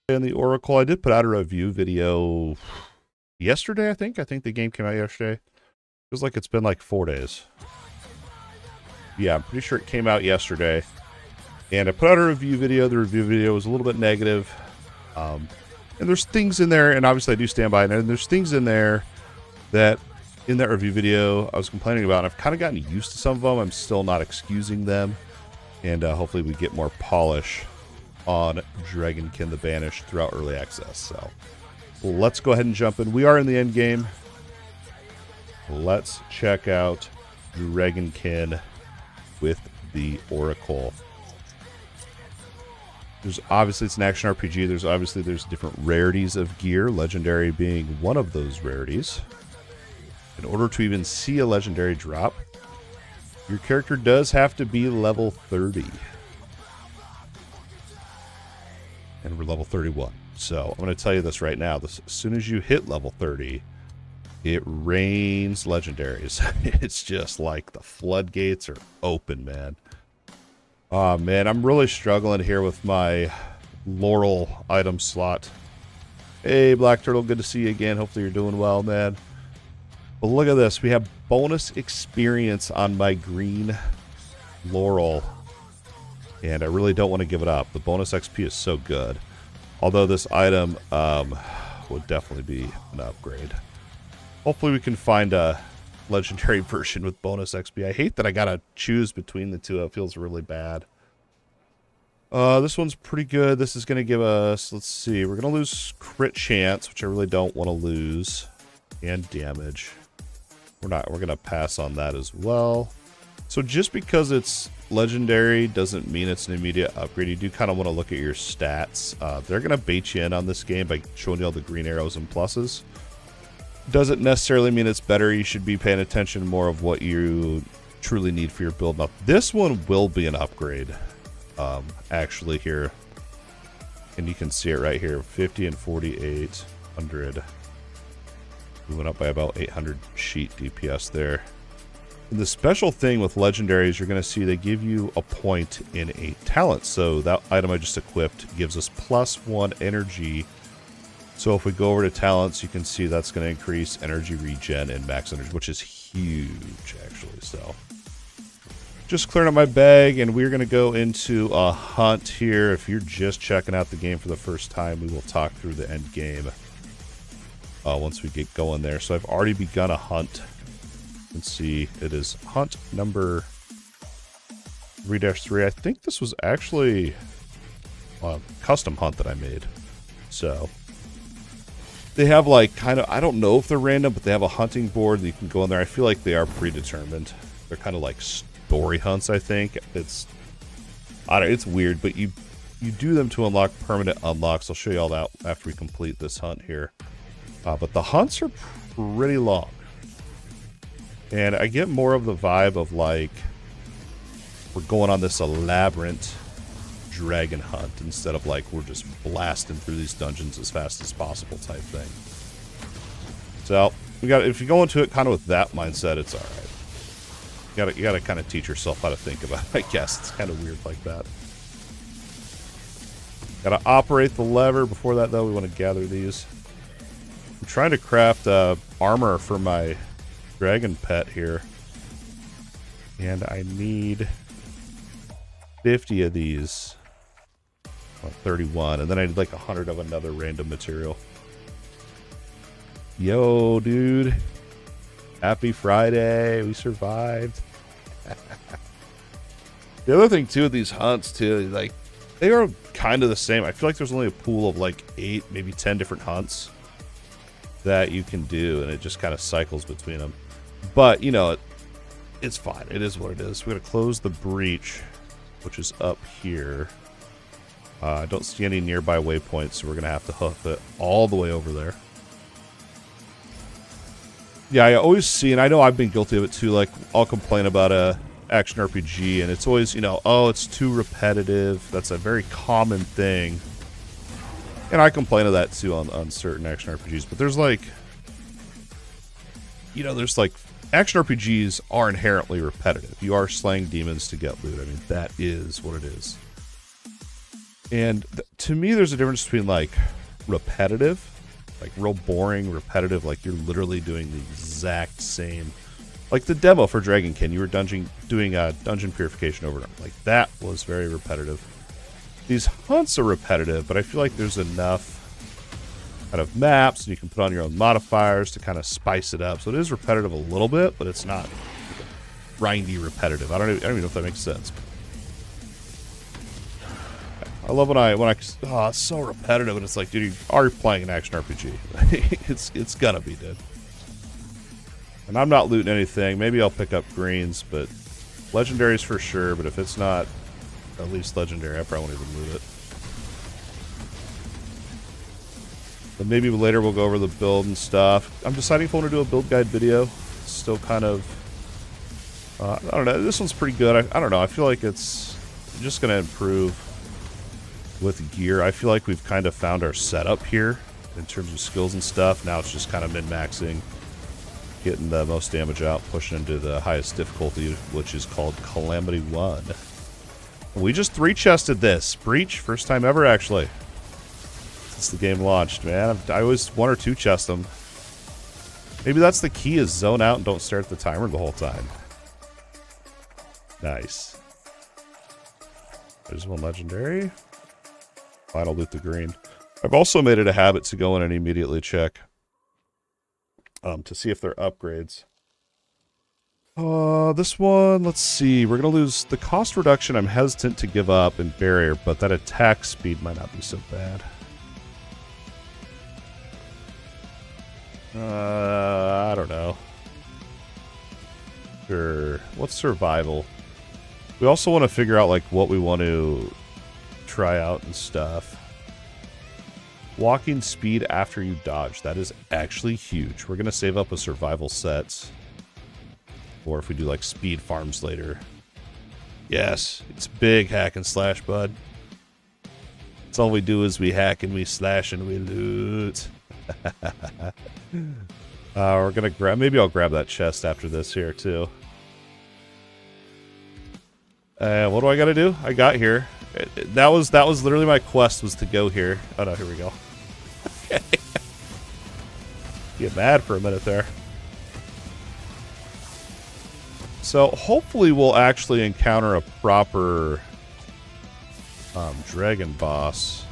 In the Oracle, I did put out a review video yesterday, I think. I think the game came out yesterday. Feels like it's been like 4 days. Yeah, I'm pretty sure it came out yesterday. And I put out a review video. The review video was a little bit negative. And there's things in there, and obviously I do stand by it, and there's things in there that, in that review video, I was complaining about, and I've kind of gotten used to some of them. I'm still not excusing them. And hopefully we get more polish on Dragonkin the Banished throughout early access. So let's go ahead and jump in. We are in the end game. Let's check out Dragonkin with the Oracle. There's obviously, it's an action RPG. There's different rarities of gear, legendary being one of those rarities. In order to even see a legendary drop, your character does have to be level 30. And we're level 31. So I'm going to tell you this right now. As soon as you hit level 30, it rains legendaries. It's just like the floodgates are open, man. Oh, man, I'm really struggling here with my Laurel item slot. Hey, Black Turtle, good to see you again. Hopefully you're doing well, man. But look at this. We have bonus experience on my green Laurel. And I really don't want to give it up. The bonus XP is so good. Although this item would definitely be an upgrade. Hopefully we can find a legendary version with bonus XP. I hate that I gotta choose between the two. It feels really bad. This one's pretty good. This is going to give us, let's see, we're going to lose crit chance, which I really don't want to lose. And damage. We're going to pass on that as well. So just because it's legendary doesn't mean it's an immediate upgrade. You do kind of want to look at your stats. They're going to bait you in on this game by showing you all the green arrows and pluses. Doesn't necessarily mean it's better. You should be paying attention more of what you truly need for your build. Now, this one will be an upgrade, actually, here. And you can see it right here, 50 and 4800. We went up by about 800 sheet DPS there. The special thing with legendaries, you're going to see they give you a point in a talent. So that item I just equipped gives us +1 energy. So if we go over to talents, you can see that's going to increase energy regen and max energy, which is huge, actually. So just clearing up my bag, and we're going to go into a hunt here. If you're just checking out the game for the first time, we will talk through the end game once we get going there. So I've already begun a hunt. You can see it is hunt number 3-3. I think this was actually a custom hunt that I made. So They have like kind of, I don't know if they're random, but they have a hunting board that you can go in there. I feel like they are predetermined. They're kind of like story hunts, I think. It's weird, but you do them to unlock permanent unlocks. I'll show you all that after we complete this hunt here. But the hunts are pretty long. And I get more of the vibe of like, we're going on this elaborate dragon hunt instead of like we're just blasting through these dungeons as fast as possible type thing. So if you go into it kind of with that mindset, it's all right. You gotta kind of teach yourself how to think about it, I guess. It's kind of weird like that. Gotta operate the lever. Before that though, we want to gather these. I'm trying to craft armor for my dragon pet here, and I need 50 of these. 31, and then I did like 100 of another random material. Yo, dude. Happy Friday. We survived. The other thing, too, with these hunts, too, like, they are kind of the same. I feel like there's only a pool of like 8, maybe 10 different hunts that you can do, and it just kind of cycles between them. But, you know, it's fine. It is what it is. We're going to close the breach, which is up here. I don't see any nearby waypoints, so we're going to have to hoof it all the way over there. Yeah, I always see, and I know I've been guilty of it too, like, I'll complain about a action RPG, and it's always, you know, oh, it's too repetitive. That's a very common thing. And I complain of that too on certain action RPGs, but there's like, you know, there's like, action RPGs are inherently repetitive. You are slaying demons to get loot. I mean, that is what it is. And to me, there's a difference between, like, repetitive, like, real boring, repetitive, like, you're literally doing the exact same. Like, the demo for Dragonkin, you were doing dungeon purification over and over. Like, that was very repetitive. These hunts are repetitive, but I feel like there's enough kind of maps, and you can put on your own modifiers to kind of spice it up. So it is repetitive a little bit, but it's not grindy repetitive. I don't even know if that makes sense. I love when oh, it's so repetitive, and it's like, dude, you are playing an action RPG. it's gonna be, dude. And I'm not looting anything. Maybe I'll pick up greens, but legendaries for sure. But if it's not at least legendary, I probably won't even loot it. But maybe later we'll go over the build and stuff. I'm deciding if I want to do a build guide video. It's still kind of, I don't know. This one's pretty good. I don't know. I feel like it's just gonna improve with gear. I feel like we've kind of found our setup here in terms of skills and stuff. Now it's just kind of min-maxing, getting the most damage out, pushing into the highest difficulty, which is called Calamity 1. We just 3-chested this. Breach, first time ever, actually, since the game launched, man. I always 1 or 2 chest them. Maybe that's the key, is zone out and don't stare at the timer the whole time. Nice. There's one legendary. Final loot the green. I've also made it a habit to go in and immediately check to see if they're upgrades. This one, let's see. We're going to lose the cost reduction. I'm hesitant to give up in barrier, but that attack speed might not be so bad. I don't know. Sure. What's survival? We also want to figure out like what we want to try out and stuff. Walking speed after you dodge. That is actually huge. We're going to save up a survival sets. Or if we do like speed farms later. Yes, it's big hack and slash, bud. That's all we do is we hack and we slash and we loot. We're going to grab, maybe I'll grab that chest after this here too. What do I got to do? I got here. That was literally my quest, was to go here. Oh no, here we go. Get mad for a minute there. So hopefully we'll actually encounter a proper dragon boss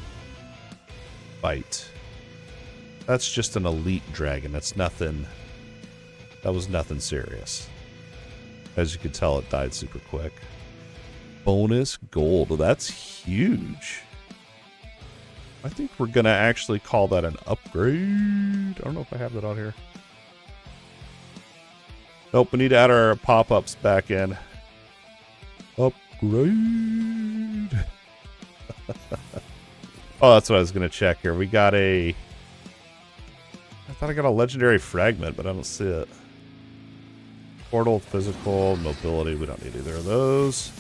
fight. That's just an elite dragon. That's nothing. That was nothing serious. As you can tell, it died super quick. Bonus gold. That's huge. I think we're going to actually call that an upgrade. I don't know if I have that on here. Nope, we need to add our pop-ups back in. Upgrade. Oh, that's what I was going to check here. We got a... I thought I got a legendary fragment, but I don't see it. Portal, physical, mobility. We don't need either of those.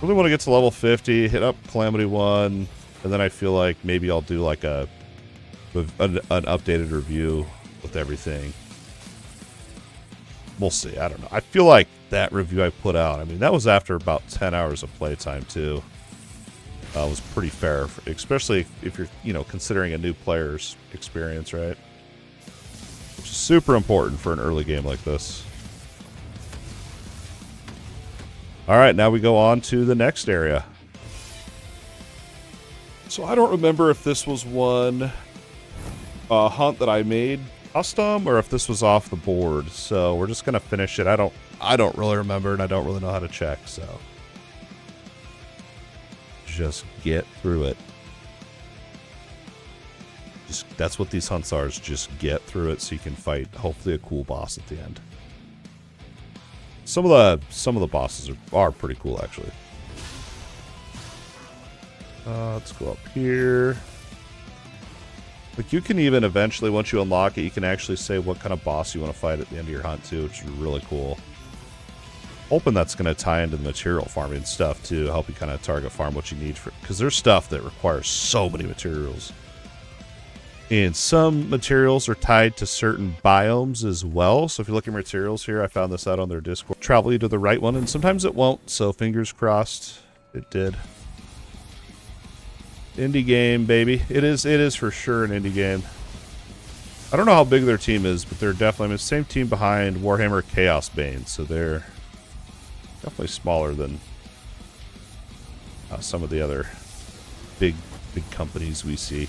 Really want to get to level 50, hit up Calamity 1, and then I feel like maybe I'll do like an updated review with everything. We'll see. I don't know. I feel like that review I put out, I mean, that was after about 10 hours of playtime, too. Was pretty fair, especially if you're, you know, considering a new player's experience, right? Which is super important for an early game like this. All right, now we go on to the next area. So I don't remember if this was one hunt that I made custom or if this was off the board. So we're just gonna finish it. I don't really remember, and I don't really know how to check. So just get through it. That's what these hunts are. Is just get through it so you can fight hopefully a cool boss at the end. Some of the bosses are pretty cool, actually. Let's go up here. Like, you can even eventually, once you unlock it, you can actually say what kind of boss you want to fight at the end of your hunt, too, which is really cool. Hoping that's going to tie into the material farming stuff, too, help you kind of target farm what you need for... Because there's stuff that requires so many materials. And some materials are tied to certain biomes as well. So if you look at materials here, I found this out on their Discord. Travel you to the right one, and sometimes it won't. So fingers crossed it did. Indie game, baby. It is for sure an indie game. I don't know how big their team is, but they're definitely, I mean, same team behind Warhammer Chaos Bane. So they're definitely smaller than some of the other big companies we see.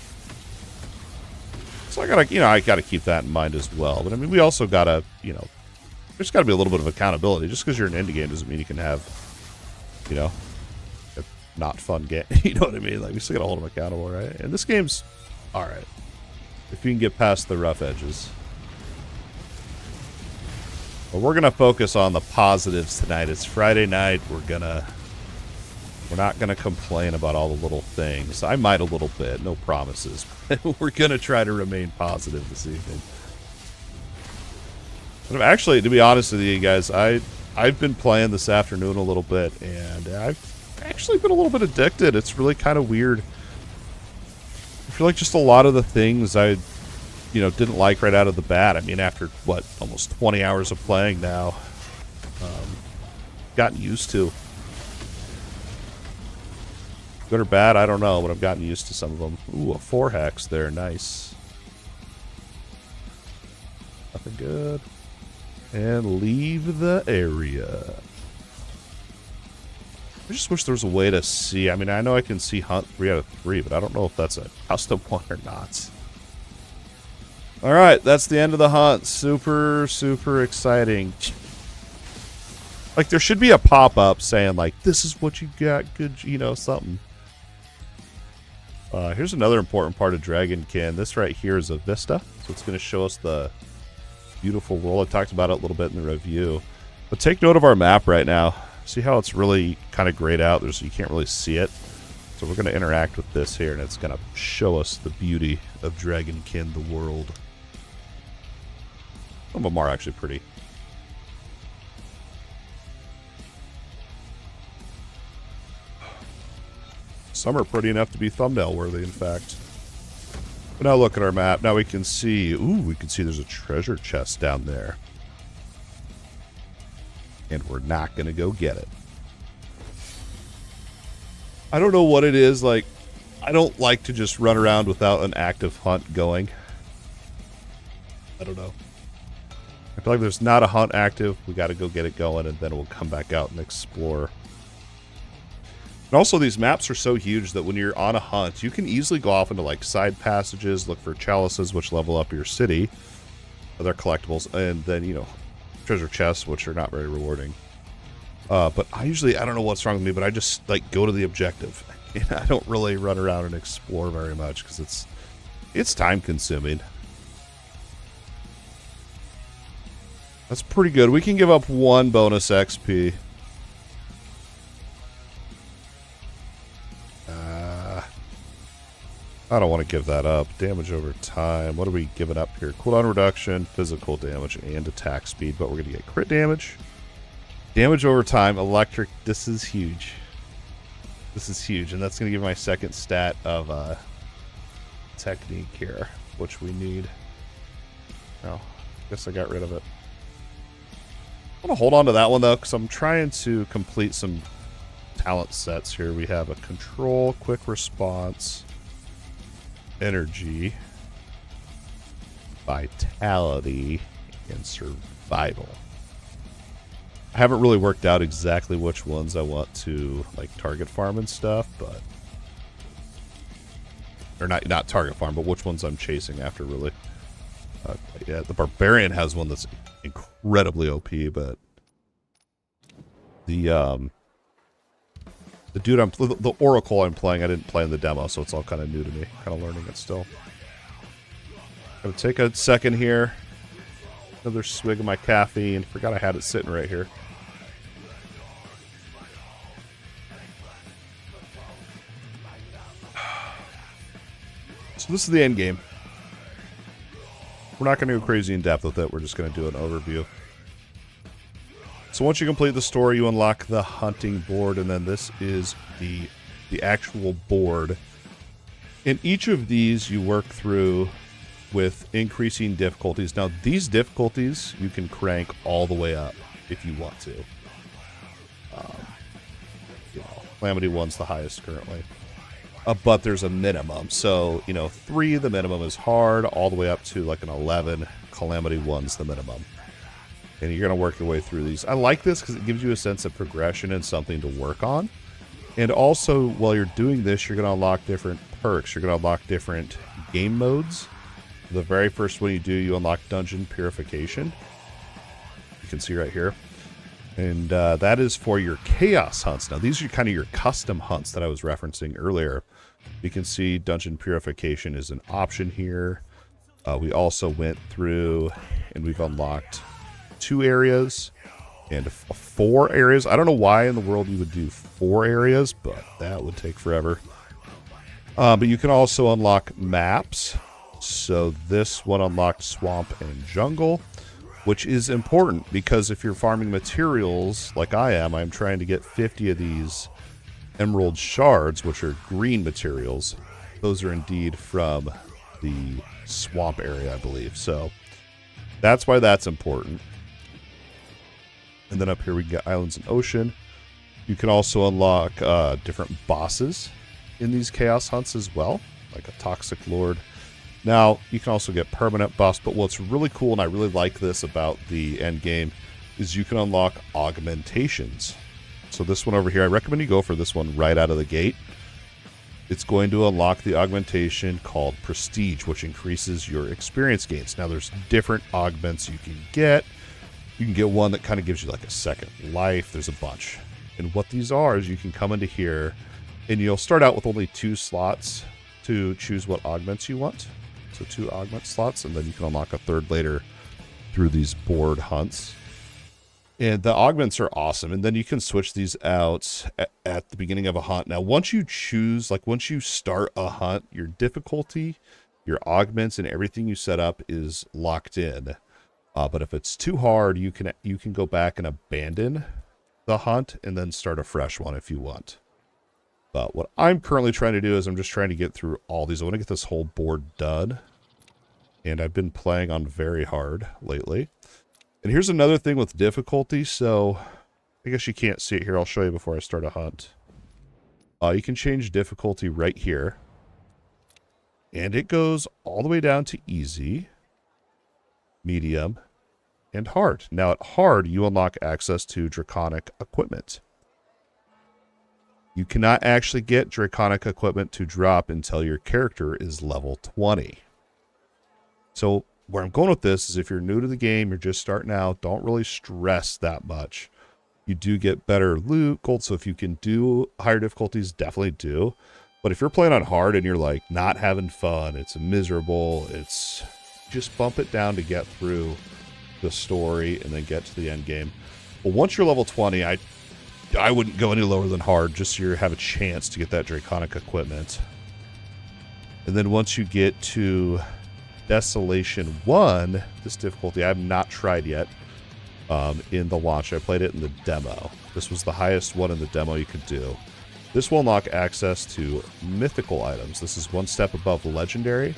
So I gotta keep that in mind as well. But I mean, we also gotta, you know, there's gotta be a little bit of accountability. Just because you're an indie game doesn't mean you can have, you know, a not fun game. You know what I mean? Like, we still gotta hold them accountable, right? And this game's all right if you can get past the rough edges. But we're gonna focus on the positives tonight. It's Friday night. We're not going to complain about all the little things. I might a little bit, no promises. We're going to try to remain positive this evening. But actually, to be honest with you guys, I've been playing this afternoon a little bit, and I've actually been a little bit addicted. It's really kind of weird. I feel like just a lot of the things I, you know, didn't like right out of the bat. I mean, after, what, almost 20 hours of playing now, gotten used to. Good or bad, I don't know, but I've gotten used to some of them. Ooh, a 4 hex there, nice. Nothing good. And leave the area. I just wish there was a way to see. I mean, I know I can see hunt 3 out of 3, but I don't know if that's a custom one or not. Alright, that's the end of the hunt. Super, super exciting. Like, there should be a pop-up saying, like, this is what you got, good, you know, something. Here's another important part of Dragonkin. This right here is a vista, so it's going to show us the beautiful world. I talked about it a little bit in the review. But take note of our map right now. See how it's really kind of grayed out? You can't really see it. So we're going to interact with this here, and it's going to show us the beauty of Dragonkin, the world. Some of them are actually pretty. Some are pretty enough to be thumbnail worthy, in fact. But now look at our map. Now we can see, ooh, we can see there's a treasure chest down there. And we're not going to go get it. I don't know what it is. Like, I don't like to just run around without an active hunt going. I don't know. I feel like there's not a hunt active. We got to go get it going, and then we'll come back out and explore. And also, these maps are so huge that when you're on a hunt, you can easily go off into like side passages, look for chalices, which level up your city, other collectibles, and then, you know, treasure chests, which are not very rewarding. But I don't know what's wrong with me, but I just like go to the objective. And I don't really run around and explore very much because it's time consuming. That's pretty good. We can give up 1 bonus XP. I don't want to give that up. Damage over time. What are we giving up here? Cooldown reduction, physical damage, and attack speed. But we're going to get crit damage. Damage over time, electric. This is huge. This is huge. And that's going to give my second stat of technique here, which we need. Oh, guess I got rid of it. I'm going to hold on to that one, though, because I'm trying to complete some talent sets here. We have a control, quick response, energy, vitality, and survival. I haven't really worked out exactly which ones I want to like target farm and stuff, but or not target farm, but which ones I'm chasing after really. Yeah, the barbarian has one that's incredibly OP, but the dude the oracle I'm playing, I didn't play in the demo, so it's all kind of new to me. Kind of learning it still. Gonna take a second here. Another swig of my caffeine. Forgot I had it sitting right here. So this is the end game. We're not going to go crazy in depth with it. We're just going to do an overview. So once you complete the story, you unlock the hunting board, and then this is the actual board. In each of these, you work through with increasing difficulties. Now, these difficulties you can crank all the way up if you want to. Calamity 1's the highest currently. But there's a minimum. So, 3, the minimum is hard, all the way up to like an 11. Calamity 1's the minimum. And you're going to work your way through these. I like this because it gives you a sense of progression and something to work on. And also, while you're doing this, you're going to unlock different perks. You're going to unlock different game modes. The very first one you do, you unlock Dungeon Purification. You can see right here. And that is for your chaos hunts. Now, these are kind of your custom hunts that I was referencing earlier. You can see Dungeon Purification is an option here. We also went through and we've unlocked 2 areas and 4 areas. I don't know why in the world you would do 4 areas, but that would take forever. But you can also unlock maps. So this one unlocked Swamp and Jungle, which is important because if you're farming materials like I am, I'm trying to get 50 of these emerald shards, which are green materials. Those are indeed from the swamp area, I believe. So that's why that's important. And then up here we got Islands and Ocean. You can also unlock different bosses in these chaos hunts as well, like a Toxic Lord. Now, you can also get permanent buffs, but what's really cool, and I really like this about the end game, is you can unlock augmentations. So this one over here, I recommend you go for this one right out of the gate. It's going to unlock the augmentation called Prestige, which increases your experience gains. Now, there's different augments you can get. You can get one that kind of gives you like a second life. There's a bunch. And what these are is you can come into here, and you'll start out with only 2 slots to choose what augments you want. So 2 augment slots, and then you can unlock a 3rd later through these board hunts. And the augments are awesome. And then you can switch these out at the beginning of a hunt. Now, once you choose, like once you start a hunt, your difficulty, your augments, and everything you set up is locked in. But if it's too hard, you can go back and abandon the hunt and then start a fresh one if you want. But what I'm currently trying to do is I'm just trying to get through all these. I want to get this whole board done. And I've been playing on very hard lately. And here's another thing with difficulty. So I guess you can't see it here. I'll show you before I start a hunt. You can change difficulty right here. And it goes all the way down to easy, medium, and hard. Now at hard, you unlock access to draconic equipment. You cannot actually get draconic equipment to drop until your character is level 20. So where I'm going with this is if you're new to the game, you're just starting out, don't really stress that much. You do get better loot, gold. So if you can do higher difficulties, definitely do. But if you're playing on hard and you're like not having fun, it's miserable, it's just bump it down to get through the story and then get to the end game. But once you're level 20, I wouldn't go any lower than hard, just so you have a chance to get that Draconic equipment. And then once you get to Desolation 1, this difficulty I have not tried yet in the launch. I played it in the demo. This was the highest one in the demo you could do. This will unlock access to mythical items. This is one step above legendary.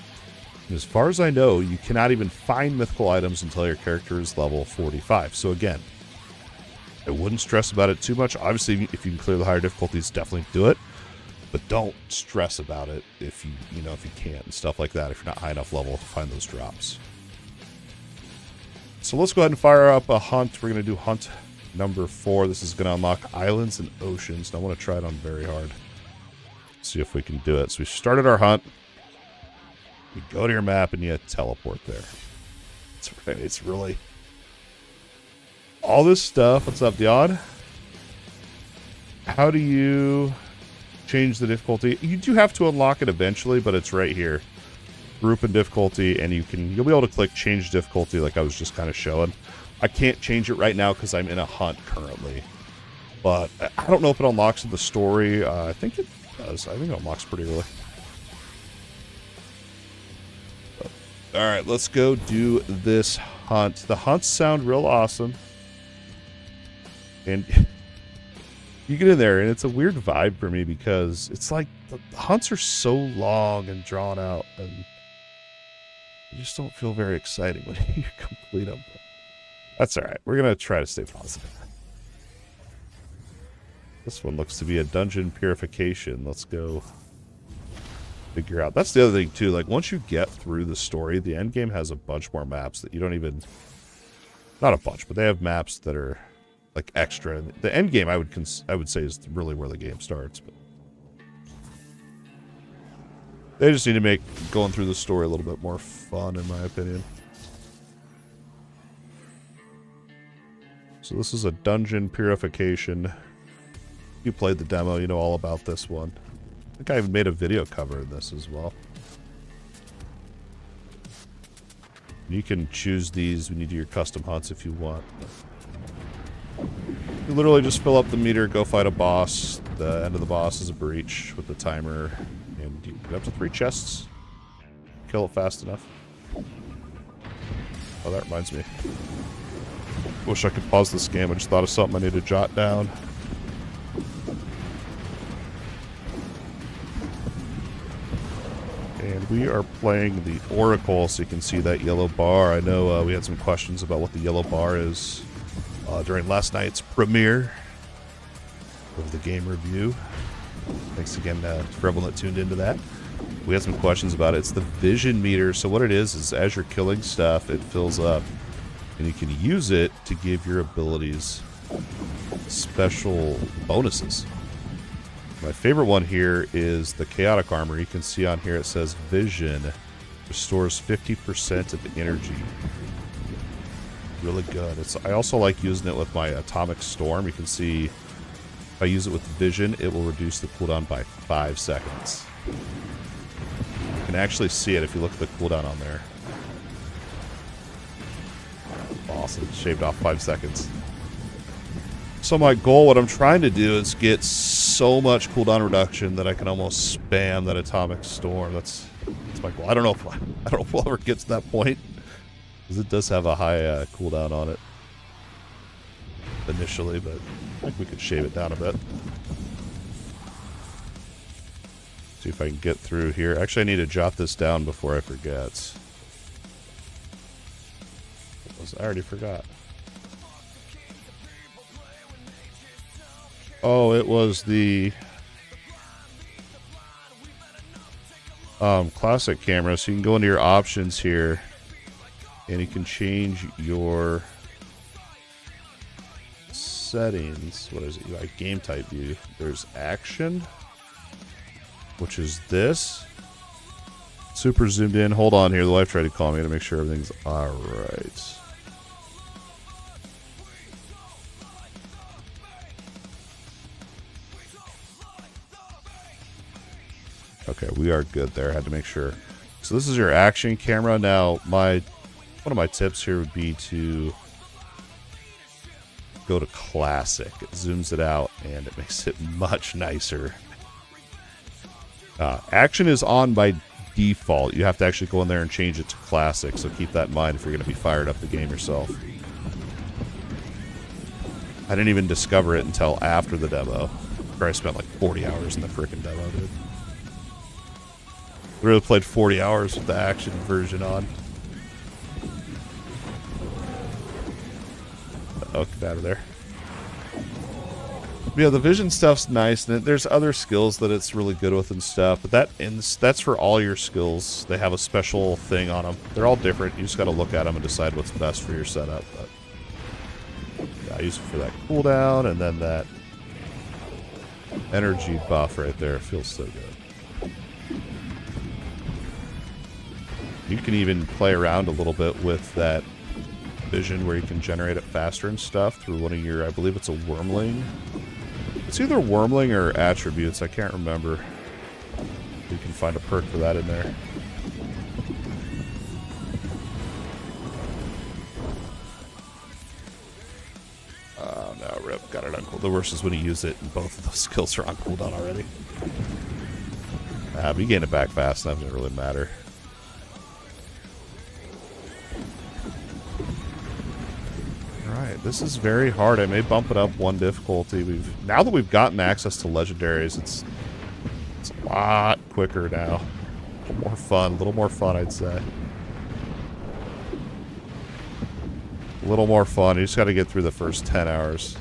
And as far as I know, you cannot even find mythical items until your character is level 45. So again, I wouldn't stress about it too much. Obviously, if you can clear the higher difficulties, definitely do it. But don't stress about it if you know, if you can't and stuff like that, if you're not high enough level to find those drops. So let's go ahead and fire up a hunt. We're going to do hunt number 4. This is going to unlock islands and oceans. And I want to try it on very hard. See if we can do it. So we started our hunt. You go to your map and you teleport there. It's really... all this stuff. What's up, Dion? How do you change the difficulty? You do have to unlock it eventually, but it's right here. Group and difficulty, and you'll be able to click change difficulty like I was just kind of showing. I can't change it right now because I'm in a hunt currently. But I don't know if it unlocks in the story. I think it does. I think it unlocks pretty early. Alright, let's go do this hunt. The hunts sound real awesome. And you get in there, and it's a weird vibe for me because it's like the hunts are so long and drawn out, and you just don't feel very exciting when you complete them. But that's alright. We're going to try to stay positive. This one looks to be a dungeon purification. Let's go figure out. That's the other thing, too. Like, once you get through the story, the end game has a bunch more maps that you don't even... not a bunch, but they have maps that are... like extra. The end game I would say is really where the game starts, but they just need to make going through the story a little bit more fun, in my opinion. So this is a dungeon purification. You played the demo, you know all about this one. I think I even made a video covering this as well. You can choose these when you do your custom hunts if you want. You literally just fill up the meter, go fight a boss. The end of the boss is a breach with the timer. And you get up to 3 chests. Kill it fast enough. Oh, that reminds me. Wish I could pause this game. I just thought of something I need to jot down. And we are playing the Oracle, so you can see that yellow bar. I know we had some questions about what the yellow bar is. During last night's premiere of the game review. Thanks again for everyone that tuned into that. We had some questions about it. It's the vision meter. So what it is as you're killing stuff, it fills up. And you can use it to give your abilities special bonuses. My favorite one here is the chaotic armor. You can see on here it says vision restores 50% of the energy. Really good. I also like using it with my atomic storm. You can see if I use it with vision, it will reduce the cooldown by 5 seconds. You can actually see it if you look at the cooldown on there. Awesome. Shaved off 5 seconds. So my goal, what I'm trying to do is get so much cooldown reduction that I can almost spam that atomic storm. That's my goal. I don't know if we'll ever get to that point. Because it does have a high cooldown on it initially, but I think we could shave it down a bit. See if I can get through here. Actually, I need to jot this down before I forget. I already forgot. Oh, it was the classic camera. So you can go into your options here. And you can change your settings. What is it? Like game type view. There's action, which is this. Super zoomed in. Hold on here. The wife tried to call me to make sure everything's alright. Okay, we are good there. I had to make sure. So this is your action camera. Now, one of my tips here would be to go to classic. It zooms it out and it makes it much nicer. Action is on by default. You have to actually go in there and change it to classic, so keep that in mind if you're going to be fired up the game yourself. I didn't even discover it until after the demo, where I spent like 40 hours in the frickin' demo, dude. Really played 40 hours with the action version on. Oh, get out of there. Yeah, the vision stuff's nice, and there's other skills that it's really good with and stuff, but that's for all your skills. They have a special thing on them. They're all different. You just got to look at them and decide what's best for your setup. But yeah, I use it for that cooldown, and then that energy buff right there. It feels so good. You can even play around a little bit with that vision where you can generate it faster and stuff through one of your, I believe it's a wormling. It's either wormling or attributes. I can't remember. You can find a perk for that in there. Oh no, rip. Got it on cooldown. The worst is when you use it and both of those skills are on cooldown already. But you gain it back fast enough, it doesn't really matter. Alright, this is very hard. I may bump it up one difficulty. Now that we've gotten access to legendaries, it's a lot quicker now. A little more fun, I'd say. A little more fun. You just got to get through the first 10 hours.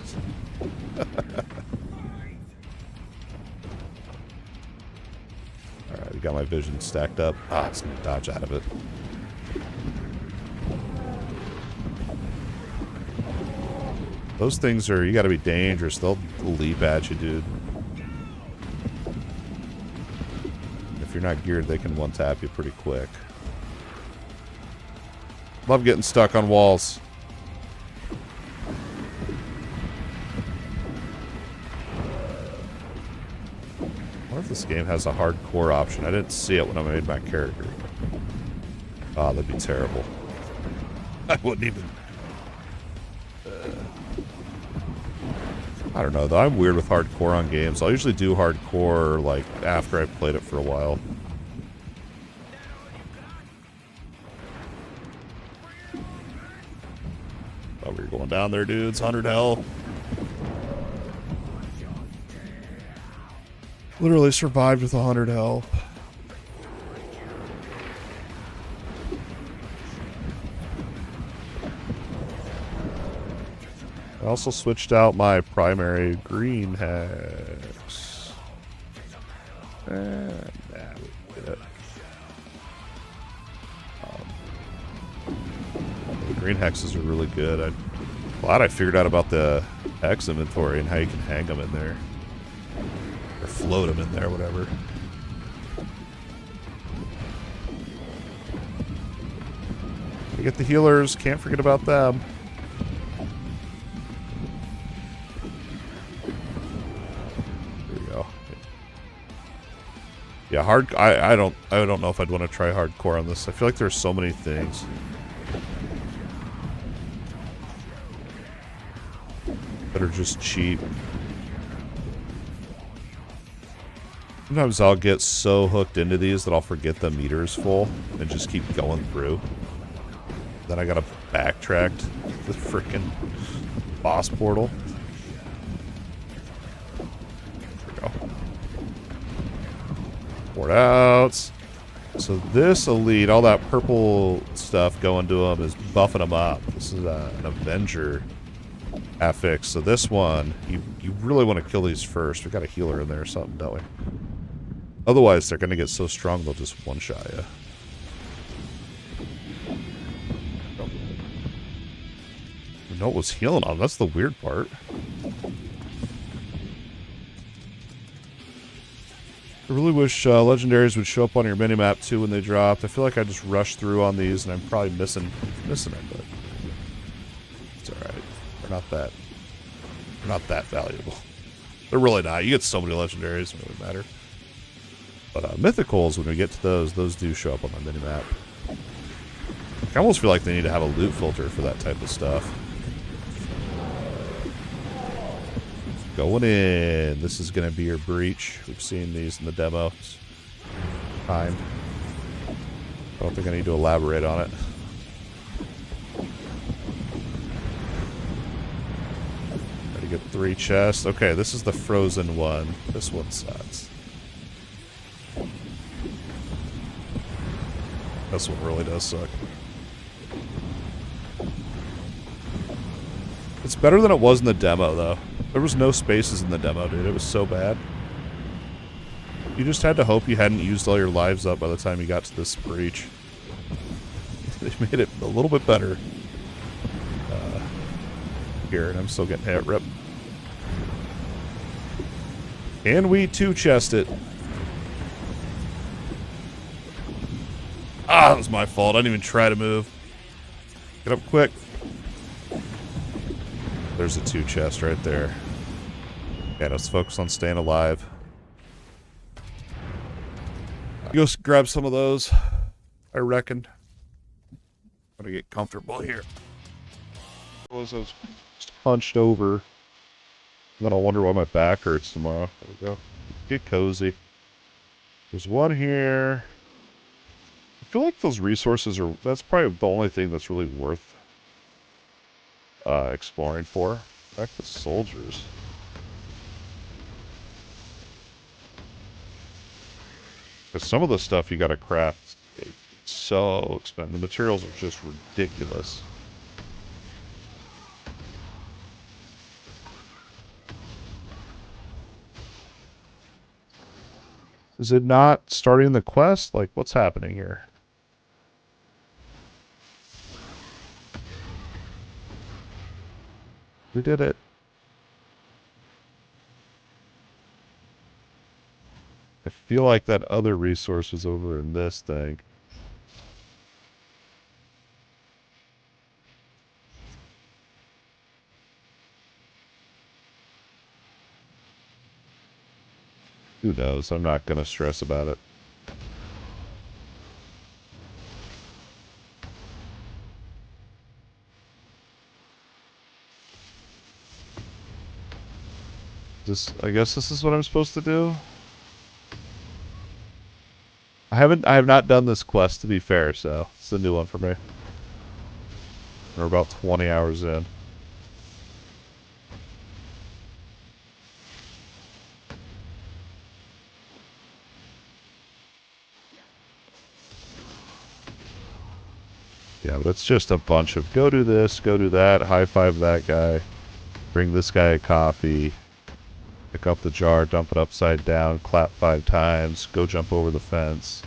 Alright, we got my vision stacked up. Ah, it's going to dodge out of it. Those things are, you gotta be dangerous. They'll leap at you, dude. If you're not geared, they can one-tap you pretty quick. Love getting stuck on walls. What if this game has a hardcore option? I didn't see it when I made my character. Oh, that'd be terrible. I wouldn't even... I don't know, though. I'm weird with hardcore on games. I'll usually do hardcore, like, after I've played it for a while. Oh, we're going down there, dudes. 100 hell. Literally survived with 100 health. I also switched out my primary green hex. And we get it. The green hexes are really good. I'm glad I figured out about the hex inventory and how you can hang them in there. Or float them in there, whatever. You get the healers, can't forget about them. Yeah, I don't know if I'd want to try hardcore on this. I feel like there's so many things that are just cheap. Sometimes I'll get so hooked into these that I'll forget the meter is full and just keep going through. Then I gotta backtrack to the frickin' boss portal. Outs. So this elite, all that purple stuff going to him is buffing him up. This is an Avenger affix. So this one, you really want to kill these first. We got a healer in there or something, don't we? Otherwise, they're going to get so strong they'll just one-shot you. You know what was healing on? That's the weird part. I really wish legendaries would show up on your minimap too when they dropped. I feel like I just rushed through on these and I'm probably missing it, but it's alright. They're not that valuable. They're really not. You get so many legendaries, it doesn't really matter. But mythicals, when we get to those do show up on the minimap. I almost feel like they need to have a loot filter for that type of stuff. Going in. This is going to be your breach. We've seen these in the demo. It's timed. I don't think I need to elaborate on it. Ready to get 3 chests. Okay, this is the frozen one. This one sucks. This one really does suck. It's better than it was in the demo, though. There was no spaces in the demo, dude. It was so bad. You just had to hope you hadn't used all your lives up by the time you got to this breach. They made it a little bit better. Here, and I'm still getting hit. Rip. And we 2-chest it. Ah, that was my fault. I didn't even try to move. Get up quick. There's a 2-chest right there. Yeah, let's focus on staying alive. Go grab some of those, I reckon. I'm gonna get comfortable here. I was just hunched over. And then I'll wonder why my back hurts tomorrow. There we go. Get cozy. There's one here. I feel like those resources are... That's probably the only thing that's really worth exploring for. Back to soldiers. Because some of the stuff you gotta craft, it's so expensive. The materials are just ridiculous. Is it not starting the quest? Like, what's happening here? We did it. I feel like that other resource was over in this thing. Who knows? I'm not going to stress about it. I guess this is what I'm supposed to do. I have not done this quest, to be fair, so it's a new one for me. We're about 20 hours in. Yeah, but it's just a bunch of go do this, go do that, high five that guy, bring this guy a coffee, pick up the jar, dump it upside down, clap 5 times, go jump over the fence.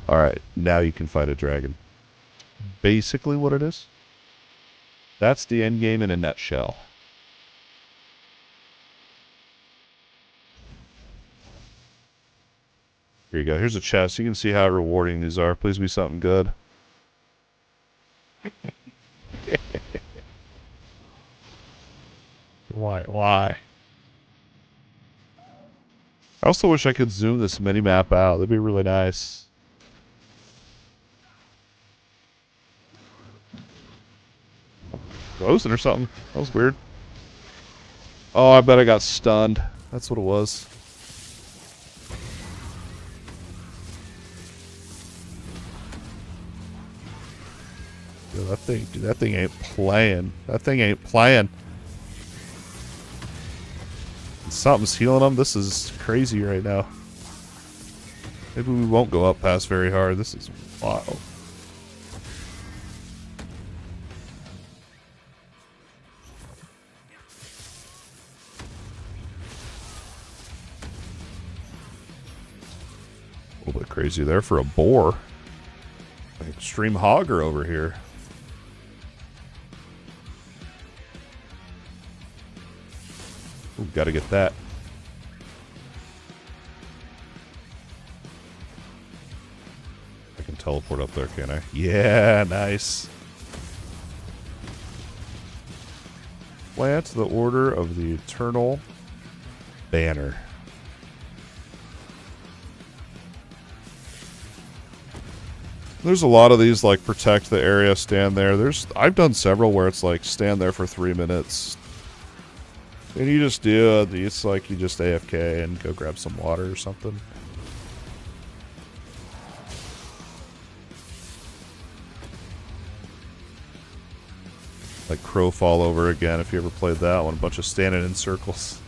Alright, now you can fight a dragon. Basically what it is. That's the end game in a nutshell. Here you go. Here's a chest. You can see how rewarding these are. Please be something good. Why? I also wish I could zoom this mini-map out. That'd be really nice. Frozen or something. That was weird. Oh, I bet I got stunned. That's what it was. Dude, that thing ain't playing. That thing ain't playing. Something's healing them. This is crazy right now. Maybe we won't go up past very hard. This is wild. A little bit crazy there for a boar. Like extreme hogger over here. Ooh, gotta get that. I can teleport up there, can I? Yeah, nice. Plant the Order of the Eternal Banner. There's a lot of these, like, protect the area, stand there. I've done several where it's like, stand there for 3 minutes. And you just do it. It's like you just AFK and go grab some water or something. Like Crow Fall Over again, if you ever played that one. A bunch of standing in circles.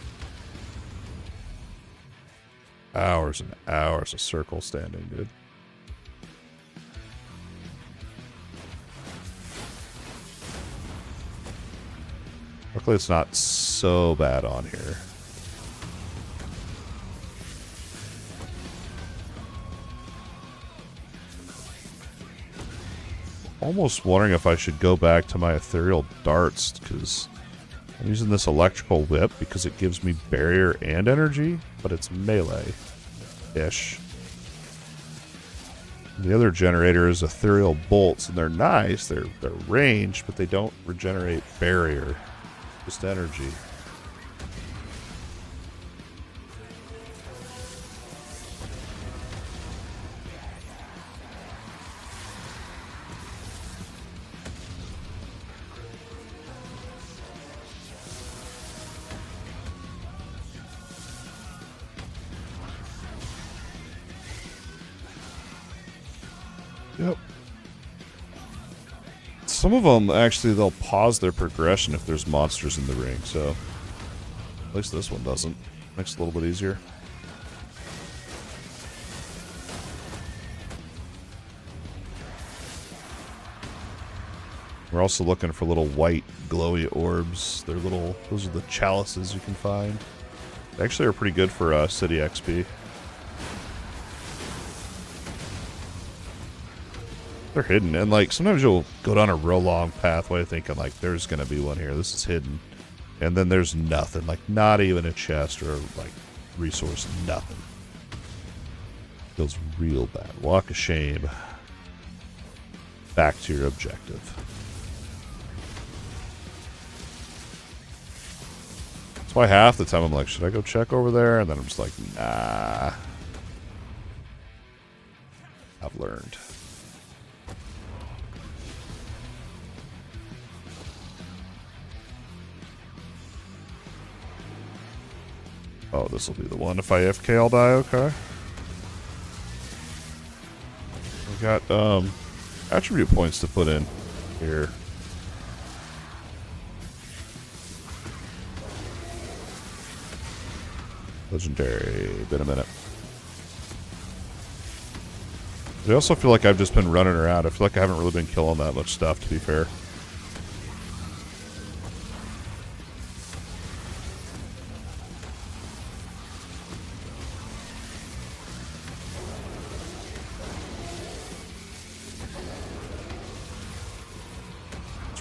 Hours and hours of circle standing, dude. Luckily it's not so bad on here. Almost wondering if I should go back to my ethereal darts, because I'm using this electrical whip because it gives me barrier and energy, but it's melee-ish. The other generator is ethereal bolts, and they're nice, they're ranged, but they don't regenerate barrier. Just energy. Yep. Some of them, actually, they'll pause their progression if there's monsters in the ring, so... At least this one doesn't. Makes it a little bit easier. We're also looking for little white glowy orbs. They're little... Those are the chalices you can find. They actually are pretty good for city XP. They're hidden, and like sometimes you'll go down a real long pathway thinking like there's gonna be one here, this is hidden, and then there's nothing, like not even a chest or like resource, nothing. Feels real bad. Walk of shame. Back to your objective. That's why half the time I'm like, should I go check over there? And then I'm just like, nah. I've learned. Oh, this will be the one. If I AFK, I'll die. Okay. We got attribute points to put in here. Legendary. Been a minute. I also feel like I've just been running around. I feel like I haven't really been killing that much stuff, to be fair.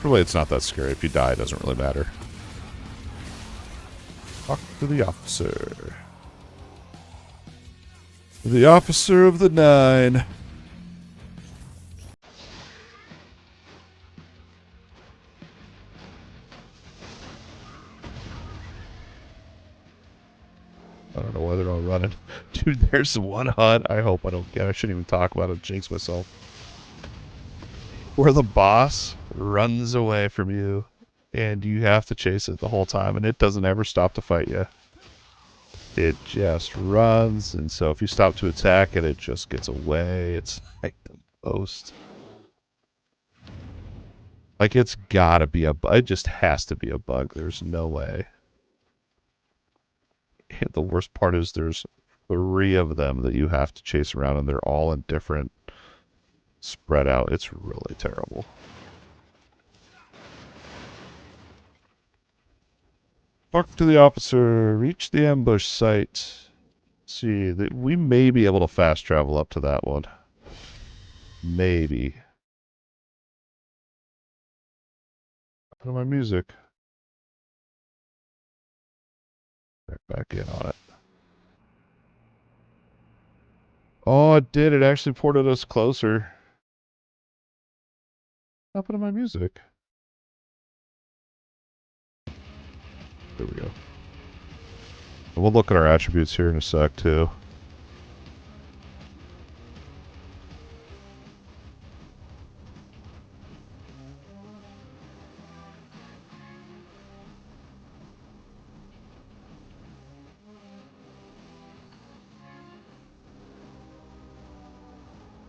Really, it's not that scary. If you die, it doesn't really matter. Talk to the officer. The officer of the 9. I don't know whether I'm running. Dude, there's one hunt. I hope I don't get. I shouldn't even talk about it. Jinx myself. Where the boss runs away from you and you have to chase it the whole time, and it doesn't ever stop to fight you. It just runs, and so if you stop to attack it, it just gets away. It's like the most... Like, it's gotta be a bug. It just has to be a bug. There's no way. And the worst part is there's 3 of them that you have to chase around, and they're all in different... spread out. It's really terrible. Talk to the officer. Reach the ambush site. See, we may be able to fast travel up to that one. Maybe. Put my music. Back in on it. Oh, it did. It actually ported us closer. Not putting my music. There we go. And we'll look at our attributes here in a sec, too.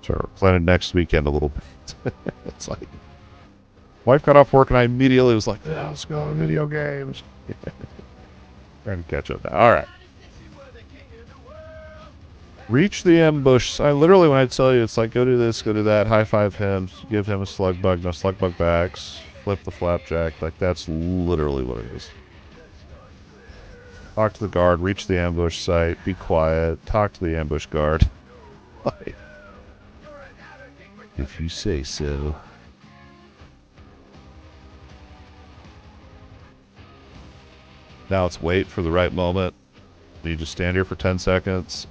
So we're planning next weekend a little bit. It's like, wife got off work and I immediately was like, yeah, let's go to video games. Trying to catch up now. All right. Reach the ambush. I literally, when I tell you, it's like, go do this, go do that, high five him, give him a slug bug, no slug bug backs, flip the flapjack. Like, that's literally what it is. Talk to the guard, reach the ambush site, be quiet, talk to the ambush guard. If you say so. Now it's wait for the right moment. You just stand here for 10 seconds.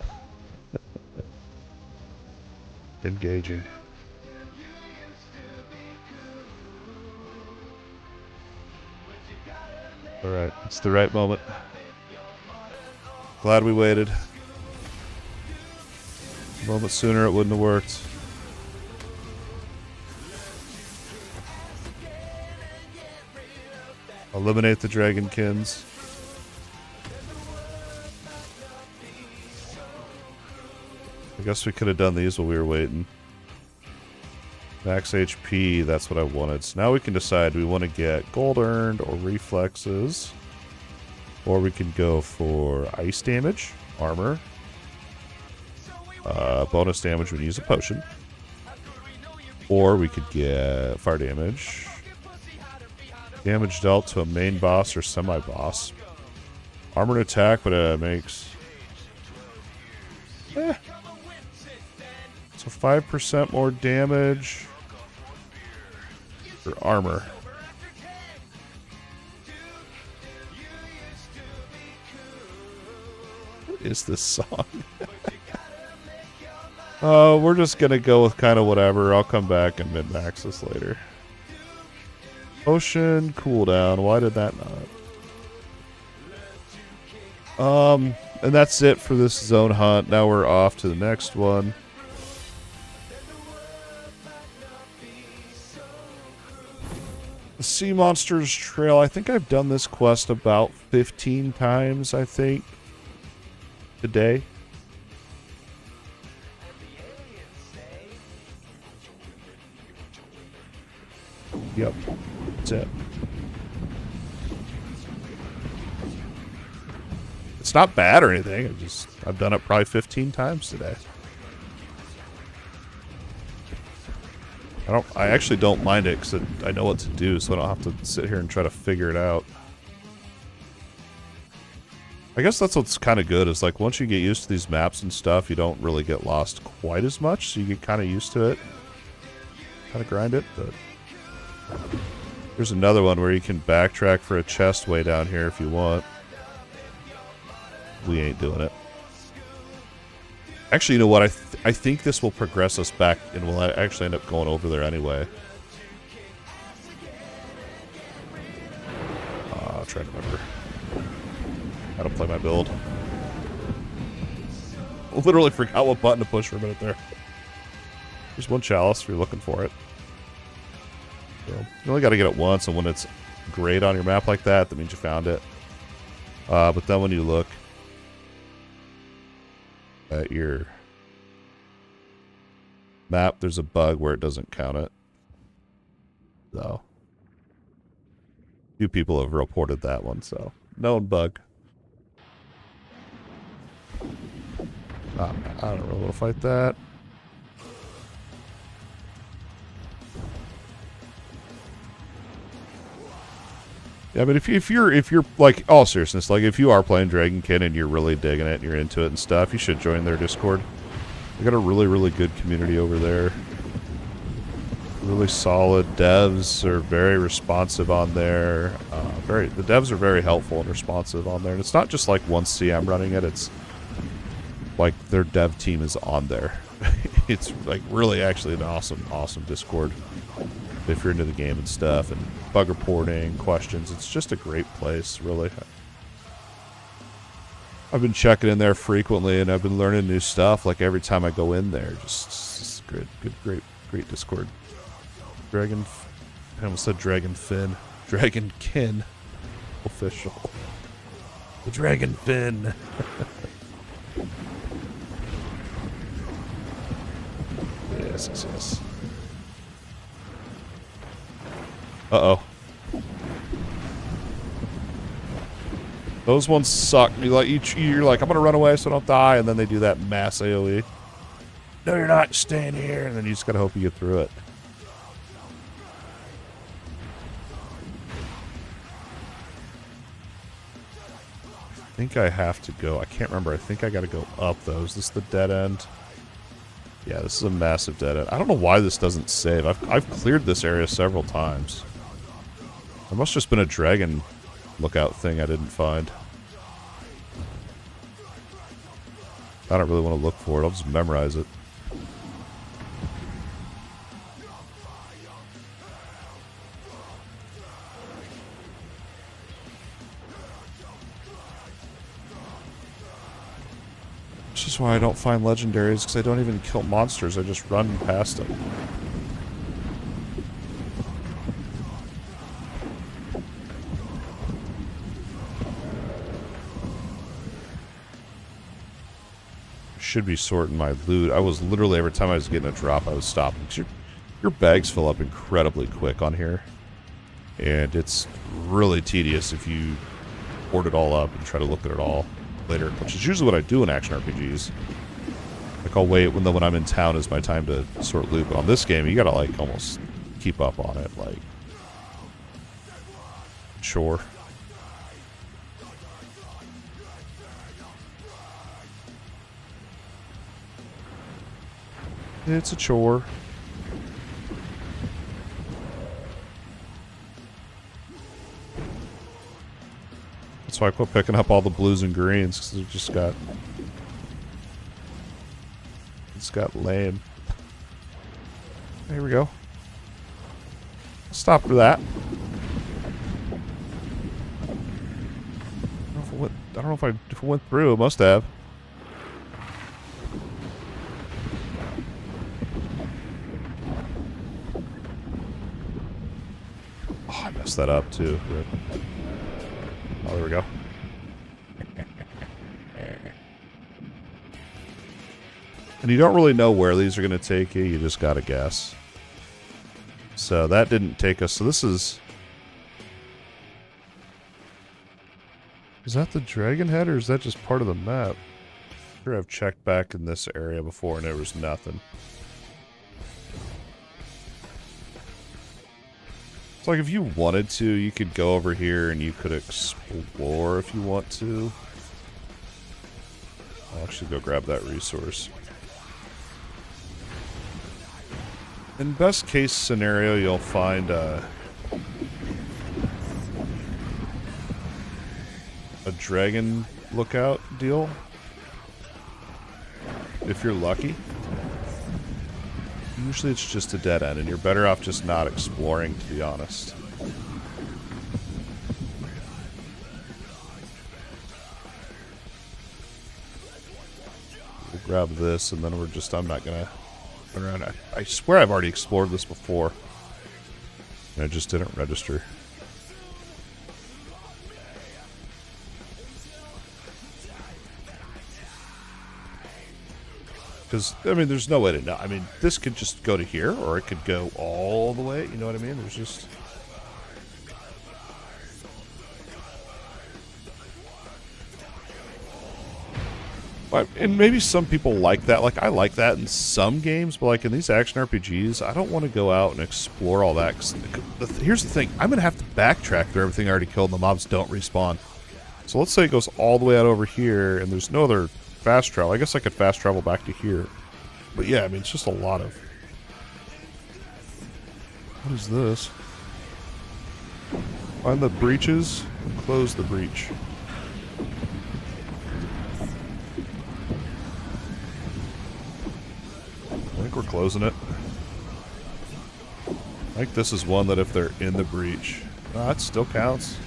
Engaging. Alright, it's the right moment. Glad we waited. A moment sooner it wouldn't have worked. Eliminate the Dragonkins. I guess we could have done these while we were waiting. Max HP, that's what I wanted. So now we can decide, do we want to get gold earned or reflexes? Or we can go for ice damage, armor, bonus damage when you use a potion. Or we could get fire damage. Damage dealt to a main boss or semi-boss. Armored attack, but it makes... So 5% more damage for armor. What is this song? We're just gonna go with kind of whatever. I'll come back and min-max this later. Potion cooldown. Why did that not? And that's it for this zone hunt. Now we're off to the next one. The Sea Monsters Trail. I think I've done this quest about 15 times, I think, today. Yep, that's it. It's not bad or anything. I've done it probably 15 times today. I actually don't mind it because I know what to do, so I don't have to sit here and try to figure it out. I guess that's what's kind of good, is like once you get used to these maps and stuff, you don't really get lost quite as much, so you get kind of used to it. Kind of grind it, but... There's another one where you can backtrack for a chest way down here if you want. We ain't doing it. Actually, you know what? I think this will progress us back, and we'll actually end up going over there anyway. I'll try to remember how to play my build. I literally forgot what button to push for a minute there. There's one chalice if you're looking for it. So, you only got to get it once, and when it's great on your map like that, that means you found it. But then when you look at your map, there's a bug where it doesn't count it. So, a few people have reported that one, so known bug. I don't really want to fight that. Yeah, but if you're like, all seriousness, like if you are playing Dragonkin and you're really digging it and you're into it and stuff, you should join their Discord. They got a really good community over there. Really solid devs are very responsive on there. The devs are very helpful and responsive on there. And it's not just like one CM running it. It's like their dev team is on there. It's like really actually an awesome Discord. If you're into the game and stuff, and bug reporting, questions, it's just a great place, really. I've been checking in there frequently, and I've been learning new stuff, like every time I go in there. Just great Discord. I almost said Dragonfin. Dragonkin. Official. The Dragonfin. Yeah. Yes. Uh-oh. Those ones suck. You're like, I'm gonna run away so I don't die, and then they do that mass AoE. No, you're not. Staying here, and then you just gotta hope you get through it. I think I have to go. I can't remember. I think I gotta go up, though. Is this the dead end? Yeah, this is a massive dead end. I don't know why this doesn't save. I've cleared this area several times. There must have just been a dragon lookout thing I didn't find. I don't really want to look for it. I'll just memorize it. This is why I don't find legendaries, because I don't even kill monsters. I just run past them. Should be sorting my loot. I was literally, every time I was getting a drop, I was stopping. Your bags fill up incredibly quick on here. And it's really tedious if you hoard it all up and try to look at it all later, which is usually what I do in action RPGs. Like, I'll wait when I'm in town is my time to sort loot. But on this game, you gotta, like, almost keep up on it. Like, sure. It's a chore. That's why I quit picking up all the blues and greens, because it just got... It's got lame. Here we go. Stop for that. I don't know if I went through. It must have. That up too. Oh, there we go. And you don't really know where these are going to take you. You just got to guess. So that didn't take us. So this is... Is that the dragon head, or is that just part of the map? I'm sure I've checked back in this area before and there was nothing. It's like if you wanted to, you could go over here and you could explore if you want to. I'll actually go grab that resource. In best case scenario, you'll find a dragon lookout deal. If you're lucky. Usually it's just a dead end, and you're better off just not exploring, to be honest. We'll grab this, and then I'm not gonna run around. I swear I've already explored this before. And I just didn't register. Because, I mean, there's no way to know. I mean, this could just go to here, or it could go all the way. You know what I mean? There's just... And maybe some people like that. Like, I like that in some games, but, like, in these action RPGs, I don't want to go out and explore all that. 'Cause here's the thing. I'm going to have to backtrack through everything I already killed, and the mobs don't respawn. So let's say it goes all the way out over here, and there's no other... fast travel. I guess I could fast travel back to here. But yeah, I mean, it's just a lot of... What is this? Find the breaches and close the breach. I think we're closing it. I think this is one that if they're in the breach... Ah, it still counts.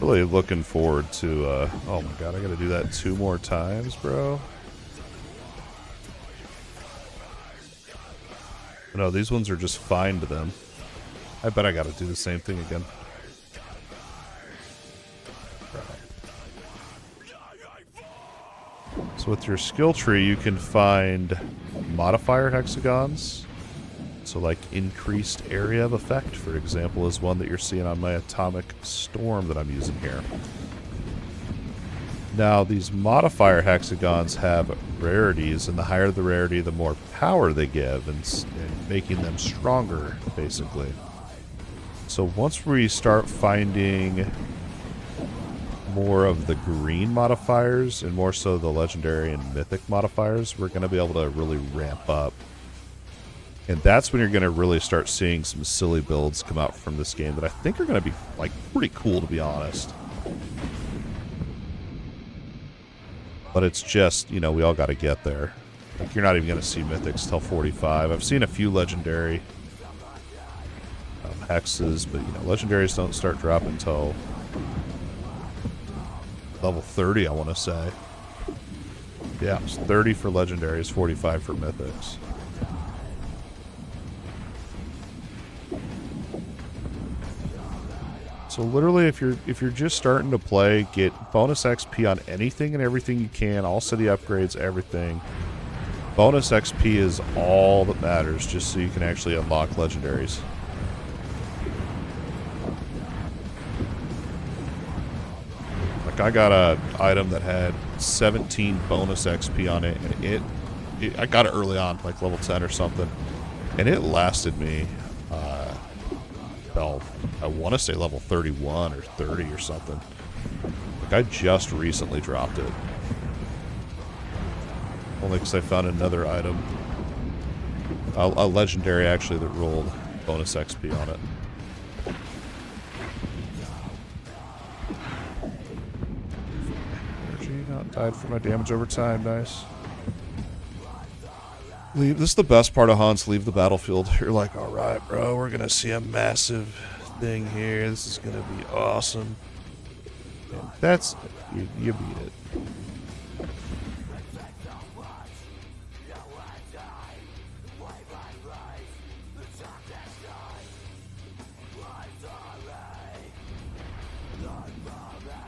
Really looking forward to, oh my god, I gotta do that 2 more times, bro. No, these ones are just fine to them. I bet I gotta do the same thing again. So with your skill tree, you can find modifier hexagons. So like increased area of effect, for example, is one that you're seeing on my atomic storm that I'm using here. Now, these modifier hexagons have rarities, and the higher the rarity, the more power they give, and making them stronger, basically. So once we start finding more of the green modifiers, and more so the legendary and mythic modifiers, we're going to be able to really ramp up. And that's when you're going to really start seeing some silly builds come out from this game that I think are going to be, like, pretty cool, to be honest. But it's just, you know, we all got to get there. Like, you're not even going to see mythics till 45. I've seen a few legendary hexes, but, you know, legendaries don't start dropping until level 30, I want to say. Yeah, it's 30 for legendaries, 45 for mythics. So literally, if you're just starting to play, get bonus XP on anything and everything you can, all city upgrades, everything. Bonus XP is all that matters, just so you can actually unlock legendaries. Like, I got an item that had 17 bonus XP on it, and I got it early on, like level 10 or something, and it lasted me, I want to say level 31 or 30 or something. Like, I just recently dropped it. Only because I found another item. A legendary, actually, that rolled bonus XP on it. Energy not died for my damage over time. Nice. This is the best part of Hans. Leave the battlefield. You're like, all right, bro, we're going to see a massive thing here. This is going to be awesome. And that's... You beat it.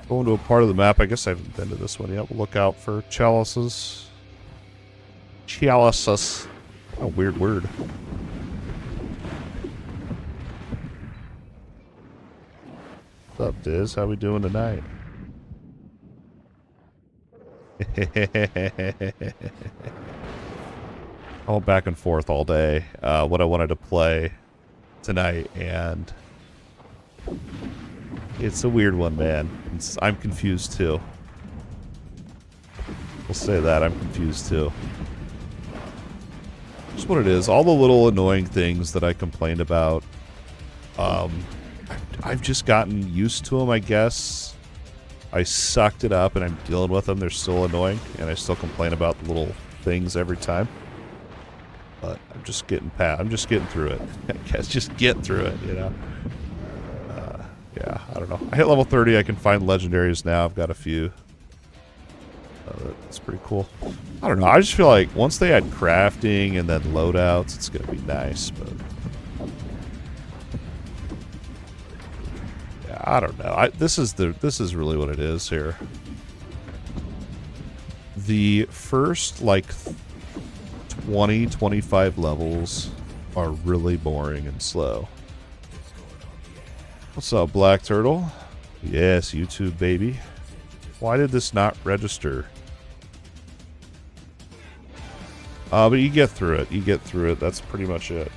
Going to a part of the map. I guess I haven't been to this one yet. We'll look out for chalices. Chalices. A weird word. What's up, Diz? How we doing tonight? I went back and forth all day. What I wanted to play tonight, and it's a weird one, man. I'm confused too. We'll say that. I'm confused too. Just what it is. All the little annoying things that I complained about, I've just gotten used to them, I guess. I sucked it up and I'm dealing with them. They're still annoying, and I still complain about the little things every time. But I'm just getting I'm just getting through it. I guess just get through it, you know. Yeah, I don't know. I hit level 30. I can find legendaries now. I've got a few. That's pretty cool. I don't know. I just feel like once they add crafting and then loadouts, it's going to be nice. But yeah, I don't know. This is really what it is here. The first like 20-25 levels are really boring and slow. What's up, Black Turtle? Yes, YouTube, baby. Why did this not register? But you get through it. You get through it. That's pretty much it.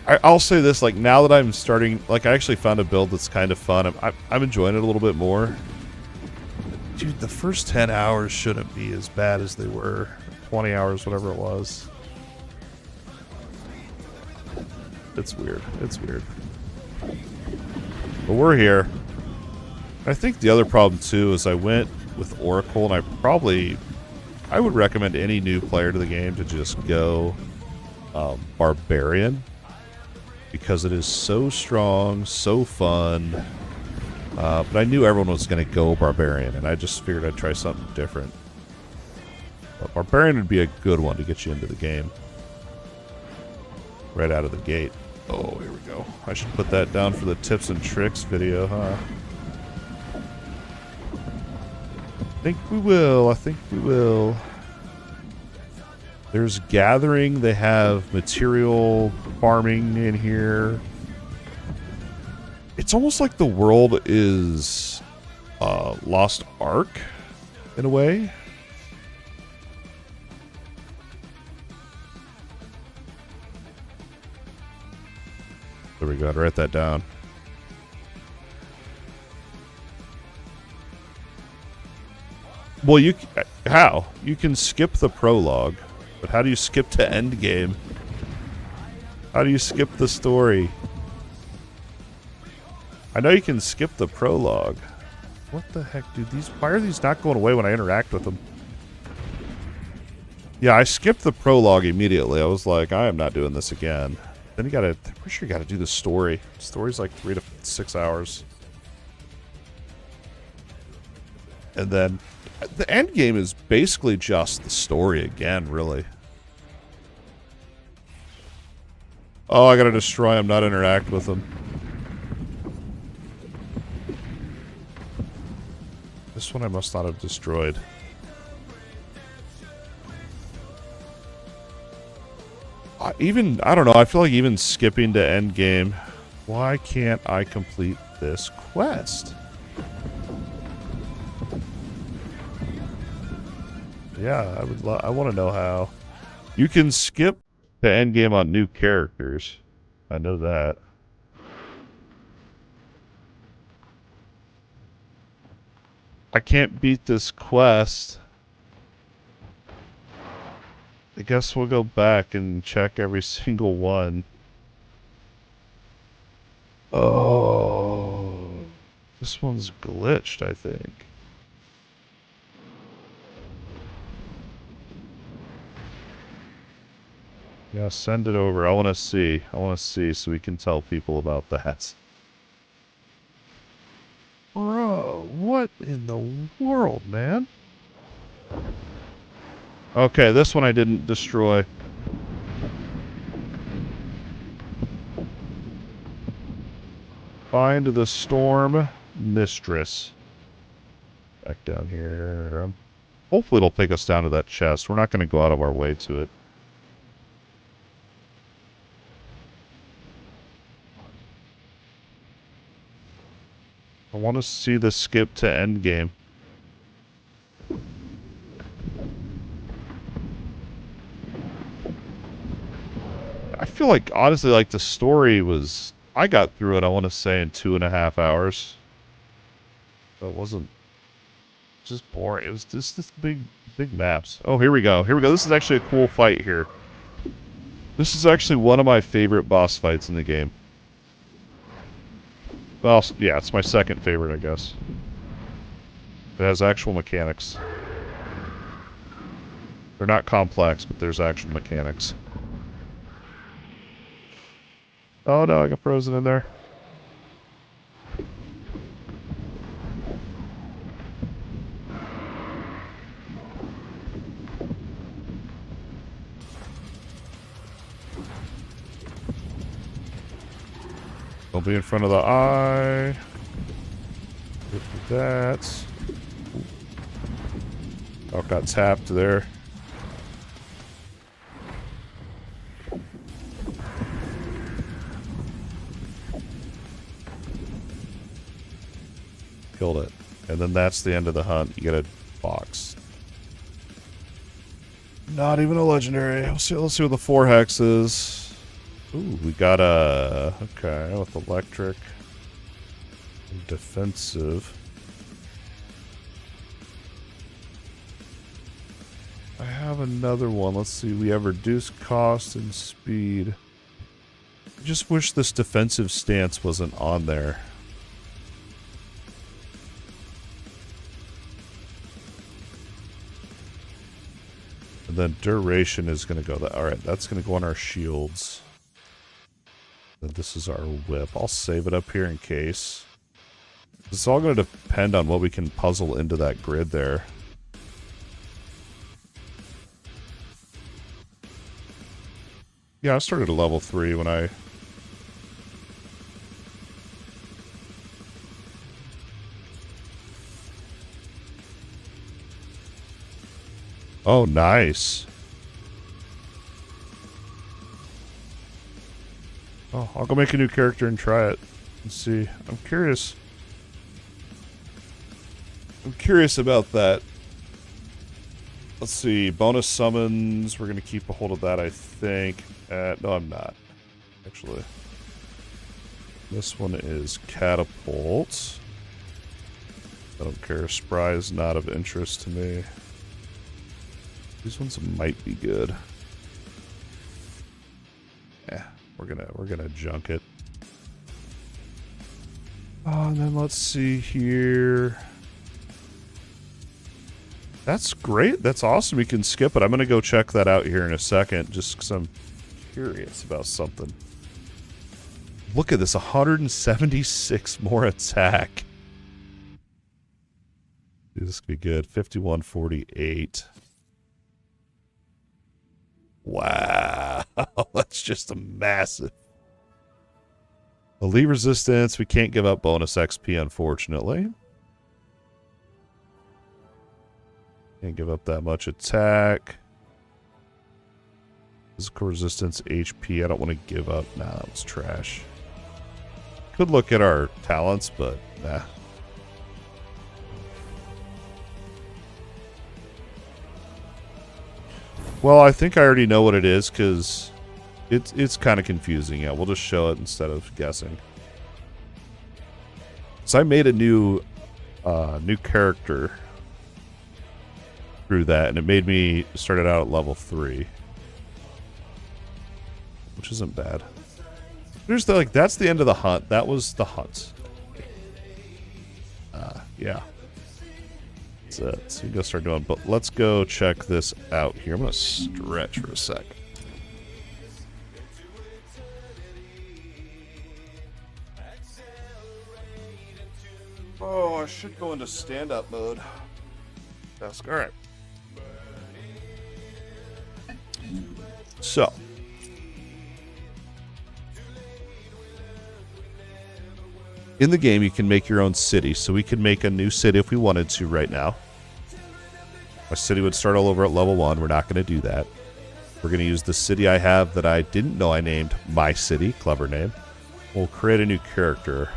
I'll say this, like, now that I'm starting, like, I actually found a build that's kind of fun. I'm enjoying it a little bit more. Dude, the first 10 hours shouldn't be as bad as they were. 20 hours, whatever it was. It's weird. It's weird. But we're here. I think the other problem, too, is I went with Oracle, and I would recommend any new player to the game to just go Barbarian, because it is so strong, so fun. But I knew everyone was going to go Barbarian, and I just figured I'd try something different. But Barbarian would be a good one to get you into the game. right out of the gate. Oh, here we go. I should put that down for the tips and tricks video, huh? I think we will. I think we will. There's gathering. They have material farming in here. It's almost like the world is Lost Ark in a way. There we go. I'd write that down. Well, how? You can skip the prologue, but how do you skip to Endgame? How do you skip the story? I know you can skip the prologue. What the heck, dude? Why are these not going away when I interact with them? Yeah, I skipped the prologue immediately. I was like, I am not doing this again. Then I'm pretty sure you gotta do the story. The story's like 3 to 6 hours. And then the end game is basically just the story again, really. Oh, I gotta destroy him, not interact with him. This one I must not have destroyed. I don't know, I feel like even skipping to endgame, why can't I complete this quest? Yeah, I want to know how. You can skip to endgame on new characters. I know that. I can't beat this quest. I guess we'll go back and check every single one. Oh, this one's glitched, I think. Yeah, send it over. I want to see. I want to see so we can tell people about that. Bro, what in the world, man? Okay, this one I didn't destroy. Find the Storm Mistress. Back down here. Hopefully it'll take us down to that chest. We're not going to go out of our way to it. I want to see the skip to endgame. I feel like, honestly, like the story was... I got through it, I want to say, in 2.5 hours. But it wasn't just boring. It was just this big maps. Oh, here we go. Here we go. This is actually a cool fight here. This is actually one of my favorite boss fights in the game. Well, yeah, it's my second favorite, I guess. It has actual mechanics. They're not complex, but there's actual mechanics. Oh no, I got frozen in there. Don't be in front of the eye. Get that. Oh, got tapped there. Killed it. And then that's the end of the hunt. You get a box. Not even a legendary. Let's see what the 4 hex is. Ooh, we got a... Okay, with electric. And defensive. I have another one. Let's see. We have reduced cost and speed. I just wish this defensive stance wasn't on there. And then duration is going to go... Alright, that's going to go on our shields. And this is our whip. I'll save it up here in case. It's all going to depend on what we can puzzle into that grid there. Yeah, I started at level 3 when I... Oh, nice. Oh, I'll go make a new character and try it. Let's see. I'm curious. I'm curious about that. Let's see. Bonus summons. We're going to keep a hold of that, I think. No, I'm not. Actually. This one is Catapult. I don't care. Spry is not of interest to me. These ones might be good. Yeah, we're gonna junk it. Oh, and then let's see here. That's great. That's awesome. We can skip it. I'm gonna go check that out here in a second, just because I'm curious about something. Look at this, 176 more attack. Dude, this could be good. 5148. Wow, that's just a massive. Elite resistance, we can't give up bonus XP, unfortunately. Can't give up that much attack. Physical resistance, HP, I don't want to give up. Nah, that was trash. Could look at our talents, but nah. Well, I think I already know what it is, because it's kind of confusing. Yeah, we'll just show it instead of guessing. So I made a new character through that, and it made me started out at level 3, which isn't bad. There's the, like, that's the end of the hunt. That was the hunt. Yeah. So you can go start doing, but let's go check this out here. I'm gonna stretch for a sec. Oh, I should go into stand-up mode. That's all right. So in the game, you can make your own city. So we can make a new city if we wanted to right now. Our city would start all over at level 1. We're not going to do that. We're going to use the city I have that I didn't know I named My City. Clever name. We'll create a new character.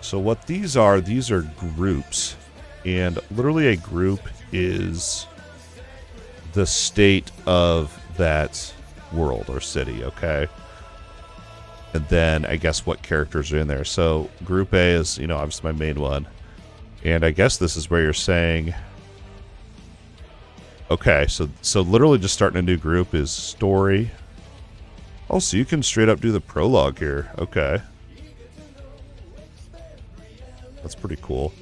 So what these are groups. And literally a group is the state of that world or city, okay? And then I guess what characters are in there. So group A is, you know, obviously my main one. And I guess this is where you're saying, okay, so literally just starting a new group is story. Oh, so you can straight up do the prologue here. Okay. That's pretty cool.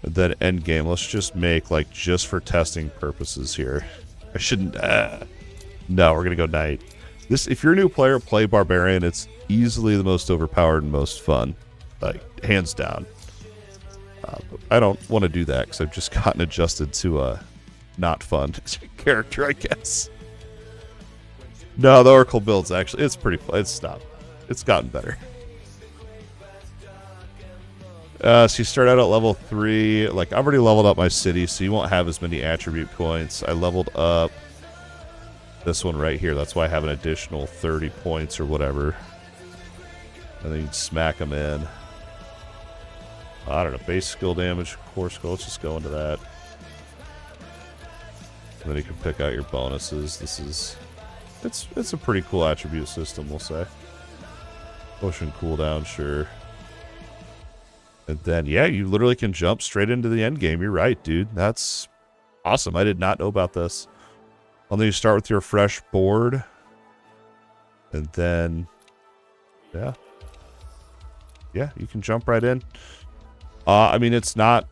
And then Endgame, let's just make, like, just for testing purposes here. I shouldn't, no, we're gonna go Knight. This, if you're a new player, play Barbarian. It's easily the most overpowered and most fun, like, hands down. But I don't want to do that because I've just gotten adjusted to a not fun character, I guess. No, the Oracle build's actually, it's pretty fun. It's stopped. It's gotten better. So you start out at level 3. Like, I've already leveled up my city, so you won't have as many attribute points. I leveled up this one right here. That's why I have an additional 30 points or whatever. And then you smack them in. I don't know. Base skill damage, core skill. Let's just go into that. And then you can pick out your bonuses. This is... It's a pretty cool attribute system, we'll say. Potion cooldown, sure. And then, yeah, you literally can jump straight into the end game. You're right, dude. That's awesome. I did not know about this. And then you start with your fresh board. And then, yeah. Yeah, you can jump right in. I mean, it's not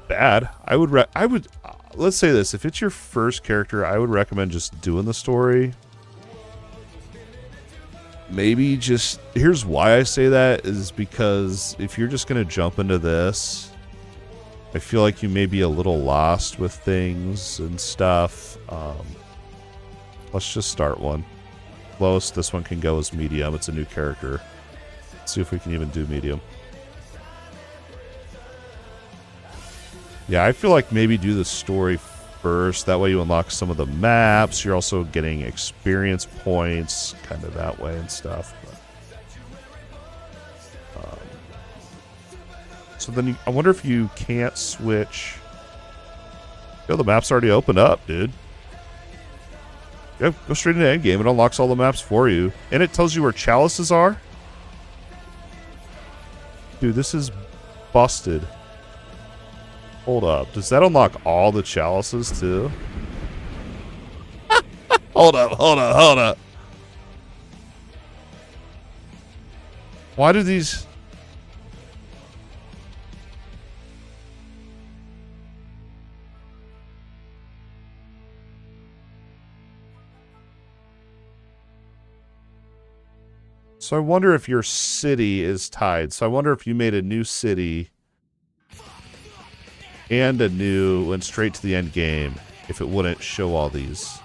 bad. I would, let's say this. If it's your first character, I would recommend just doing the story. Maybe just, here's why I say that, is because if you're just going to jump into this, I feel like you may be a little lost with things and stuff. Let's just start one. Lowest this one can go is medium. It's a new character. Let's see if we can even do medium. Yeah, I feel like maybe do the story first. That way you unlock some of the maps. You're also getting experience points kind of that way and stuff. But, so then I wonder if you can't switch. Yo, the map's already opened up, dude. Yeah, go straight into Endgame. It unlocks all the maps for you. And it tells you where chalices are. Dude, this is busted. Hold up. Does that unlock all the chalices, too? Hold up. Why do these... So I wonder if your city is tied. So I wonder if you made a new city and a new, went straight to the end game, if it wouldn't show all these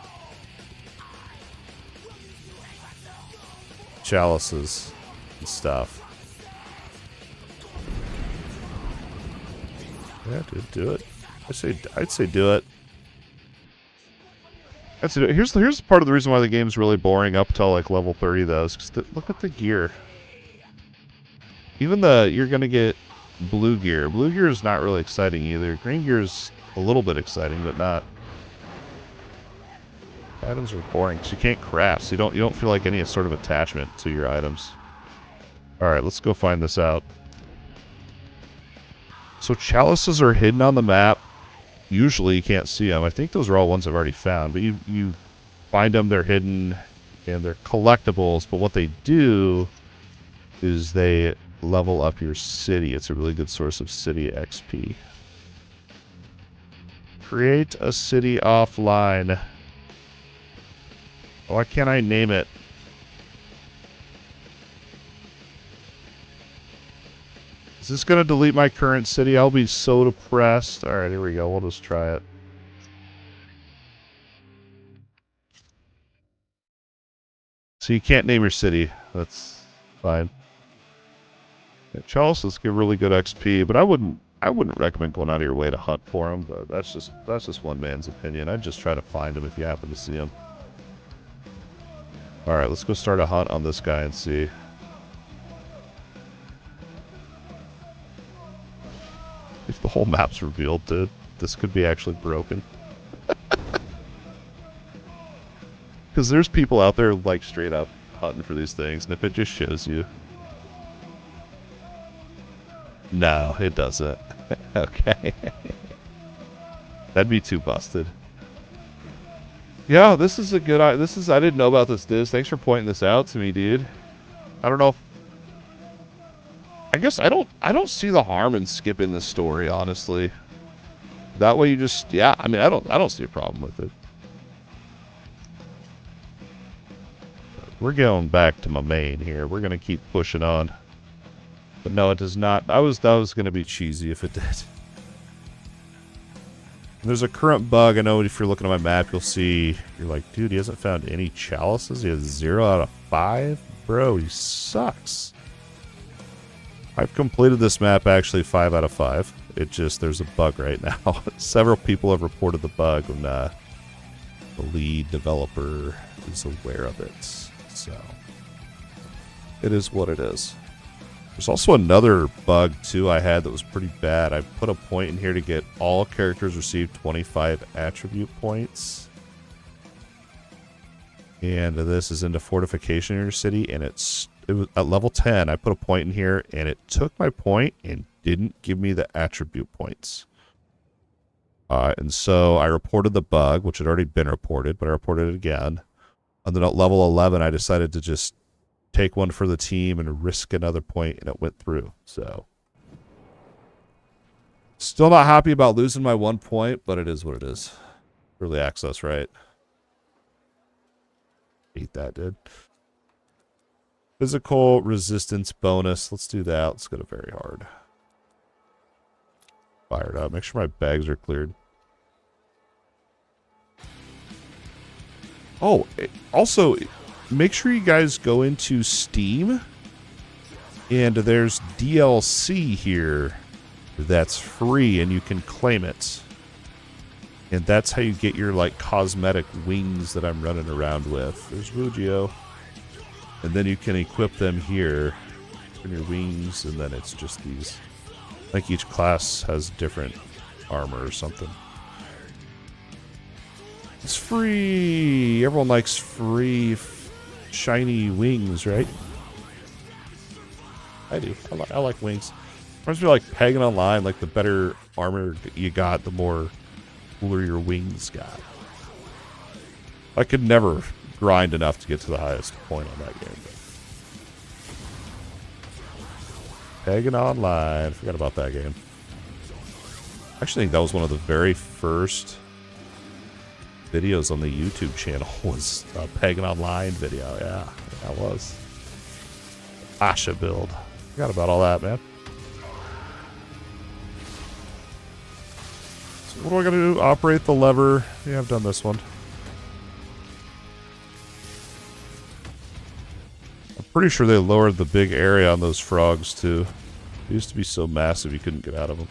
chalices and stuff. Yeah, dude, do it. I'd say do it. That's it. Here's part of the reason why the game's really boring up till like level 30 though. Is 'cause look at the gear. Even you're gonna get blue gear. Blue gear is not really exciting either. Green gear is a little bit exciting, but not. Items are boring because you can't craft. So you don't feel like any sort of attachment to your items. All right, let's go find this out. So chalices are hidden on the map. Usually you can't see them. I think those are all ones I've already found. But you find them, they're hidden, and they're collectibles. But what they do is they level up your city. It's a really good source of city XP. Create a city offline. Why can't I name it? Is this going to delete my current city? I'll be so depressed. Alright, here we go. We'll just try it. So you can't name your city. That's fine. Yeah, chalices give really good XP, but I wouldn't recommend going out of your way to hunt for them. But that's just one man's opinion. I'd just try to find them if you happen to see them. Alright, let's go start a hunt on this guy and see. If the whole map's revealed, dude, this could be actually broken. Because there's people out there like straight up hunting for these things, and if it just shows you. No, it doesn't. Okay. That'd be too busted. Yeah, this is a good... I didn't know about this, Diz. Thanks for pointing this out to me, dude. I don't know if... I guess I don't see the harm in skipping this story, honestly. That way you just... Yeah, I mean, I don't see a problem with it. We're going back to my main here. We're going to keep pushing on. But no, it does not. That was going to be cheesy if it did. There's a current bug. I know if you're looking at my map, you'll see... You're like, dude, he hasn't found any chalices? He has 0 out of 5? Bro, he sucks. I've completed this map actually 5 out of 5. It just, there's a bug right now. Several people have reported the bug when the lead developer is aware of it. So, it is what it is. There's also another bug too I had that was pretty bad. I put a point in here to get all characters receive 25 attribute points. And this is into fortification in your city, and it was at level 10. I put a point in here, and it took my point and didn't give me the attribute points. And so I reported the bug, which had already been reported, but I reported it again. And then at level 11, I decided to just take one for the team and risk another point, and it went through. So, still not happy about losing my 1 point, but it is what it is. Early access, right? Hate that, dude. Physical resistance bonus. Let's do that. Let's go to very hard. Fire it up. Make sure my bags are cleared. Oh, also, make sure you guys go into Steam. And there's DLC here that's free, and you can claim it. And that's how you get your, like, cosmetic wings that I'm running around with. There's Wugio. And then you can equip them here. And your wings, and then it's just these. Like each class has different armor or something. It's free! Everyone likes free, shiny wings, right? I do. I like wings. Reminds me of like Pagan Online, like the better armor you got, the more cooler your wings got. I could never grind enough to get to the highest point on that game. Pagan Online. Forgot about that game. I actually think that was one of the very first videos on the YouTube channel was a Pagan Online video. Yeah, that was. Asha build. Forgot about all that, man. So what do I gotta do? Operate the lever. Yeah, I've done this one. I'm pretty sure they lowered the big area on those frogs, too. They used to be so massive you couldn't get out of them.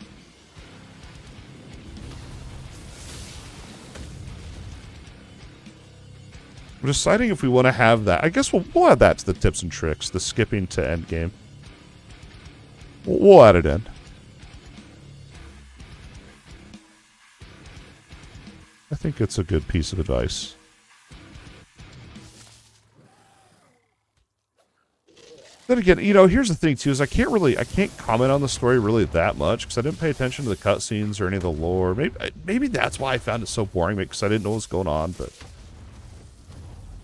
We're deciding if we want to have that. I guess we'll add that to the tips and tricks. The skipping to endgame. We'll add it in. I think it's a good piece of advice. Then again, you know, here's the thing too, is I can't comment on the story really that much because I didn't pay attention to the cutscenes or any of the lore. Maybe that's why I found it so boring, because I didn't know what was going on, but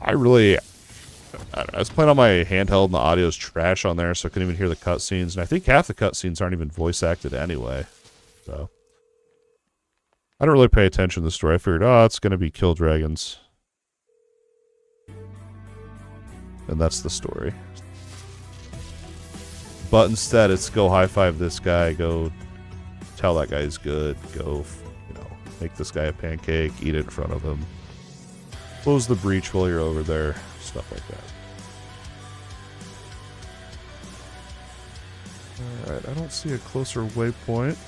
I was playing on my handheld and the audio's trash on there, so I couldn't even hear the cutscenes. And I think half the cutscenes aren't even voice acted anyway. So I don't really pay attention to the story. I figured, oh, it's going to be kill dragons. And that's the story. But instead, it's go high five this guy, go tell that guy's good, go, you know, make this guy a pancake, eat it in front of him. Close the breach while you're over there. Stuff like that. Alright, I don't see a closer waypoint.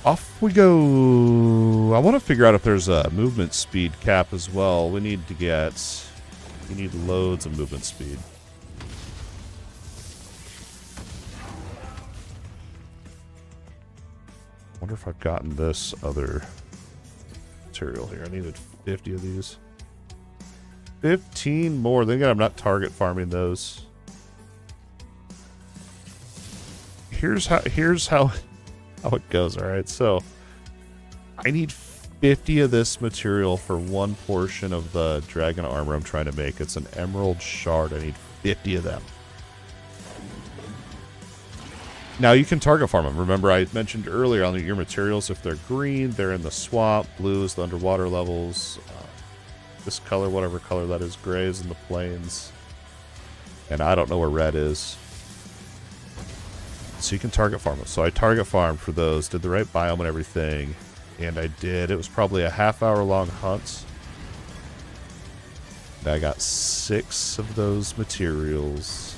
Off we go. I want to figure out if there's a movement speed cap as well. We need loads of movement speed. Wonder if I've gotten this other material here. I needed 50 of these. 15 more. Then again, I'm not target farming those. Here's how it goes. All right, so I need 50 of this material for one portion of the dragon armor I'm trying to make. It's an emerald shard. I need 50 of them. Now you can target farm them. Remember, I mentioned earlier on your materials, if they're green, they're in the swamp. Blue is the underwater levels. This color, whatever color that is, gray is in the plains. And I don't know where red is. So you can target farm them. So I target farmed for those, did the right biome and everything. And I did. It was probably a half-hour long hunt. And I got 6 of those materials.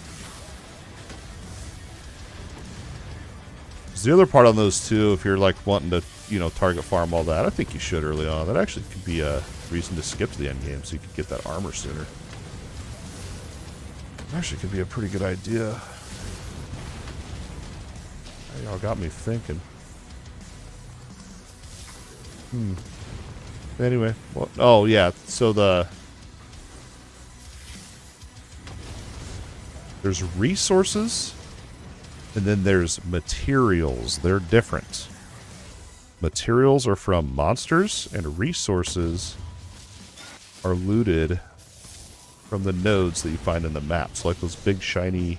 The other part on those too, if you're like wanting to, you know, target farm all that, I think you should early on. That actually could be a reason to skip to the end game so you could get that armor sooner. Actually could be a pretty good idea. Y'all got me thinking. Anyway, well, oh yeah, so there's resources. And then there's materials. They're different. Materials are from monsters, and resources are looted from the nodes that you find in the map. So like those big shiny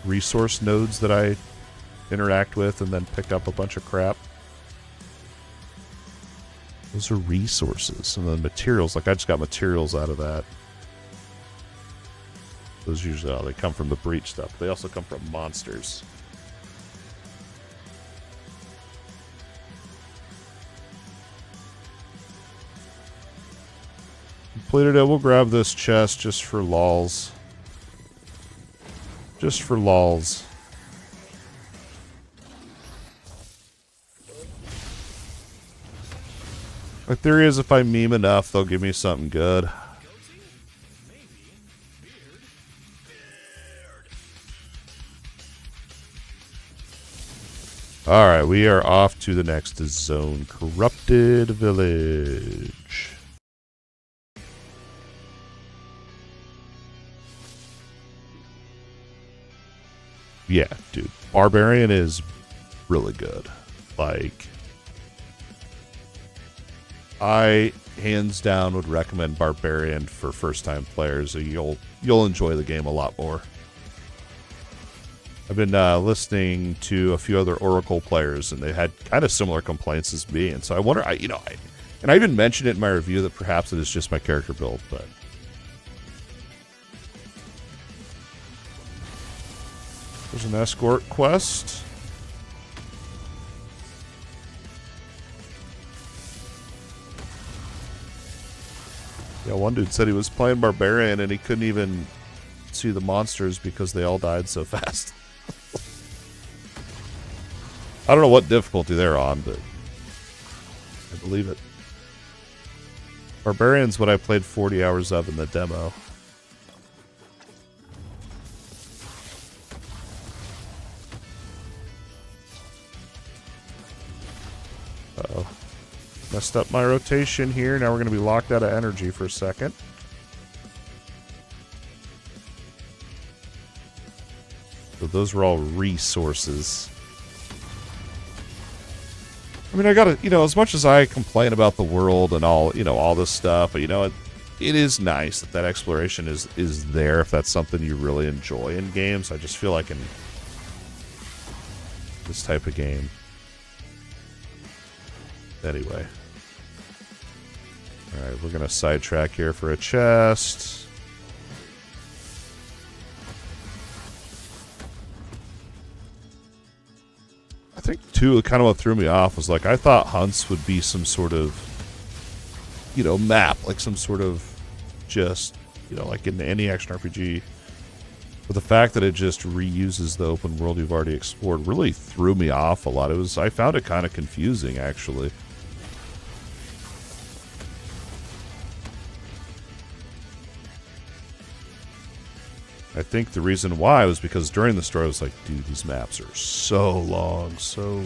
resource nodes that I interact with and then pick up a bunch of crap. Those are resources. And then materials, like I just got materials out of that. Those usually, they come from the breach stuff. They also come from monsters. completed it. We'll grab this chest just for lols. Just for lols. My theory is if I meme enough, they'll give me something good. Alright, we are off to the next zone. Corrupted Village. Yeah, dude. Barbarian is really good. Like, I hands down would recommend Barbarian for first-time players. You'll enjoy the game a lot more. I've been listening to a few other Oracle players, and they had kind of similar complaints as me. And so I wonder, and I even mentioned it in my review that perhaps it is just my character build, but there's an escort quest. Yeah, one dude said he was playing Barbarian and he couldn't even see the monsters because they all died so fast. I don't know what difficulty they're on, but I believe it. Barbarian's what I played 40 hours of in the demo. Uh-oh. Messed up my rotation here. Now we're going to be locked out of energy for a second. So those were all resources. I mean, I gotta, as much as I complain about the world and all, all this stuff, but it is nice that exploration is there if that's something you really enjoy in games. I just feel like in this type of game. Anyway. Alright, we're gonna sidetrack here for a chest. I think, too, kind of what threw me off was, like, I thought hunts would be some sort of, map. Like, some sort of just, like in any action RPG. But the fact that it just reuses the open world you've already explored really threw me off a lot. I found it kind of confusing, actually. I think the reason why was because during the story I was like, dude, these maps are so long, so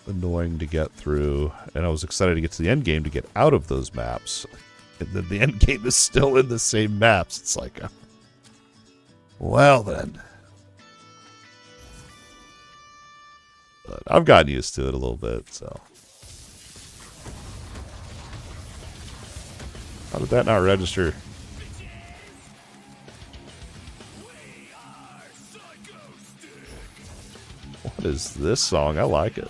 annoying to get through. And I was excited to get to the end game to get out of those maps. And then the end game is still in the same maps. It's like, well then. But I've gotten used to it a little bit, so. How did that not register? What is this song? I like it.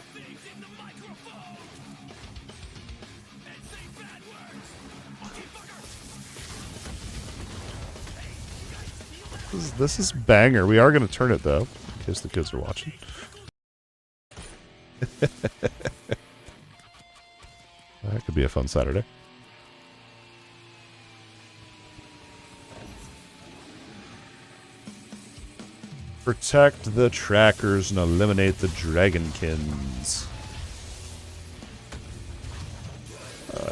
This is banger. We are going to turn it, though, in case the kids are watching. That could be a fun Saturday. Protect the trackers and eliminate the Dragonkins.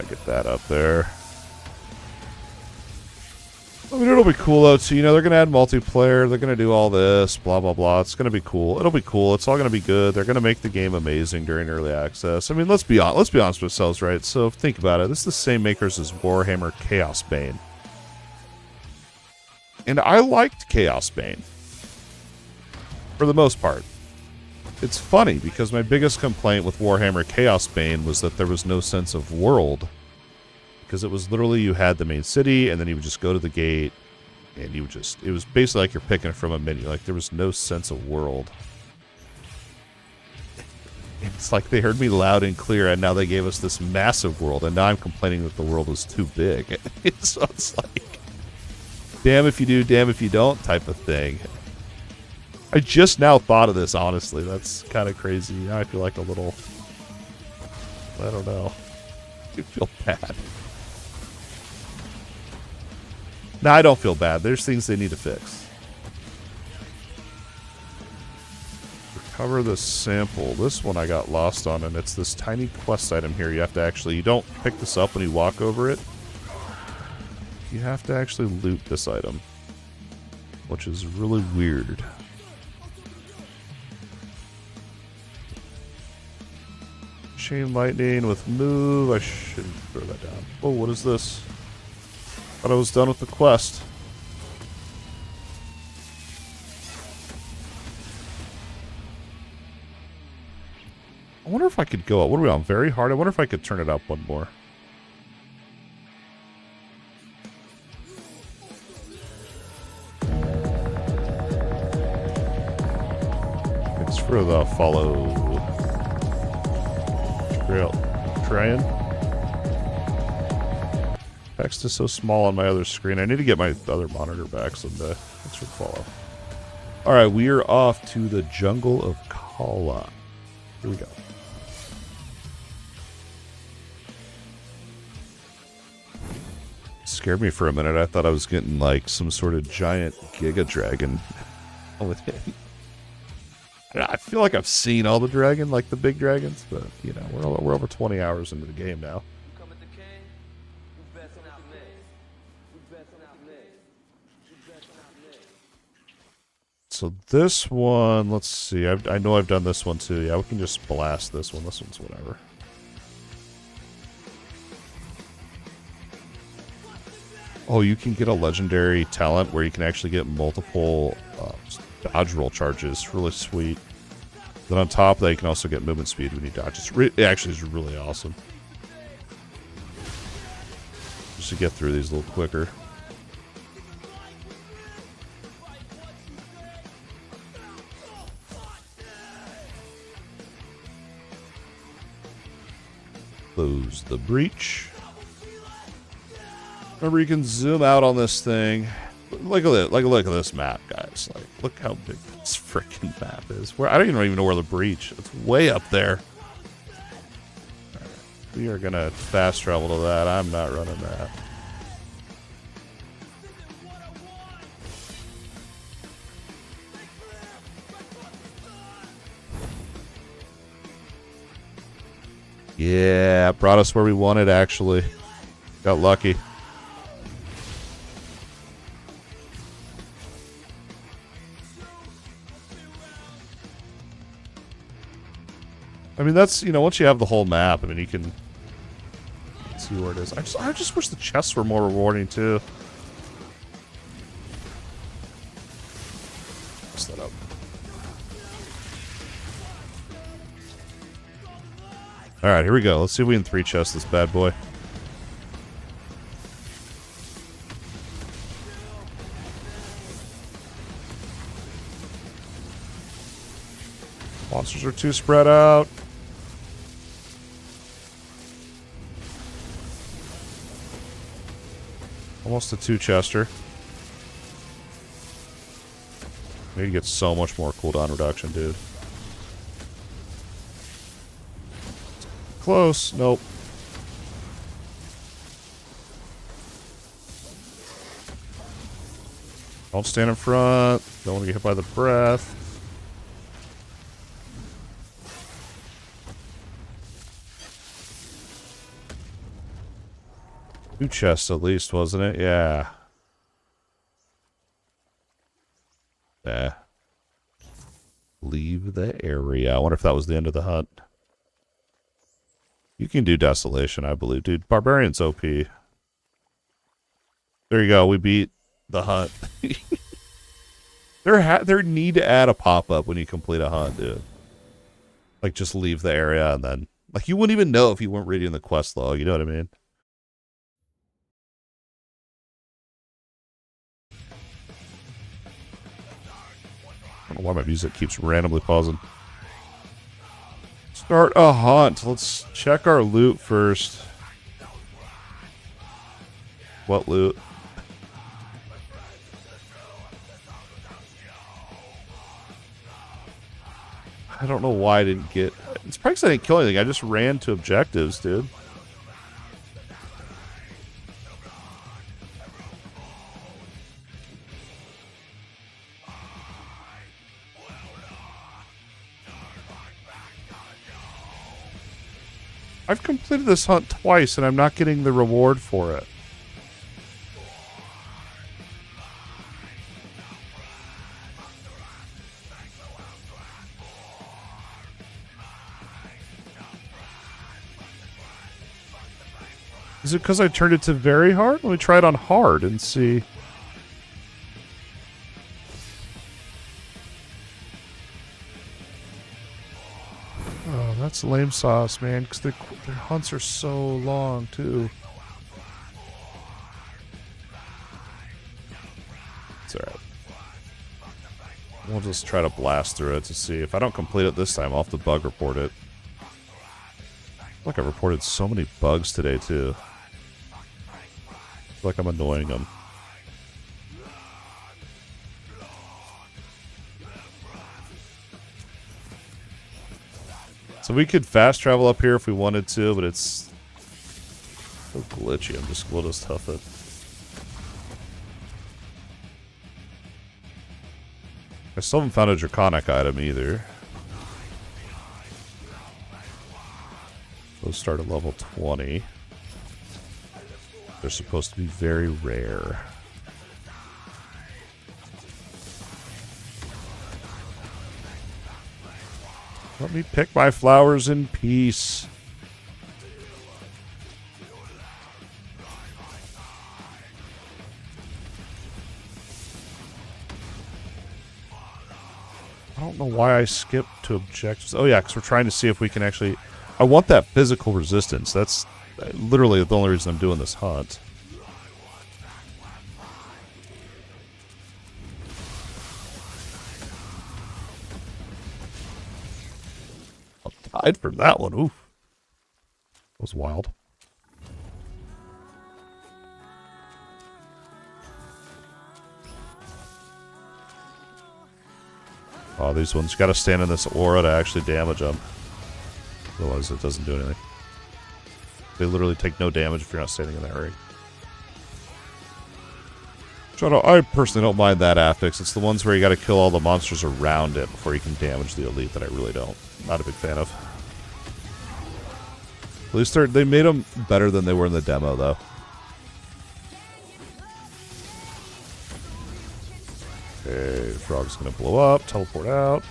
Get that up there. I mean, it'll be cool, though, too. They're going to add multiplayer. They're going to do all this, blah, blah, blah. It's going to be cool. It'll be cool. It's all going to be good. They're going to make the game amazing during early access. I mean, let's be honest with ourselves, right? So, think about it. This is the same makers as Warhammer Chaos Bane. And I liked Chaos Bane. For the most part. It's funny, because my biggest complaint with Warhammer Chaos Bane was that there was no sense of world. Because it was literally, you had the main city, and then you would just go to the gate, and you would just, it was basically like you're picking from a menu. Like, there was no sense of world. It's like they heard me loud and clear, and now they gave us this massive world, and now I'm complaining that the world was too big. So it's like, damn if you do, damn if you don't type of thing. I just now thought of this, honestly. That's kind of crazy. I feel like a little, I don't know. I feel bad. Nah, I don't feel bad. There's things they need to fix. Recover the sample. This one I got lost on, and it's this tiny quest item here. You have to actually... You don't pick this up when you walk over it. You have to actually loot this item, which is really weird. Chain lightning with move. I shouldn't throw that down. Oh, what is this? Thought I was done with the quest. I wonder if I could go up. What are we on? Very hard? I wonder if I could turn it up one more. It's for the follow trail. Trying. Text is so small on my other screen. I need to get my other monitor back someday. Thanks for the follow. Alright, we are off to the jungle of Kala. Here we go. Scared me for a minute. I thought I was getting like some sort of giant Giga Dragon with him. I feel like I've seen all the dragon, like the big dragons, but you know, we're over 20 hours into the game now. So this one, let's see. I know I've done this one too. Yeah, we can just blast this one. This one's whatever. Oh, you can get a legendary talent where you can actually get multiple dodge roll charges. Really sweet. Then on top of that, you can also get movement speed when you dodge. It actually is really awesome. Just to get through these a little quicker. Close the breach. Remember, you can zoom out on this thing. Look at it. Look at this map, guys. Like, look how big this freaking map is. Where I don't even know where the breach. It's way up there. Right. We are gonna fast travel to that. I'm not running that. Yeah, brought us where we wanted. Actually, got lucky. I mean, that's, you know, once you have the whole map, I mean, you can see where it is. I just wish the chests were more rewarding, too. Mess that up. Alright, here we go. Let's see if we can 3-chest this bad boy. Monsters are too spread out. Almost a 2-chester. Need to get so much more cooldown reduction, dude. Close. Nope. Don't stand in front. Don't want to get hit by the breath. Two chests at least, wasn't it? Yeah. Yeah. Leave the area. I wonder if that was the end of the hunt. You can do Desolation, I believe. Dude, Barbarian's OP. There you go. We beat the hunt. There need to add a pop-up when you complete a hunt, dude. Like, just leave the area and then... Like, you wouldn't even know if you weren't reading the quest log. You know what I mean? I don't know why my music keeps randomly pausing. Start a hunt. Let's check our loot first. What loot? I don't know why I didn't get... It's probably because I didn't kill anything. I just ran to objectives, dude. I've completed this hunt twice and I'm not getting the reward for it. Is it because I turned it to very hard? Let me try it on hard and see. Oh, that's lame sauce, man, because their hunts are so long, too. It's alright. We'll just try to blast through it to see. If I don't complete it this time, I'll have to bug report it. I feel like I've reported so many bugs today, too. I feel like I'm annoying them. So we could fast travel up here if we wanted to, but it's so glitchy. We'll just huff it. I still haven't found a draconic item either. Those start at level 20. They're supposed to be very rare. Let me pick my flowers in peace. I don't know why I skipped to objectives. Oh yeah, because we're trying to see if we can actually... I want that physical resistance. That's literally the only reason I'm doing this hunt. I died from that one. Oof. That was wild. Oh, these ones, you gotta stand in this aura to actually damage them. Otherwise it doesn't do anything. They literally take no damage if you're not standing in that ring. I personally don't mind that affix. It's the ones where you gotta kill all the monsters around it before you can damage the elite that I really don't. Not a big fan of. At least they made them better than they were in the demo, though. Okay, the frog's gonna blow up, teleport out.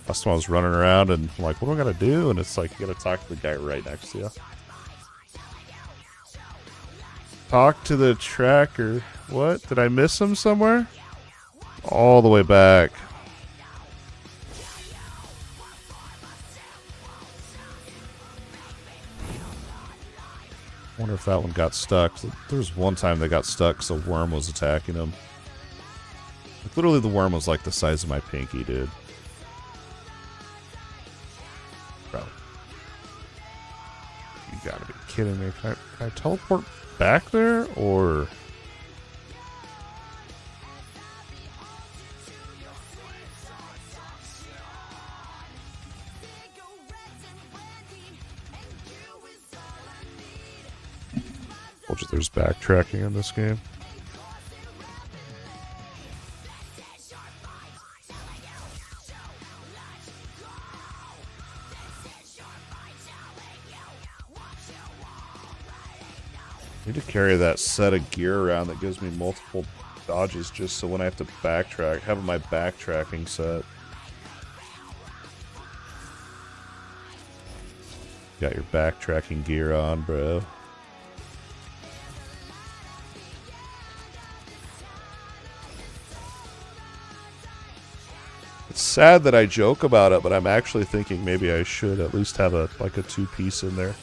Last time I was running around and I'm like, what do I gotta do? And it's like, you gotta talk to the guy right next to you. Talk to the tracker. What? Did I miss him somewhere? All the way back. I wonder if that one got stuck. There was one time they got stuck because a worm was attacking them. Like, literally the worm was like the size of my pinky, dude. Bro. You gotta be kidding me. Can I teleport back there, or... There's backtracking in this game. I need to carry that set of gear around that gives me multiple dodges just so when I have to backtrack, have my backtracking set. Got your backtracking gear on, bro. It's sad that I joke about it, but I'm actually thinking maybe I should at least have a two-piece in there.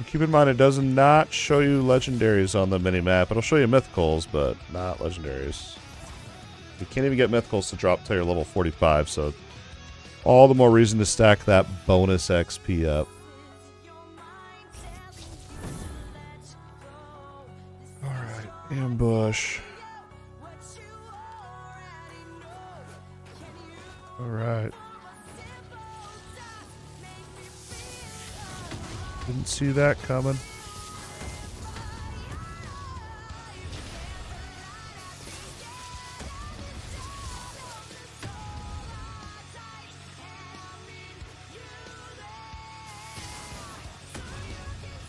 Keep in mind, it does not show you legendaries on the mini-map. It'll show you mythicals, but not legendaries. You can't even get mythicals to drop till you're level 45, so all the more reason to stack that bonus XP up. Ambush. Alright. Didn't see that coming.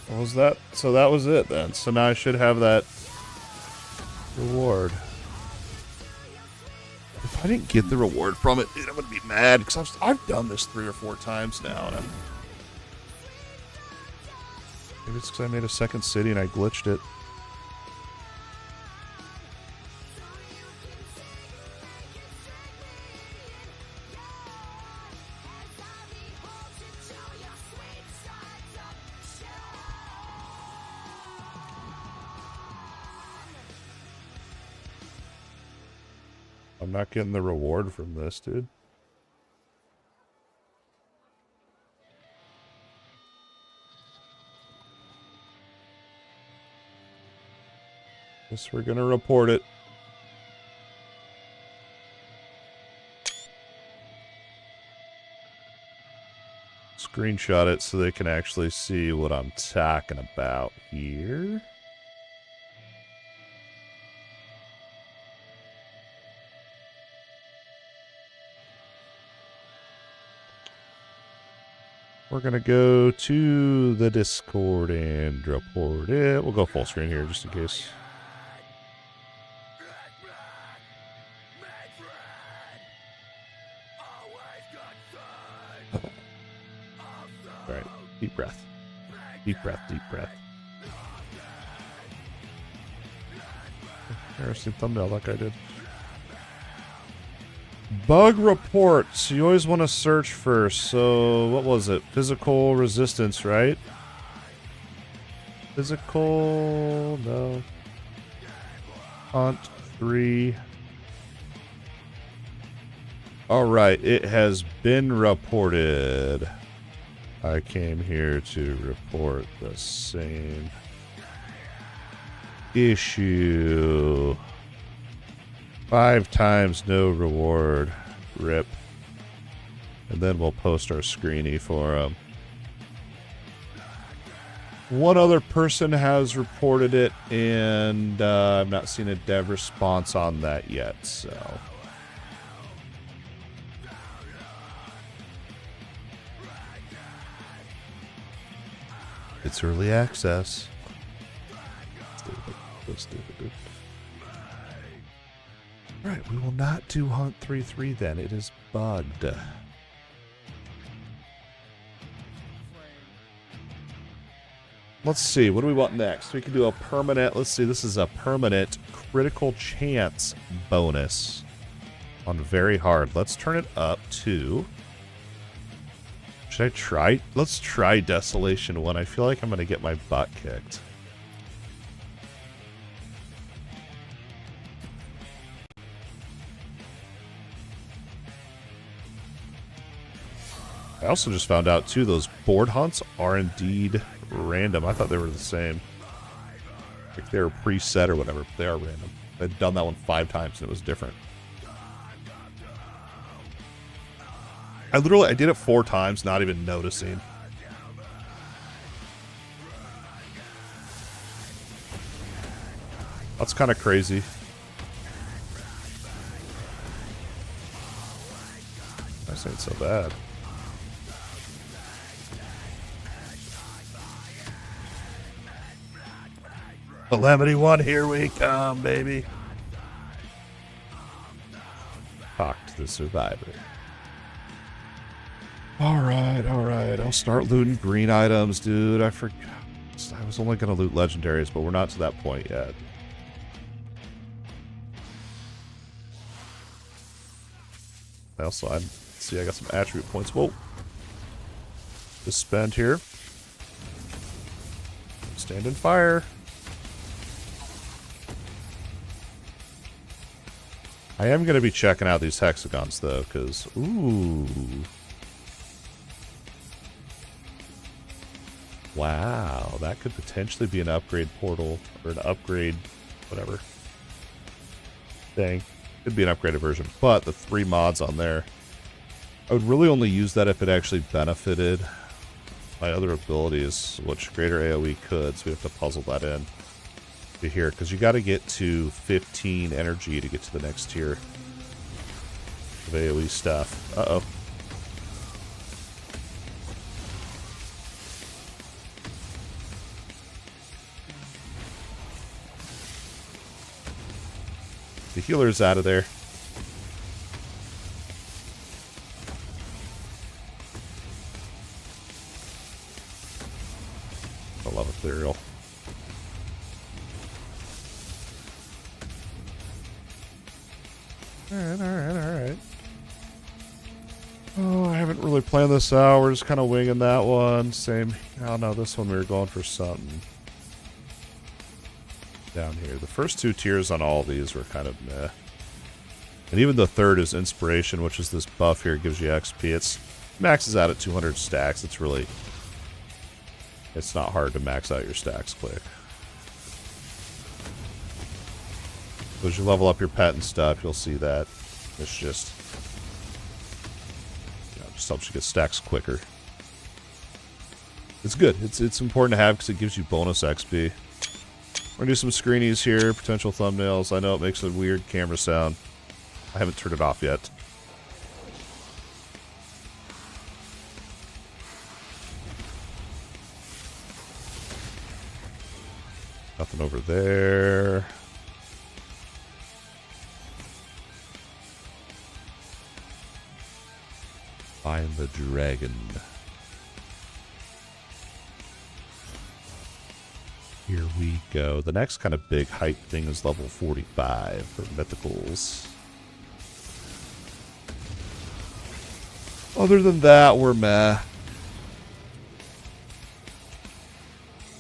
What was that? So that was it then. So now I should have that reward. If I didn't get the reward from it, dude, I'm gonna be mad because I've done this 3 or 4 times now, and maybe it's because I made a second city and I glitched it. I'm not getting the reward from this, dude. Guess we're gonna report it. Screenshot it so they can actually see what I'm talking about here. We're going to go to the Discord and report it. We'll go full screen here just in case. Alright, deep breath. Deep breath, deep breath. Interesting thumbnail that guy did. Bug report. So you always want to search first. So what was it? Physical resistance, right? Physical, no. Hunt 3. Alright, it has been reported. I came here to report the same issue. 5 times no reward. Rip. And then we'll post our screeny for them. One other person has reported it, and I've not seen a dev response on that yet, so. It's early access. Stupid. So stupid, dude. Right, we will not do Hunt 3-3 then. It is bugged. Let's see, what do we want next? We can do a permanent, let's see, this is a permanent critical chance bonus on very hard. Let's turn it up to, should I try? Let's try Desolation 1. I feel like I'm going to get my butt kicked. I also just found out, too, those board hunts are indeed random. I thought they were the same. Like they were preset or whatever, but they are random. I'd done that one 5 times and it was different. I did it 4 times, not even noticing. That's kind of crazy. This ain't so bad. Calamity 1, here we come, baby. Talk to the survivor. Alright, alright. I'll start looting green items, dude. I forgot. I was only going to loot legendaries, but we're not to that point yet. I see I got some attribute points. Whoa. Just spend here. Stand in fire. I am going to be checking out these hexagons, though, because, ooh. Wow, that could potentially be an upgrade portal, or an upgrade whatever thing. Could be an upgraded version, but the 3 mods on there, I would really only use that if it actually benefited my other abilities, which greater AoE could, so we have to puzzle that in to here, because you got to get to 15 energy to get to the next tier of AoE stuff. Uh-oh. The healer's out of there. I love ethereal. Alright. Oh, I haven't really planned this out. We're just kind of winging that one. Same. Oh no, this one we were going for something. Down here. The first 2 tiers on all these were kind of meh. And even the third is inspiration, which is this buff here. It gives you XP. It's maxes out at 200 stacks. It's really... it's not hard to max out your stacks quick. So as you level up your pet and stuff, you'll see that. It's just... you know, just helps you get stacks quicker. It's good. It's important to have because it gives you bonus XP. We're going to do some screenies here, potential thumbnails. I know it makes a weird camera sound. I haven't turned it off yet. Nothing over there. Find the dragon. Here we go. The next kind of big hype thing is level 45 for mythicals. Other than that, we're meh.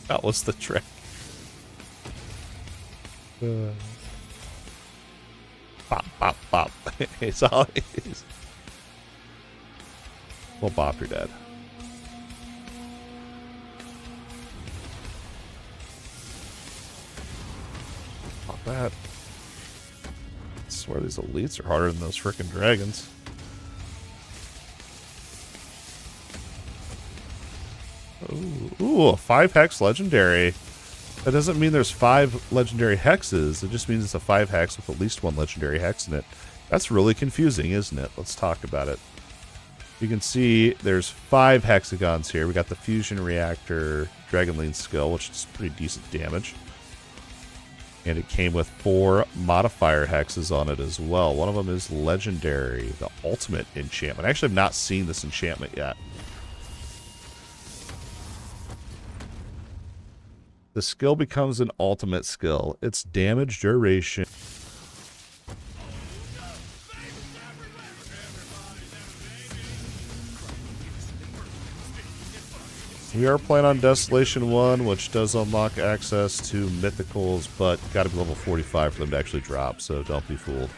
That was the trick. Bop, bop, bop. It's always... well, bop, you're dead. That. I swear these elites are harder than those frickin' dragons. Ooh, a 5 hex legendary. That doesn't mean there's 5 legendary hexes. It just means it's a 5 hex with at least 1 legendary hex in it. That's really confusing, isn't it? Let's talk about it. You can see there's 5 hexagons here. We got the fusion reactor, Dragonkin skill, which is pretty decent damage. And it came with 4 modifier hexes on it as well. One of them is legendary, the ultimate enchantment. I actually have not seen this enchantment yet. The skill becomes an ultimate skill. Its damage duration. We are playing on Desolation 1, which does unlock access to mythicals, but got to be level 45 for them to actually drop, so don't be fooled.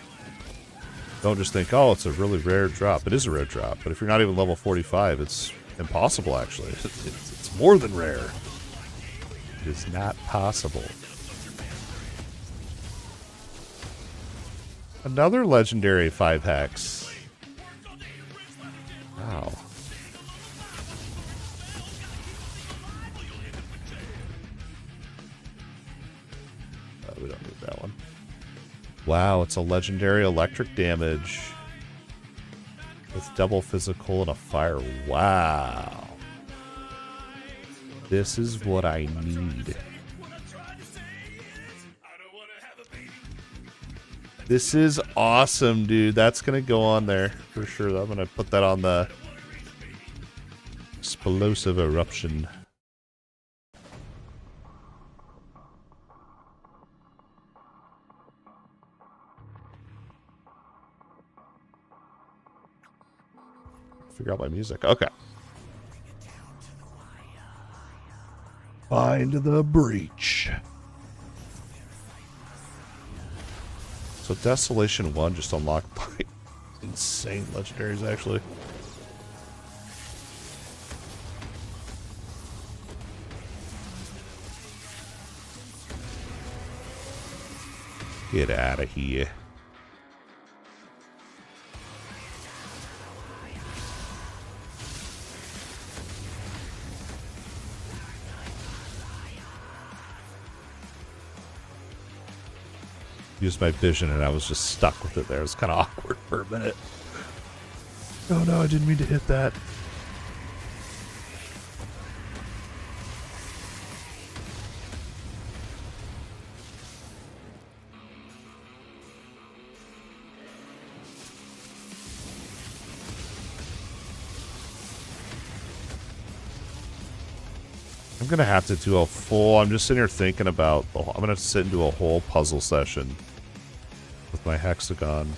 Don't just think, oh, it's a really rare drop. It is a rare drop, but if you're not even level 45, it's impossible, actually. It's more than rare. It is not possible. Another legendary 5 hex. Wow. We don't need that one. Wow, it's a legendary electric damage with double physical and a fire. Wow. This is what I need. This is awesome, dude. That's going to go on there for sure. I'm going to put that on the explosive eruption. Figure out my music. Okay. Find the breach. So Desolation 1 just unlocked by insane legendaries, actually. Get out of here. Used my vision and I was just stuck with it there. It was kind of awkward for a minute. Oh no, I didn't mean to hit that. I'm gonna have to do a full. I'm just sitting here thinking about. I'm gonna have to sit and do a whole puzzle session with my hexagon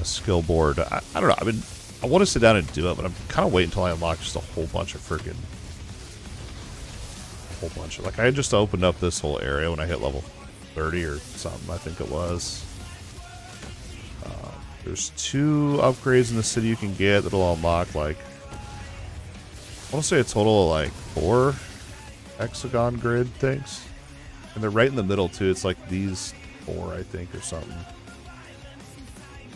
skill board. I don't know. I mean, I want to sit down and do it, but I'm kind of waiting until I unlock just a whole bunch of freaking. Like I just opened up this whole area when I hit level 30 or something. I think it was. There's 2 upgrades in the city you can get that'll unlock like. I want to say a total of like 4 hexagon grid things. And they're right in the middle too. It's like these 4, I think, or something.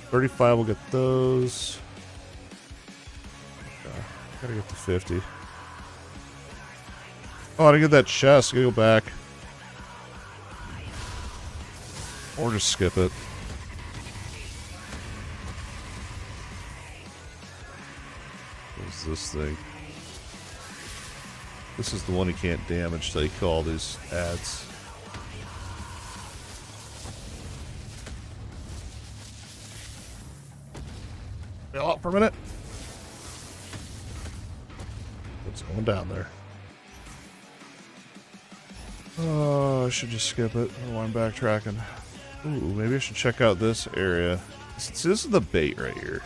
35 will get those. Gotta get to 50. Oh, I didn't get that chest. Gotta go back. Or just skip it. What's this thing? This is the one you can't damage, they call these ads. Bail out for a minute. What's going down there? Oh, I should just skip it. Oh, I'm backtracking. Ooh, maybe I should check out this area. See, this is the bait right here.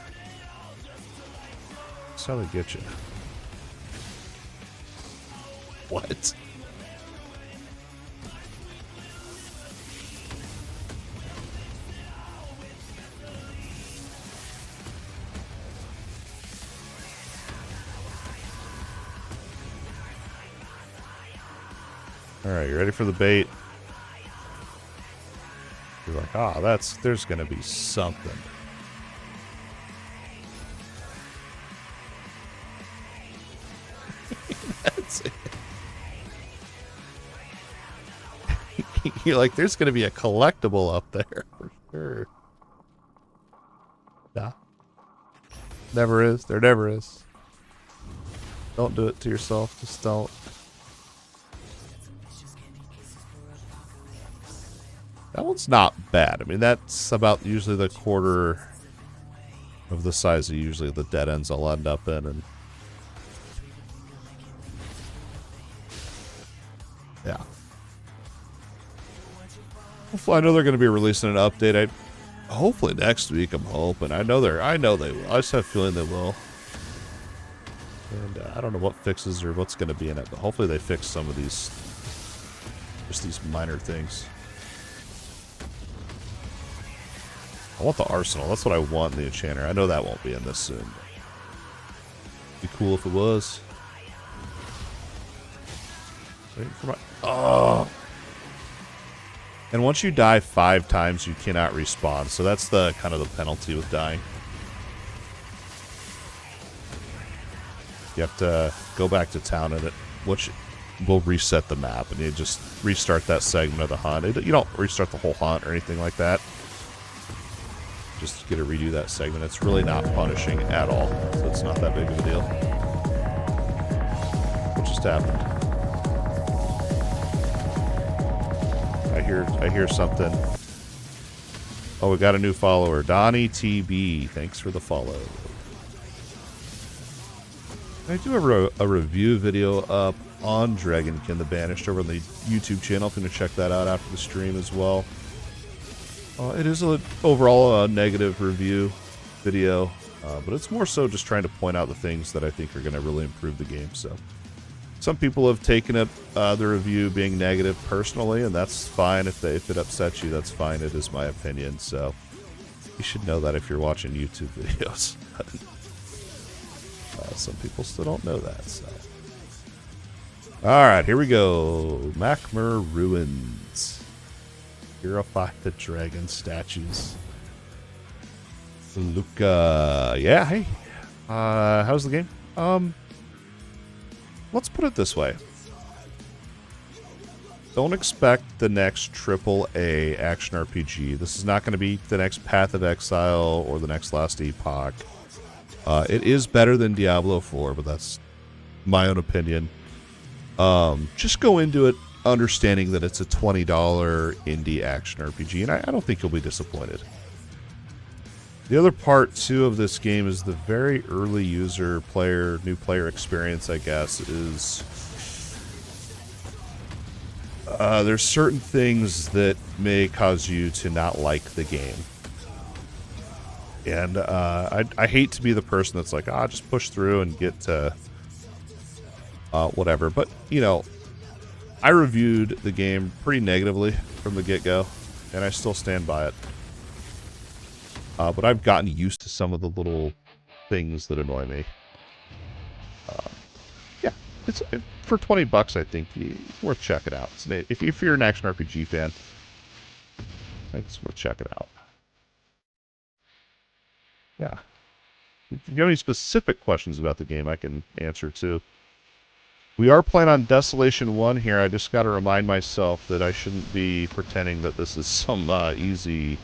That's how they get you. What? Alright, you ready for the bait? You're like, ah, there's gonna be something. That's it. You're like, there's going to be a collectible up there for sure. Nah. Never is. There never is. Don't do it to yourself. Just don't. That one's not bad. I mean, that's about usually the quarter of the size of usually the dead ends I'll end up in. And yeah. I know they're going to be releasing an update. Hopefully next week. I'm hoping. I know they will. I just have a feeling they will. And I don't know what fixes or what's going to be in it, but hopefully they fix some of these, just these minor things. I want the arsenal. That's what I want in the enchanter. I know that won't be in this soon. Be cool if it was. Waiting for my. Oh. And once you die 5 times, you cannot respawn. So that's the kind of the penalty with dying. You have to go back to town, and which will reset the map, and you just restart that segment of the hunt. You don't restart the whole hunt or anything like that. Just get to redo that segment. It's really not punishing at all, so it's not that big of a deal. What just happened? I hear something. Oh, we got a new follower. Donnie TB. Thanks for the follow. I do have a review video up on Dragonkin, the Banished, over on the YouTube channel. If you want to check that out after the stream as well. It is overall a negative review video, but it's more so just trying to point out the things that I think are going to really improve the game. So, some people have taken it, the review being negative personally, and that's fine. If it upsets you, that's fine. It is my opinion. So, you should know that if you're watching YouTube videos. Some people still don't know that. So, all right, here we go. Makmur Ruins. Purify the dragon statues. Luca. Yeah, hey. How's the game? Let's put it this way. Don't expect the next AAA action RPG. This is not going to be the next Path of Exile or the next Last Epoch. It is better than Diablo 4, but that's my own opinion. Just go into it understanding that it's a $20 indie action RPG, and I don't think you'll be disappointed. The other part, too, of this game is the very early new player experience, I guess, is... there's certain things that may cause you to not like the game. And I hate to be the person that's like, just push through and get to whatever. But, you know, I reviewed the game pretty negatively from the get-go, and I still stand by it. But I've gotten used to some of the little things that annoy me. Yeah, it's for $20. I think it's worth checking out. If you're an action RPG fan, I think it's worth checking out. Yeah. If you have any specific questions about the game, I can answer too. We are playing on Desolation 1 here. I just got to remind myself that I shouldn't be pretending that this is some easy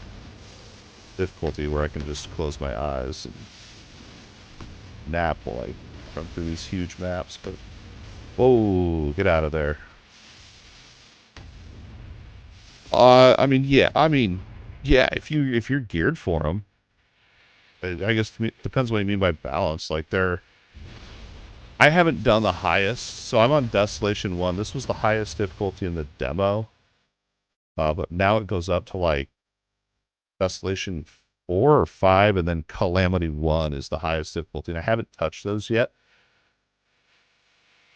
difficulty where I can just close my eyes and nap while I run through these huge maps. But whoa, get out of there. I mean, yeah. If you're geared for them, I guess it depends what you mean by balance. Like I haven't done the highest, so I'm on Desolation 1. This was the highest difficulty in the demo, but now it goes up to like Desolation 4 or 5, and then Calamity 1 is the highest difficulty, and I haven't touched those yet.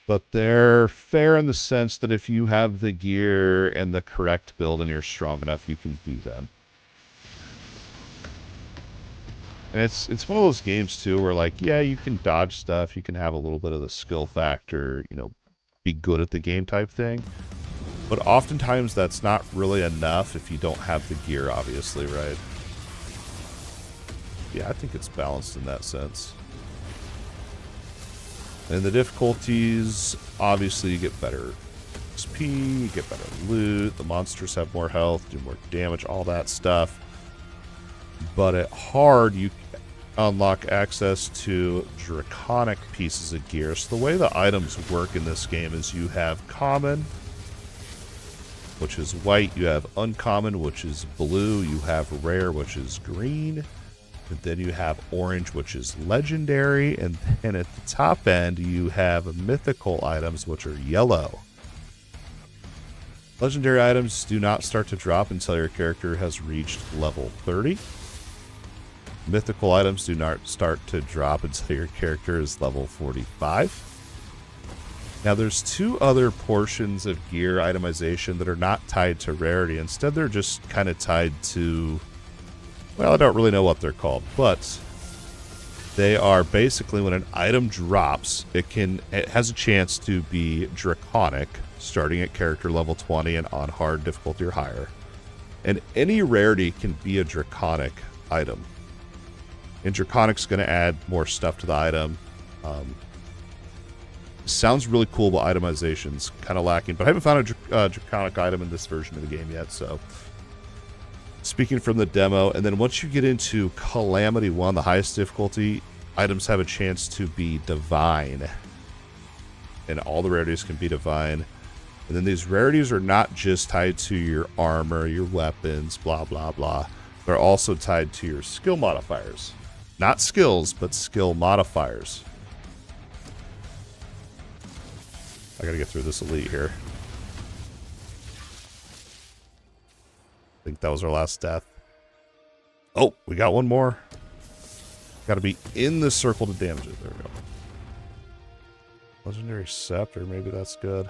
But they're fair in the sense that if you have the gear and the correct build and you're strong enough, you can do them. And it's one of those games, too, where, like, yeah, you can dodge stuff, you can have a little bit of the skill factor, you know, be good at the game type thing. But oftentimes that's not really enough if you don't have the gear, obviously, right? Yeah, I think it's balanced in that sense. And the difficulties, obviously you get better XP, you get better loot, the monsters have more health, do more damage, all that stuff. But at hard, you unlock access to draconic pieces of gear. So the way the items work in this game is you have common, which is white, you have uncommon, which is blue, you have rare, which is green, and then you have orange, which is legendary, and then at the top end you have mythical items, which are yellow. Legendary items do not start to drop until your character has reached level 30. Mythical items do not start to drop until your character is level 45. Now there's two other portions of gear itemization that are not tied to rarity. Instead, they're just kind of tied to, well, I don't really know what they're called, but they are basically when an item drops, it has a chance to be draconic, starting at character level 20 and on hard difficulty or higher. And any rarity can be a draconic item. And Draconic's going to add more stuff to the item. Sounds really cool, but itemization's kind of lacking. But I haven't found a Draconic item in this version of the game yet, so... Speaking from the demo, and then once you get into Calamity 1, the highest difficulty, items have a chance to be divine. And all the rarities can be divine. And then these rarities are not just tied to your armor, your weapons, blah, blah, blah. They're also tied to your skill modifiers. Not skills, but skill modifiers. I gotta get through this elite here. I think that was our last death. Oh, we got one more. Gotta be in the circle to damage it. There we go. Legendary Scepter, maybe that's good.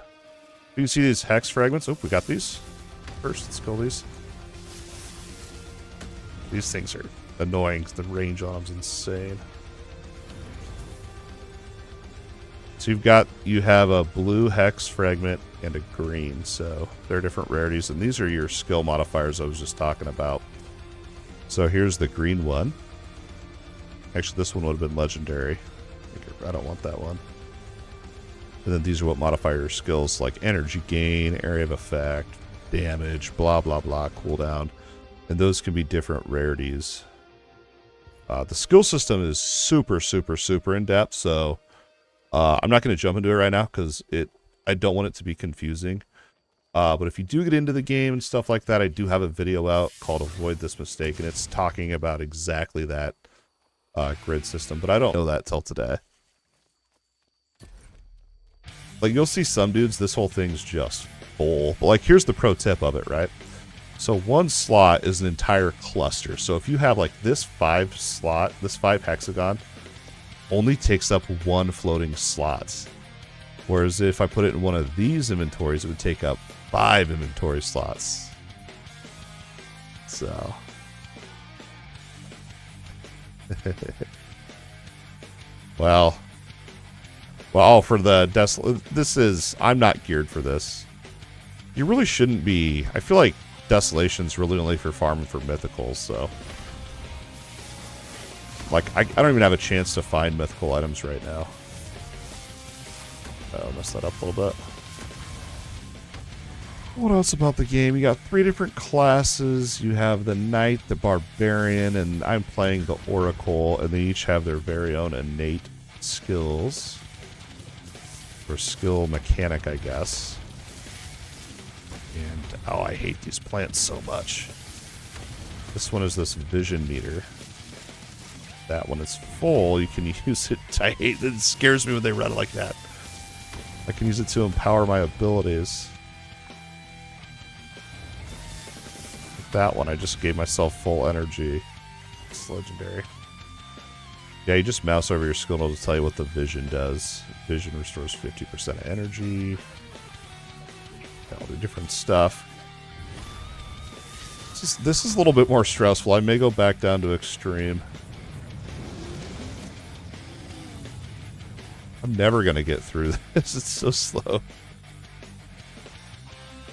You can see these hex fragments. Oh, we got these. First, let's kill these. These things are annoying because the range on them's insane. So you have a blue hex fragment and a green, so they're different rarities, and these are your skill modifiers I was just talking about. So here's the green one. Actually, this one would have been legendary. I don't want that one. And then these are what modify your skills, like energy gain, area of effect, damage, blah, blah, blah, cooldown. And those can be different rarities. The skill system is super, super, super in-depth, so I'm not going to jump into it right now because I don't want it to be confusing. But if you do get into the game and stuff like that, I do have a video out called Avoid This Mistake, and it's talking about exactly that grid system, but I don't know that till today. Like, you'll see some dudes, this whole thing's just full. But, like, here's the pro tip of it, right? So one slot is an entire cluster. So if you have, like, this 5 hexagon only takes up 1 floating slot. Whereas if I put it in one of these inventories, it would take up 5 inventory slots. So... Well, for the I'm not geared for this. You really shouldn't be. I feel like Desolation's really only for farming for mythicals, so. Like, I don't even have a chance to find mythical items right now. I'll mess that up a little bit. What else about the game? You got 3 different classes. You have the Knight, the Barbarian, and I'm playing the Oracle, and they each have their very own innate skills. Or skill mechanic, I guess. And, oh, I hate these plants so much. This one is this vision meter. That one is full. You can use it. I hate it. It scares me when they run like that. I can use it to empower my abilities. That one, I just gave myself full energy. It's legendary. Yeah, you just mouse over your skill and it'll tell you what the vision does. Vision restores 50% of energy. All the different stuff. This is a little bit more stressful. I may go back down to extreme. I'm never going to get through this. It's so slow.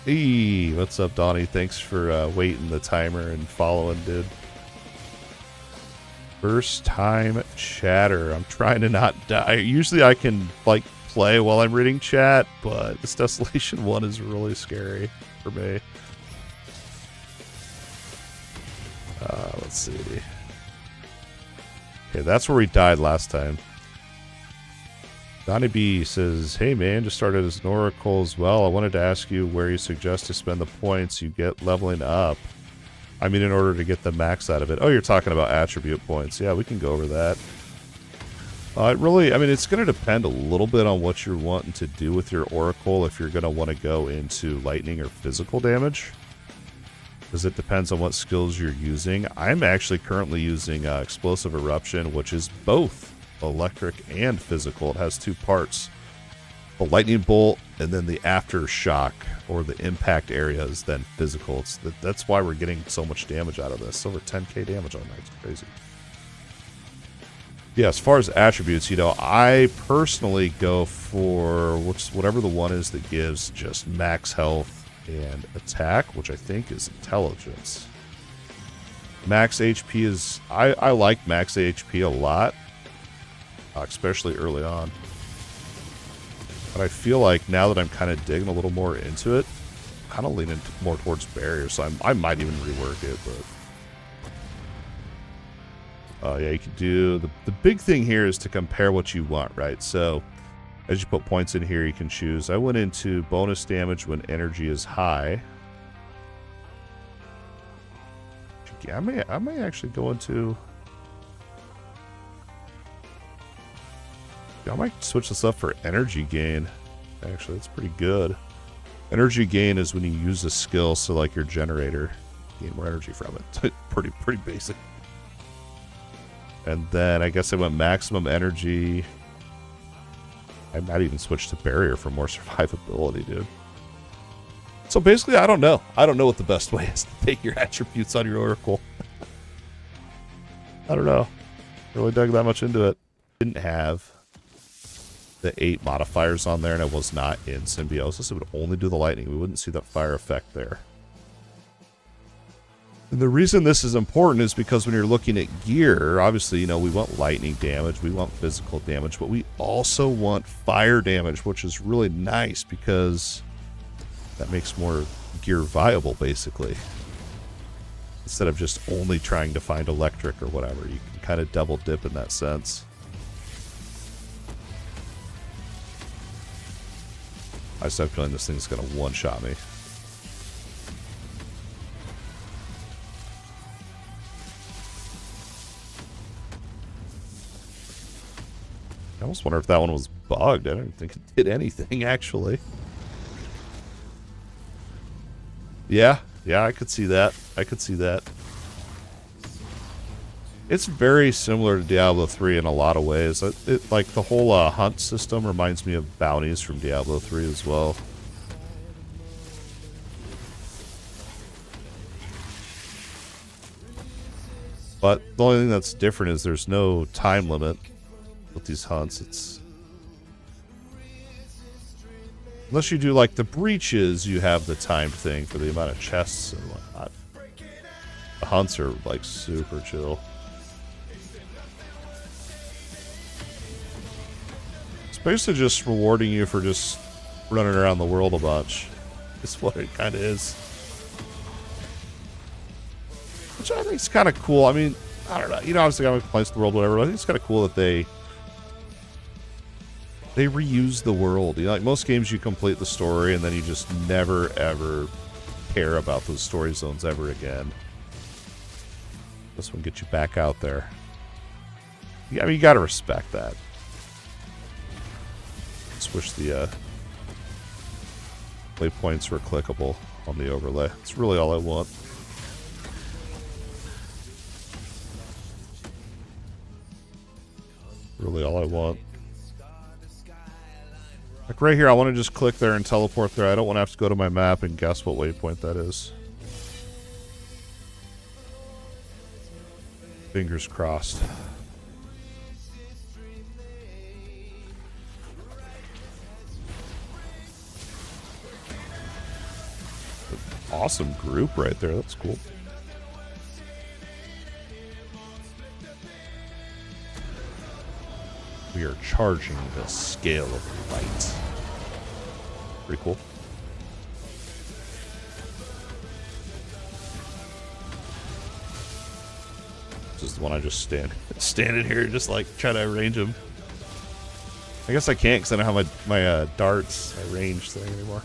Hey, what's up, Donnie? Thanks for waiting the timer and following, dude. First time chatter. I'm trying to not die. Usually I can, like, play while I'm reading chat, but this Desolation one is really scary for me. Let's see. Okay, that's where we died last time. Donnie B says, hey man, just started as an Oracle as well. I wanted to ask you where you suggest to spend the points you get leveling up. I mean, in order to get the max out of it. Oh, you're talking about attribute points. Yeah, we can go over that. It really, I mean, it's going to depend a little bit on what you're wanting to do with your Oracle if you're going to want to go into lightning or physical damage. Because it depends on what skills you're using. I'm actually currently using Explosive Eruption, which is both electric and physical. It has 2 parts. The lightning bolt and then the aftershock or the impact area is then physical. That's why we're getting so much damage out of this. Over 10k damage on that. It's crazy. Yeah, as far as attributes, you know, I personally go for whatever the one is that gives just max health and attack, which I think is intelligence. Max HP is... I like max HP a lot. Especially early on. But I feel like now that I'm kind of digging a little more into it, I'm kind of leaning more towards barrier, so I might even rework it, but... yeah, you can do... The big thing here is to compare what you want, right? So, as you put points in here, you can choose. I went into bonus damage when energy is high. I may actually go into... I might switch this up for energy gain. Actually, that's pretty good. Energy gain is when you use a skill, so like your generator, gain more energy from it. pretty basic. And then I guess I went maximum energy. I might even switch to barrier for more survivability, dude. So basically, I don't know. I don't know what the best way is to take your attributes on your Oracle. I don't know. Really dug that much into it. Didn't have the 8 modifiers on there and it was not in Symbiosis, it would only do the lightning. We wouldn't see that fire effect there. And the reason this is important is because when you're looking at gear, obviously, you know, we want lightning damage, we want physical damage, but we also want fire damage, which is really nice because that makes more gear viable, basically. Instead of just only trying to find electric or whatever, you can kind of double dip in that sense. I just have a feeling this thing's going to one-shot me. I almost wonder if that one was bugged. I don't think it did anything, actually. Yeah, I could see that. I could see that. It's very similar to Diablo 3 in a lot of ways. Like, the whole hunt system reminds me of bounties from Diablo 3 as well. But the only thing that's different is there's no time limit with these hunts. It's unless you do like the breaches, you have the timed thing for the amount of chests and whatnot. The hunts are like super chill. It's basically just rewarding you for just running around the world a bunch. It's what it kind of is. Which I think is kind of cool. I mean, I don't know. You know, obviously I'm complaints to the world, whatever. But I think it's kind of cool that they reuse the world. You know, like most games, you complete the story and then you just never ever care about those story zones ever again. This one gets you back out there. Yeah, I mean, you gotta respect that. Just wish the waypoints were clickable on the overlay. That's really all I want. Really all I want. Like right here, I want to just click there and teleport there. I don't want to have to go to my map and guess what waypoint that is. Fingers crossed. Awesome group right there. That's cool. We are charging the scale of light. Pretty cool. This is the one I just stand in here, just like try to arrange him. I guess I can't because I don't have my darts range thing anymore.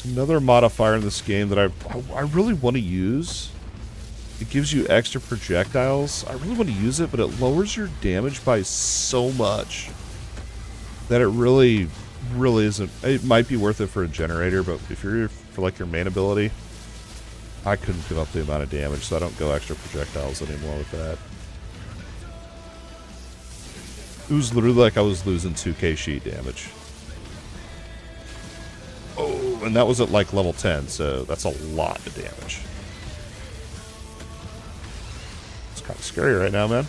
Another modifier in this game that I really want to use. It gives you extra projectiles. I really want to use it, but it lowers your damage by so much that it really isn't. It might be worth it for a generator, but if you're for like your main ability, I couldn't give up the amount of damage, so I don't go extra projectiles anymore with that. It was literally like I was losing 2k sheet damage. Oh, and that was at like level 10, so that's a lot of damage. It's kind of scary right now, man.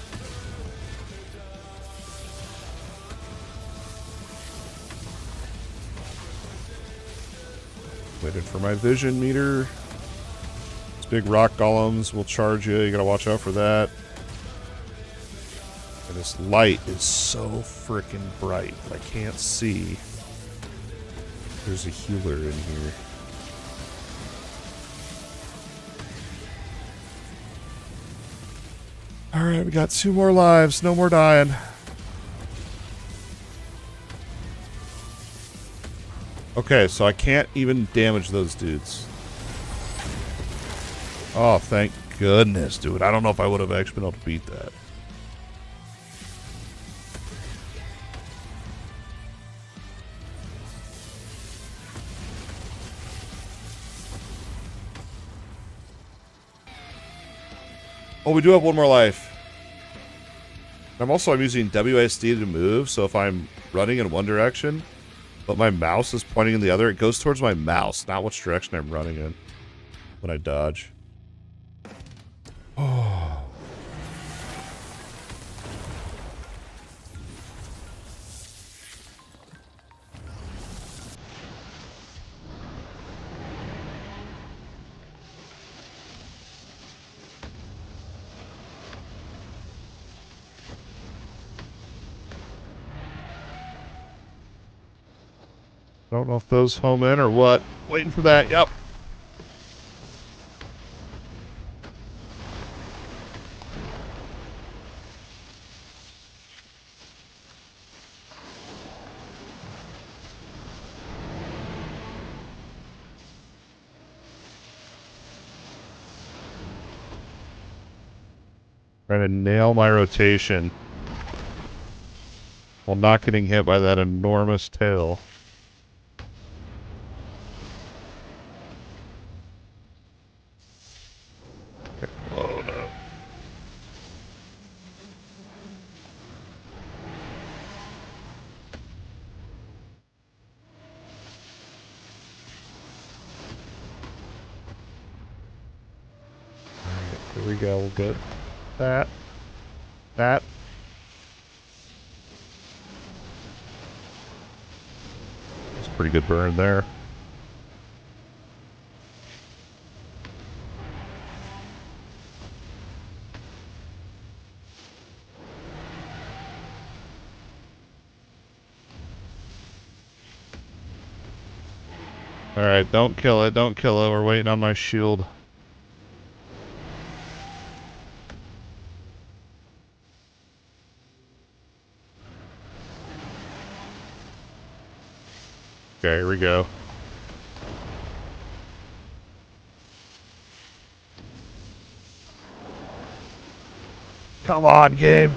Waiting for my vision meter. These big rock golems will charge you. You gotta watch out for that. And this light is so freaking bright. I can't see. There's a healer in here. Alright, we got 2 more lives. No more dying. Okay, so I can't even damage those dudes. Oh, thank goodness, dude. I don't know if I would have actually been able to beat that. Oh, we do have 1 more life. I'm using WASD to move, so if I'm running in one direction, but my mouse is pointing in the other, it goes towards my mouse, not which direction I'm running in when I dodge. Oh. Don't know if those home in or what. Waiting for that. Yep. Trying to nail my rotation while not getting hit by that enormous tail. Load up. Alright, here we go. We'll get that. That. That's a pretty good burn there. Alright, don't kill it, don't kill it. We're waiting on my shield. Okay, here we go. Come on, game.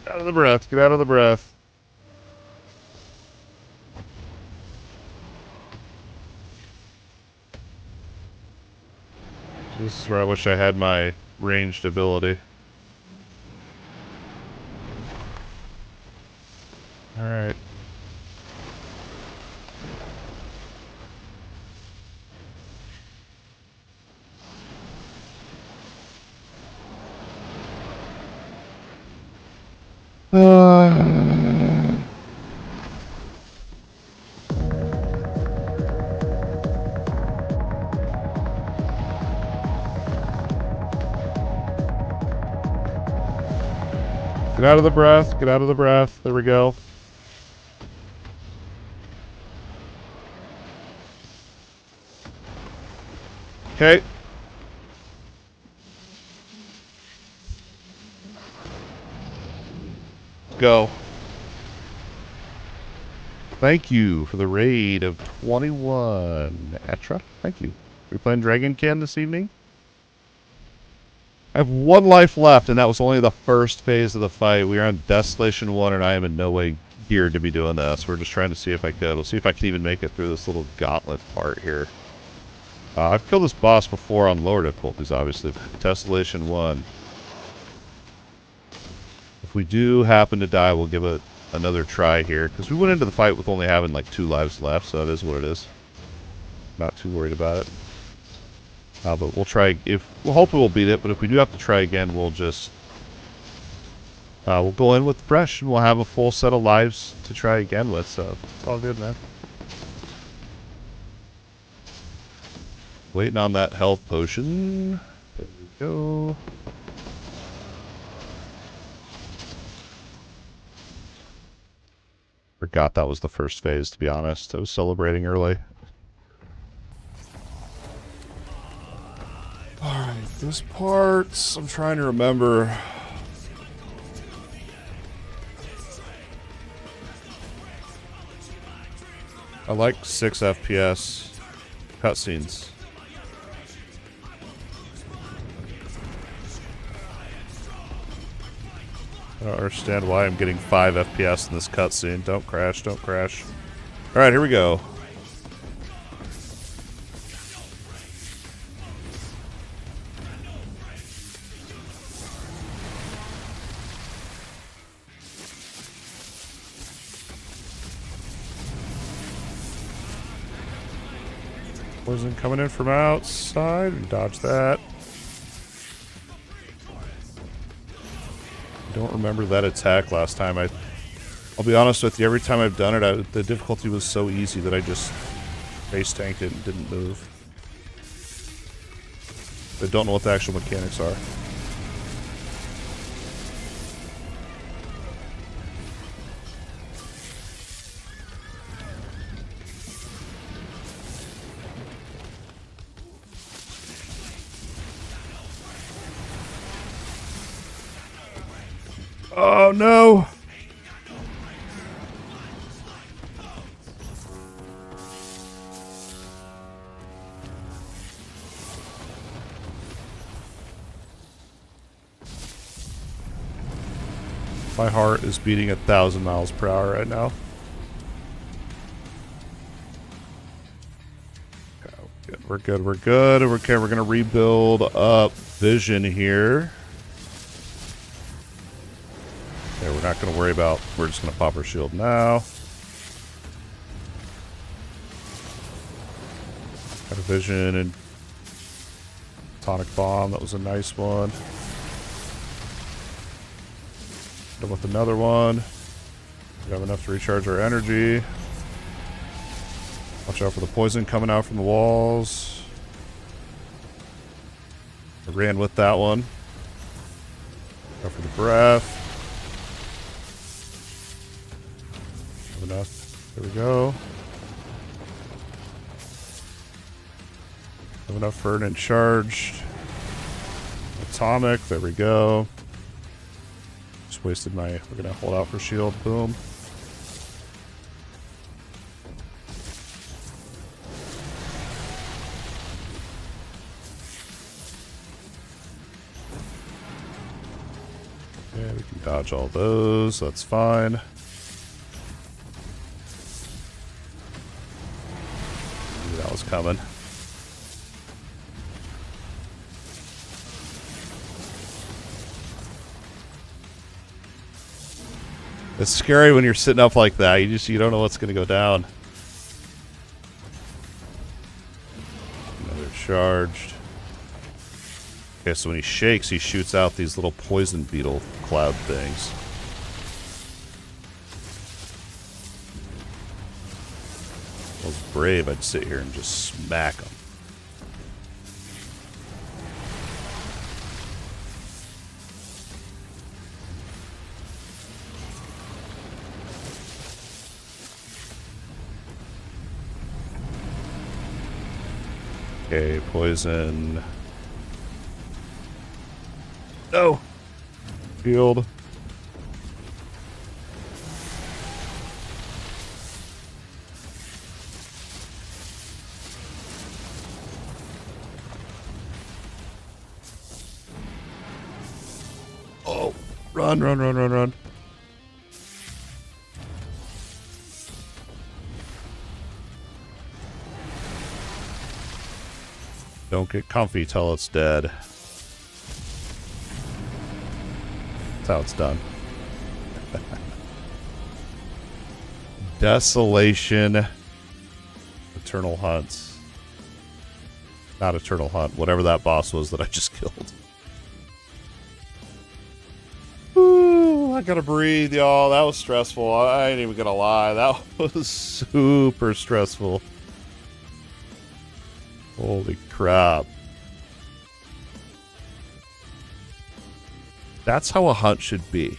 Out of the breath, get out of the breath. This is where I wish I had my ranged ability. Alright. Get out of the breath, get out of the breath. There we go. Okay. Go. Thank you for the raid of 21. Etra, thank you. We playing Dragonkin this evening? I have one life left, and that was only the first phase of the fight. We are on Desolation 1, and I am in no way geared to be doing this. We're just trying to see if I could. We'll see if I can even make it through this little gauntlet part here. I've killed this boss before on lower difficulties, obviously. Desolation 1. If we do happen to die, we'll give it another try here. Because we went into the fight with only having like 2 lives left, so it is what it is. Not too worried about it. But we'll try, hopefully we'll beat it, but if we do have to try again, we'll just, we'll go in with fresh, and we'll have a full set of lives to try again with, so it's all good, man. Waiting on that health potion. There we go. Forgot that was the first phase, to be honest. I was celebrating early. Alright, this part, I'm trying to remember. I like 6 FPS cutscenes. I don't understand why I'm getting 5 FPS in this cutscene. Don't crash, don't crash. Alright, here we go. Poison coming in from outside. We dodge that. I don't remember that attack last time. I'll be honest with you, every time I've done it, the difficulty was so easy that I just face tanked it and didn't move. I don't know what the actual mechanics are. Oh no! My heart is beating 1,000 miles per hour right now. Okay, we're good, we're good. Okay, we're gonna rebuild up vision here. Okay, we're not gonna worry about, we're just gonna pop our shield now. Got a vision and tonic bomb, that was a nice one. With another one. We have enough to recharge our energy. Watch out for the poison coming out from the walls. I ran with that one. Go for the breath. Have enough. There we go. Have enough for an charged. Atomic. There we go. Wasted my, we're gonna hold out for shield, boom. Yeah, we can dodge all those, that's fine. Knew that was coming. It's scary when you're sitting up like that. You don't know what's going to go down. Another charged. Okay, so when he shakes, he shoots out these little poison beetle cloud things. If I was brave, I'd sit here and just smack them. Okay, poison. No! Shield. Oh! Run, run, run, run, run. Don't get comfy till it's dead. That's how it's done. Desolation. Eternal Hunt. Not Eternal Hunt. Whatever that boss was that I just killed. Ooh, I gotta breathe, y'all. That was stressful. I ain't even gonna lie. That was super stressful. Holy crap. That's how a hunt should be.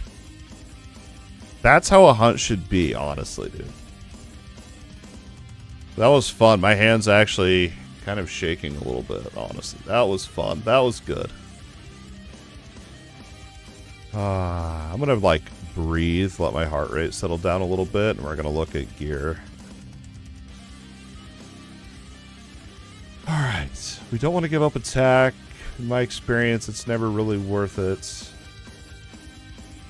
That's how a hunt should be, honestly, dude. That was fun. My hand's actually kind of shaking a little bit, honestly. That was fun. That was good. I'm going to, like, breathe, let my heart rate settle down a little bit, and we're going to look at gear. Alright, we don't want to give up attack. In my experience, it's never really worth it.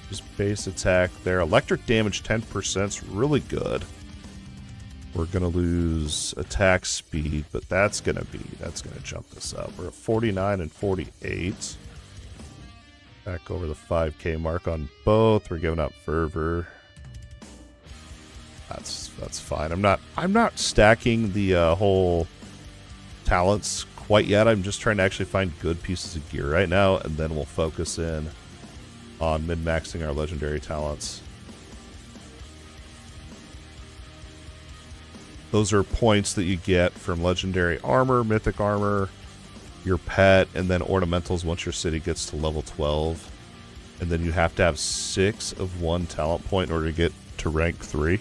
Just base attack there. Electric damage 10% is really good. We're going to lose attack speed, but that's going to jump this up. We're at 49 and 48. Back over the 5k mark on both. We're giving up fervor. That's fine. I'm not stacking the whole talents quite yet. I'm just trying to actually find good pieces of gear right now, and then we'll focus in on min-maxing our legendary talents. Those are points that you get from legendary armor, mythic armor, your pet, and then ornamentals once your city gets to level 12. And then you have to have 6 of one talent point in order to get to rank 3.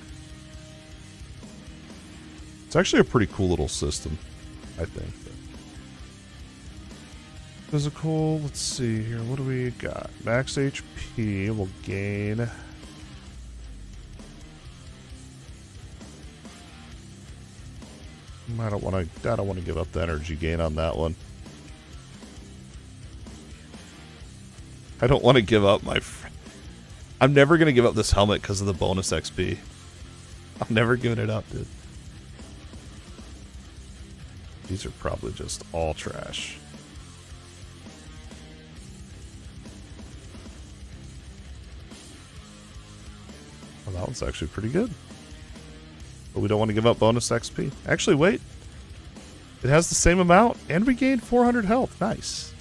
It's actually a pretty cool little system, I think. Physical, let's see here, what do we got? Max HP will gain... I don't want to give up the energy gain on that one. I don't want to give up my... I'm never going to give up this helmet because of the bonus XP. I'm never giving it up, dude. These are probably just all trash. Well, that one's actually pretty good. But we don't want to give up bonus XP. Actually, wait. It has the same amount, and we gained 400 health. Nice.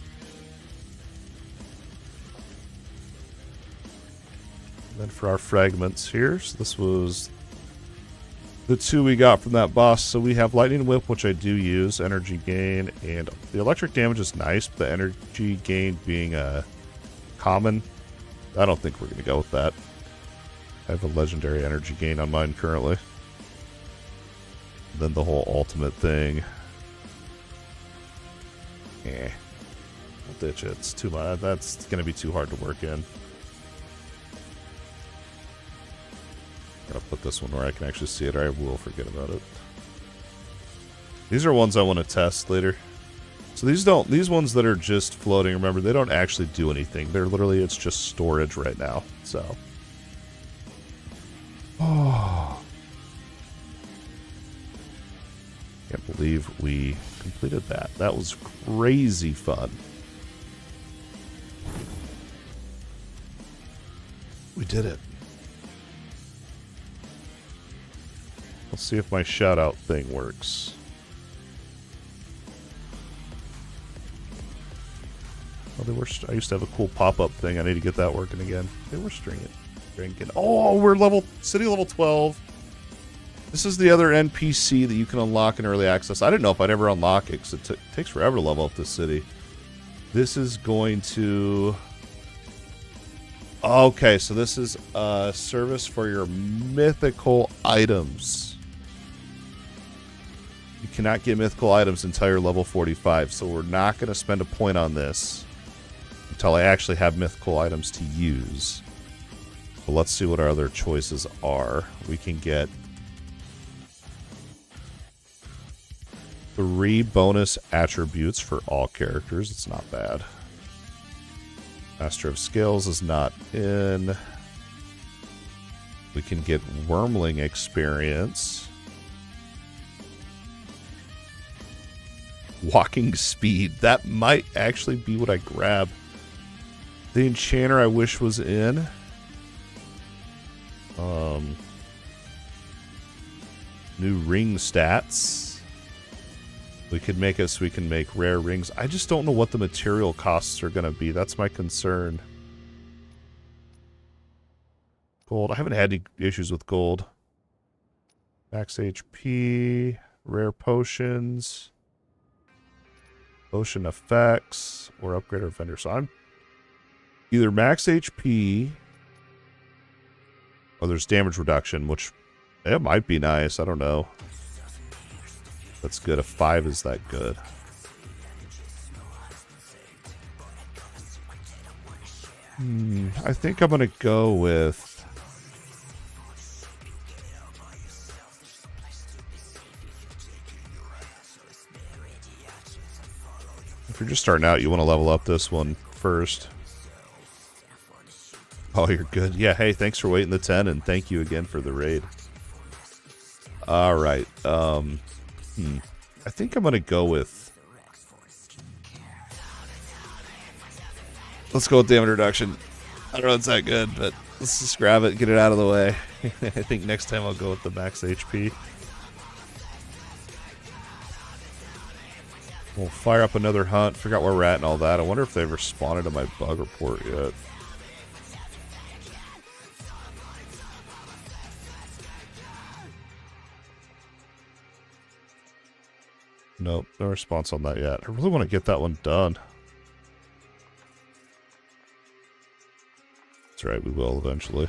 And then for our fragments here, so this was the 2 we got from that boss. So we have Lightning Whip, which I do use, energy gain, and the electric damage is nice, but the energy gain being common, I don't think we're going to go with that. I have a legendary energy gain on mine currently. Then the whole ultimate thing. Eh. We'll ditch it. It's too much. That's going to be too hard to work in. Gotta put this one where I can actually see it, or I will forget about it. These are ones I want to test later. So these ones that are just floating, remember, they don't actually do anything. They're literally, it's just storage right now. So. Oh. Can't believe we completed that. That was crazy fun. We did it. Let's see if my shout out thing works. Oh, they were. I used to have a cool pop-up thing. I need to get that working again. They were stringing. Oh, we're city level 12. This is the other NPC that you can unlock in early access. I didn't know if I'd ever unlock it because it takes forever to level up this city. This is going to... Okay, so this is a service for your mythical items. You cannot get mythical items until you're level 45, so we're not going to spend a point on this until I actually have mythical items to use. But let's see what our other choices are. We can get 3 bonus attributes for all characters. It's not bad. Master of Skills is not in. We can get Wormling experience. Walking speed. That might actually be what I grab. The Enchanter I wish was in. New ring stats. We could make it so we can make rare rings. I just don't know what the material costs are going to be. That's my concern. Gold. I haven't had any issues with gold. Max HP. Rare potions. Potion effects. Or upgrade our vendor. So I'm either max HP. Or there's damage reduction, which it might be nice. I don't know. That's good. A 5 is that good. I think I'm going to go with... If you're just starting out, you want to level up this one first. Oh, you're good. Yeah, hey, thanks for waiting the 10, and thank you again for the raid. Alright, I think I'm going to go with... Let's go with damage reduction. I don't know if it's that good, but let's just grab it and get it out of the way. I think next time I'll go with the max HP. We'll fire up another hunt, figure out where we're at and all that. I wonder if they've responded to my bug report yet. Nope, no response on that yet. I really want to get that one done. That's right, we will eventually.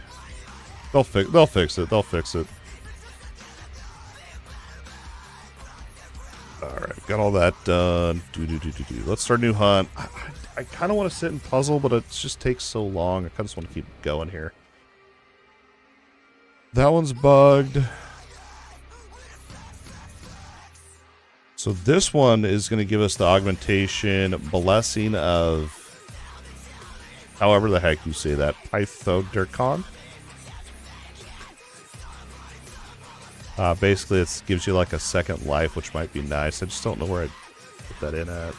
They'll fix it. They'll fix it. Alright, got all that done. Let's start a new hunt. I kind of want to sit and puzzle, but it just takes so long. I kind of just want to keep going here. That one's bugged. So this one is going to give us the augmentation blessing of, however the heck you say that, Pythodurcon. Basically, it gives you like a second life, which might be nice. I just don't know where I'd put that in at.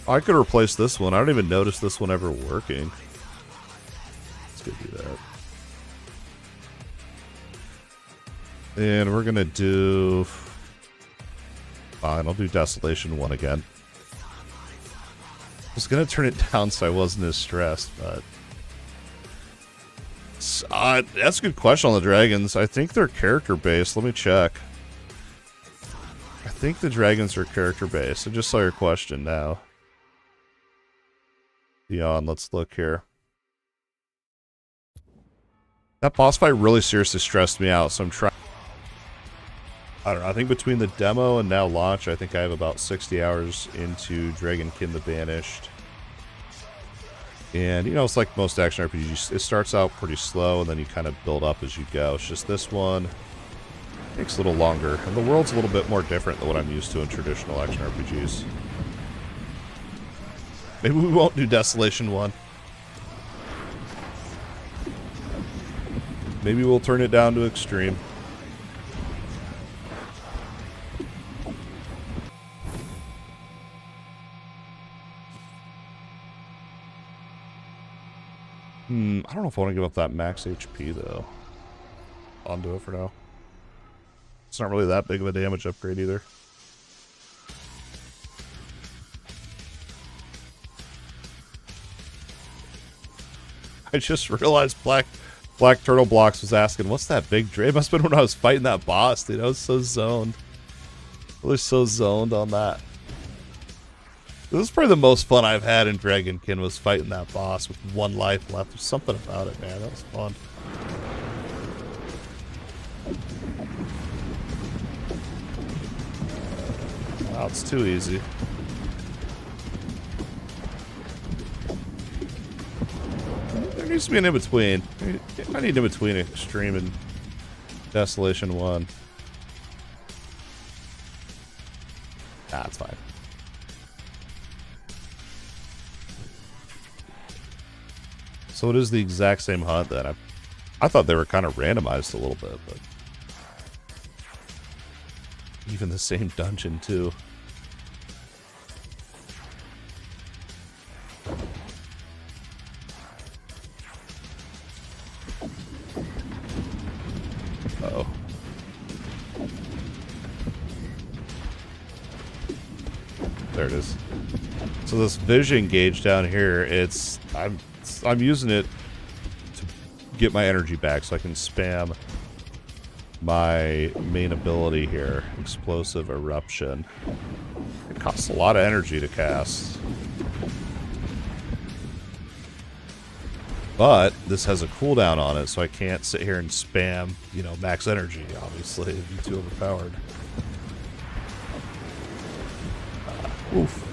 I could replace this one. I don't even notice this one ever working. Let's go do that. And we're going to do... Fine, I'll do Desolation 1 again. I was going to turn it down so I wasn't as stressed, but... that's a good question on the dragons. I think they're character-based. Let me check. I think the dragons are character-based. I just saw your question now. Beyond, let's look here. That boss fight really seriously stressed me out, so I'm trying... I don't know, I think between the demo and now launch, I think I have about 60 hours into Dragonkin the Banished. And, you know, it's like most action RPGs. It starts out pretty slow, and then you kind of build up as you go. It's just this one takes a little longer. And the world's a little bit more different than what I'm used to in traditional action RPGs. Maybe we won't do Desolation 1. Maybe we'll turn it down to extreme. I don't know if I want to give up that max HP, though. I'll do it for now. It's not really that big of a damage upgrade, either. I just realized Black Turtle Blocks was asking, what's that big dragon? It must have been when I was fighting that boss, dude. I was so zoned. I was so zoned on that. This is probably the most fun I've had in Dragonkin, was fighting that boss with 1 life left. There's something about it, man. That was fun. Wow, it's too easy. There needs to be an in-between. I need in-between Extreme and Desolation 1. Nah, it's fine. So it is the exact same hunt then. I thought they were kind of randomized a little bit, but even the same dungeon too. Uh-oh. There it is. So this vision gauge down here, I'm using it to get my energy back so I can spam my main ability here, Explosive Eruption. It costs a lot of energy to cast. But this has a cooldown on it, so I can't sit here and spam, you know, max energy, obviously. It'd be too overpowered. Oof.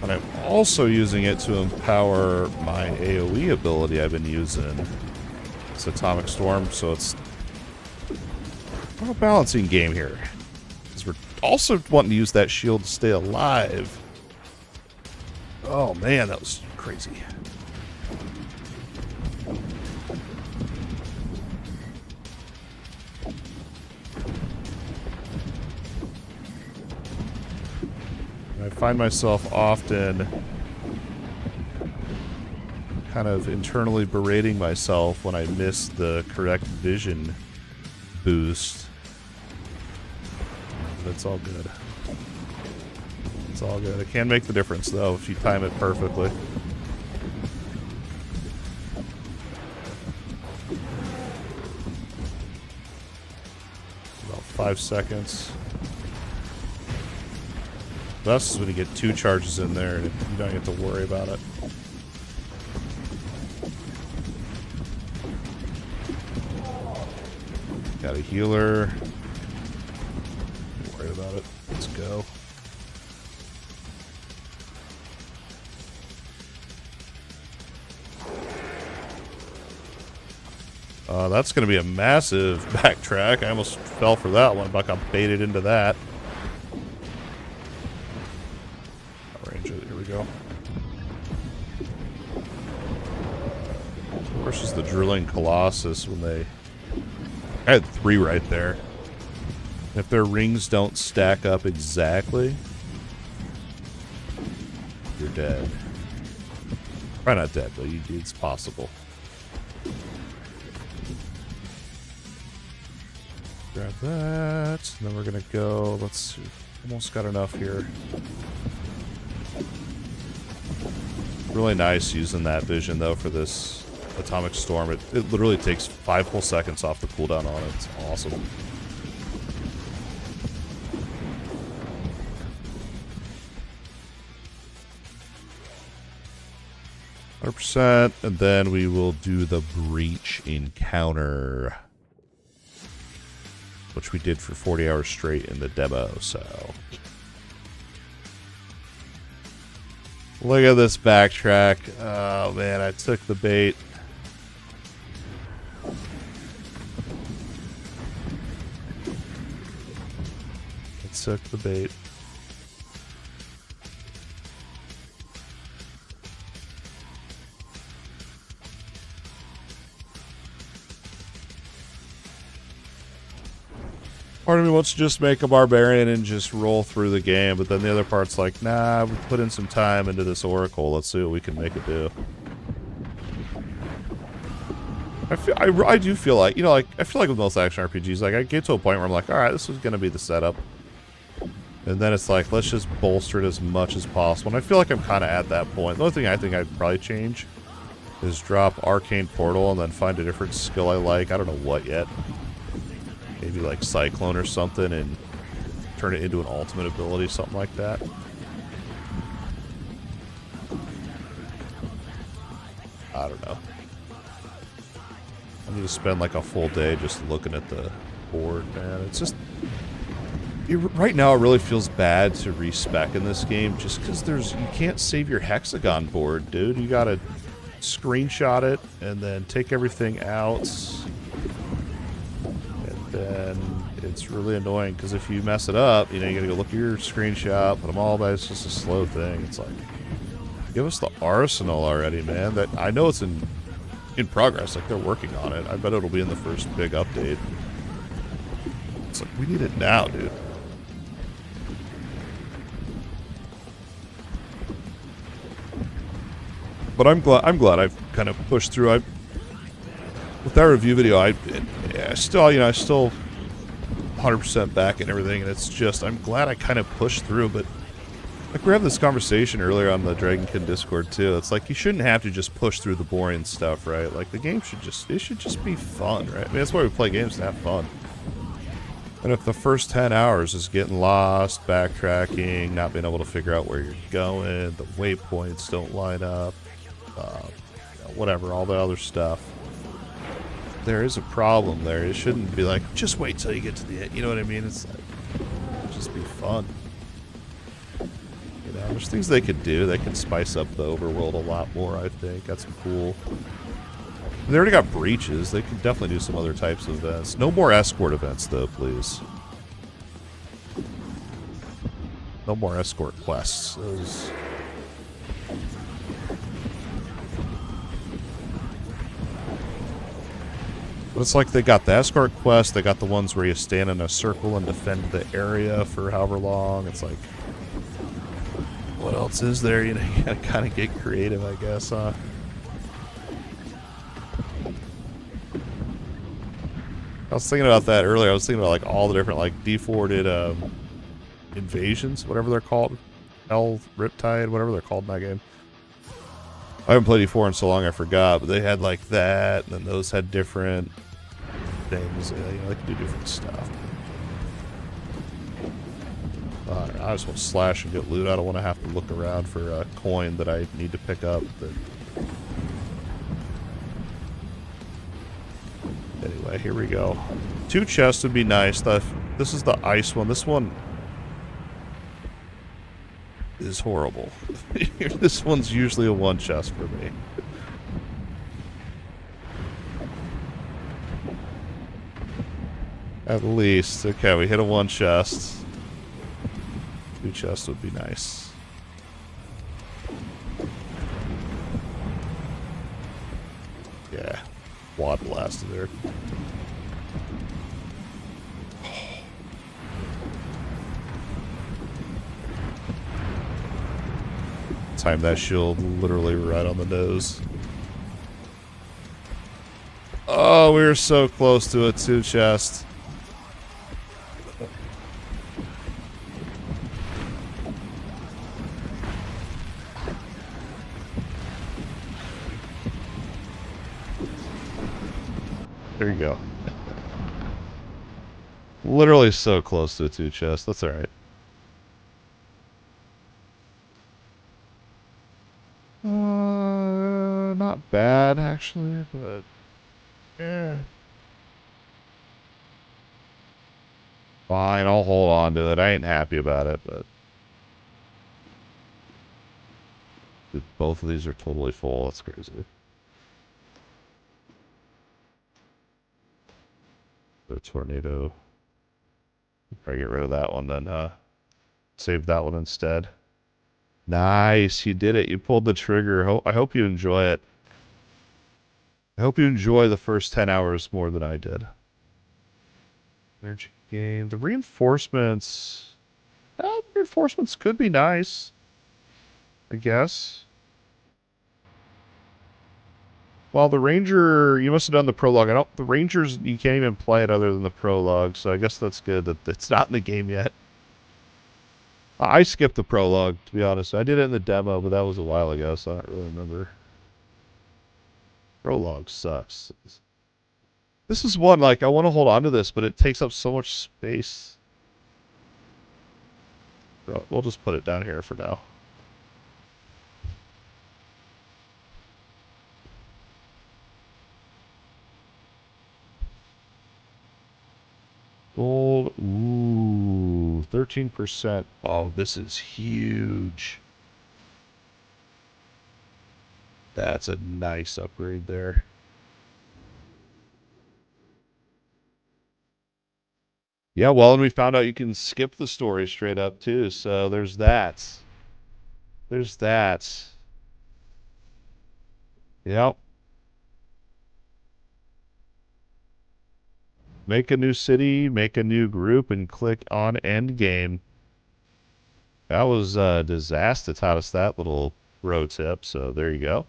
And I'm also using it to empower my AoE ability I've been using. It's Atomic Storm, so it's a balancing game here. Because we're also wanting to use that shield to stay alive. Oh man, that was crazy. I find myself often kind of internally berating myself when I miss the correct vision boost. but it's all good. It's all good. It can make the difference, though, if you time it perfectly. About 5 seconds. Best is when you get 2 charges in there and you don't have to worry about it. Got a healer. Don't worry about it. Let's go. That's going to be a massive backtrack. I almost fell for that one, but I got baited into that. Range it. Here we go. Versus the Drilling Colossus when they... I had 3 right there. If their rings don't stack up exactly, you're dead. Probably not dead, but it's possible. Grab that. And then we're gonna go. Let's see. Almost got enough here. Really nice using that vision though for this Atomic Storm. It literally takes 5 whole seconds off the cooldown on it. It's awesome. %, and then we will do the Breach encounter, which we did for 40 hours straight in the demo, so. Look at this backtrack. Oh man, I took the bait. I took the bait. Part of me wants to just make a barbarian and just roll through the game, but then the other part's like, nah, we put in some time into this oracle. Let's see what we can make it do. I do feel like, you know, like I feel like with most action RPGs, like I get to a point where I'm like, all right, this is gonna be the setup, and then it's like, let's just bolster it as much as possible. And I feel like I'm kind of at that point. The only thing I think I'd probably change is drop Arcane Portal and then find a different skill I like. I don't know what yet. Maybe like Cyclone or something and turn it into an ultimate ability, something like that. I don't know. I need to spend like a full day just looking at the board, man. It's just... right now it really feels bad to respec in this game just because you can't save your hexagon board, dude. You gotta screenshot it and then take everything out. Then it's really annoying because if you mess it up, you know, you gotta go look at your screenshot, put them all back. It's just a slow thing. It's like, give us the arsenal already, man. That I know it's in progress. Like they're working on it. I bet it'll be in the first big update. It's like we need it now, dude. But I'm glad I've kind of pushed through. With that review video, I still 100% back and everything, and it's just, I'm glad I kind of pushed through, but like we were having this conversation earlier on the Dragonkin Discord too. It's like you shouldn't have to just push through the boring stuff, right? Like the game should just be fun, right? I mean, that's why we play games, to have fun. And if the first 10 hours is getting lost, backtracking, not being able to figure out where you're going, the waypoints don't line up, whatever, all the other stuff, there is a problem there. It shouldn't be like, just wait till you get to the end. You know what I mean? It's like, just be fun. You know, there's things they could do. They could spice up the overworld a lot more, I think. That's cool. They already got breaches. They could definitely do some other types of events. No more escort events, though, please. No more escort quests. Those... But it's like they got the escort quest, they got the ones where you stand in a circle and defend the area for however long. It's like, what else is there? You know, you gotta kind of get creative, I guess, huh? I was thinking about that earlier. I was thinking about like all the different, like D4 did invasions, whatever they're called. Hell, Riptide, whatever they're called in that game. I haven't played E4 in so long I forgot, but they had like that, and then those had different things. You know, they can do different stuff. I just want to slash and get loot. I don't want to have to look around for a coin that I need to pick up. But anyway, here we go. 2 chests would be nice. This is the ice one. This one is horrible. This one's usually a 1 chest for me. At least. Okay, we hit a 1 chest. 2 chests would be nice. Yeah. Quad blasted there. Time that shield literally right on the nose. Oh, we were so close to a 2 chest. There you go. Literally so close to a 2 chest. That's alright. Not bad, actually, but... yeah. Fine, I'll hold on to it. I ain't happy about it, but... both of these are totally full. That's crazy. The tornado. Probably get rid of that one then, save that one instead. Nice, you did it. You pulled the trigger. I hope you enjoy it. I hope you enjoy the first 10 hours more than I did. Energy gain. The reinforcements... reinforcements could be nice. I guess. Well, the Ranger... you must have done the prologue. The Rangers, you can't even play it other than the prologue, so I guess that's good that it's not in the game yet. I skipped the prologue, to be honest. I did it in the demo, but that was a while ago, so I don't really remember. Prologue sucks. This is one, like, I want to hold on to this, but it takes up so much space. So we'll just put it down here for now. Gold, ooh, 13%. Oh, this is huge. That's a nice upgrade there. Yeah, well, and we found out you can skip the story straight up, too, so there's that. There's that. Yep. Make a new city, make a new group, and click on Endgame. That was a disaster. Taught us that little pro tip, so there you go.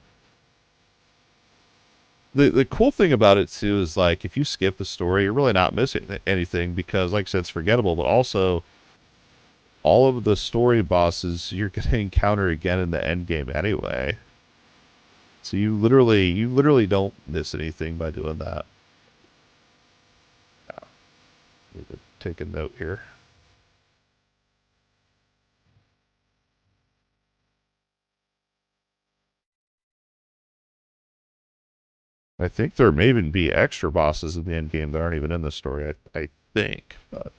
The cool thing about it, too, is, like, if you skip the story, you're really not missing anything because, like I said, it's forgettable, but also all of the story bosses you're going to encounter again in the endgame anyway. So you literally don't miss anything by doing that. Need to take a note here. I think there may even be extra bosses in the end game that aren't even in the story, I think. But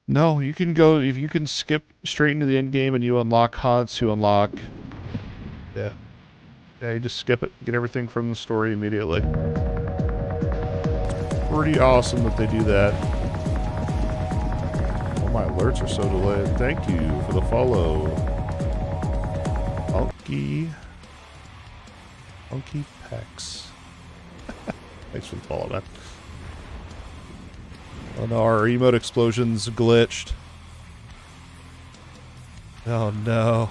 no, you can go, if you can skip straight into the end game and you unlock hunts, you unlock... Yeah. Yeah, you just skip it, get everything from the story immediately. Pretty awesome that they do that. All my alerts are so delayed. Thank you for the follow. Funky Pecs. Thanks for the follow, man. Oh no, our emote explosion's glitched. Oh no.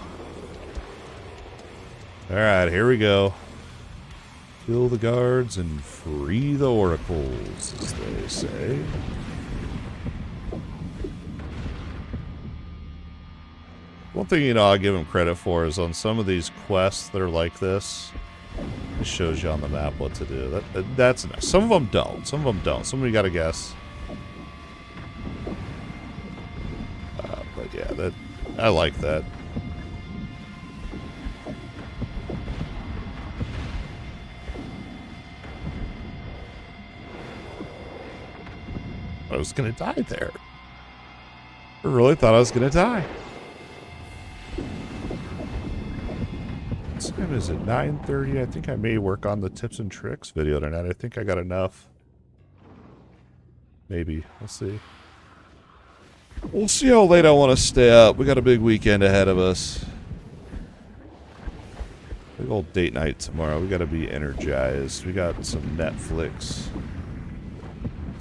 Alright, here we go. Kill the guards and free the oracles, as they say. One thing, you know, I'll give him credit for is on some of these quests that are like this, it shows you on the map what to do. That's nice. Some of them don't. Some of them don't. Some of you gotta guess. But yeah, I like that. I was gonna die there. I really thought I was gonna die. What time is it? 9:30. I think I may work on the tips and tricks video tonight. I think I got enough. Maybe. We'll see. We'll see how late I want to stay up. We got a big weekend ahead of us. Big old date night tomorrow. We got to be energized. We got some Netflix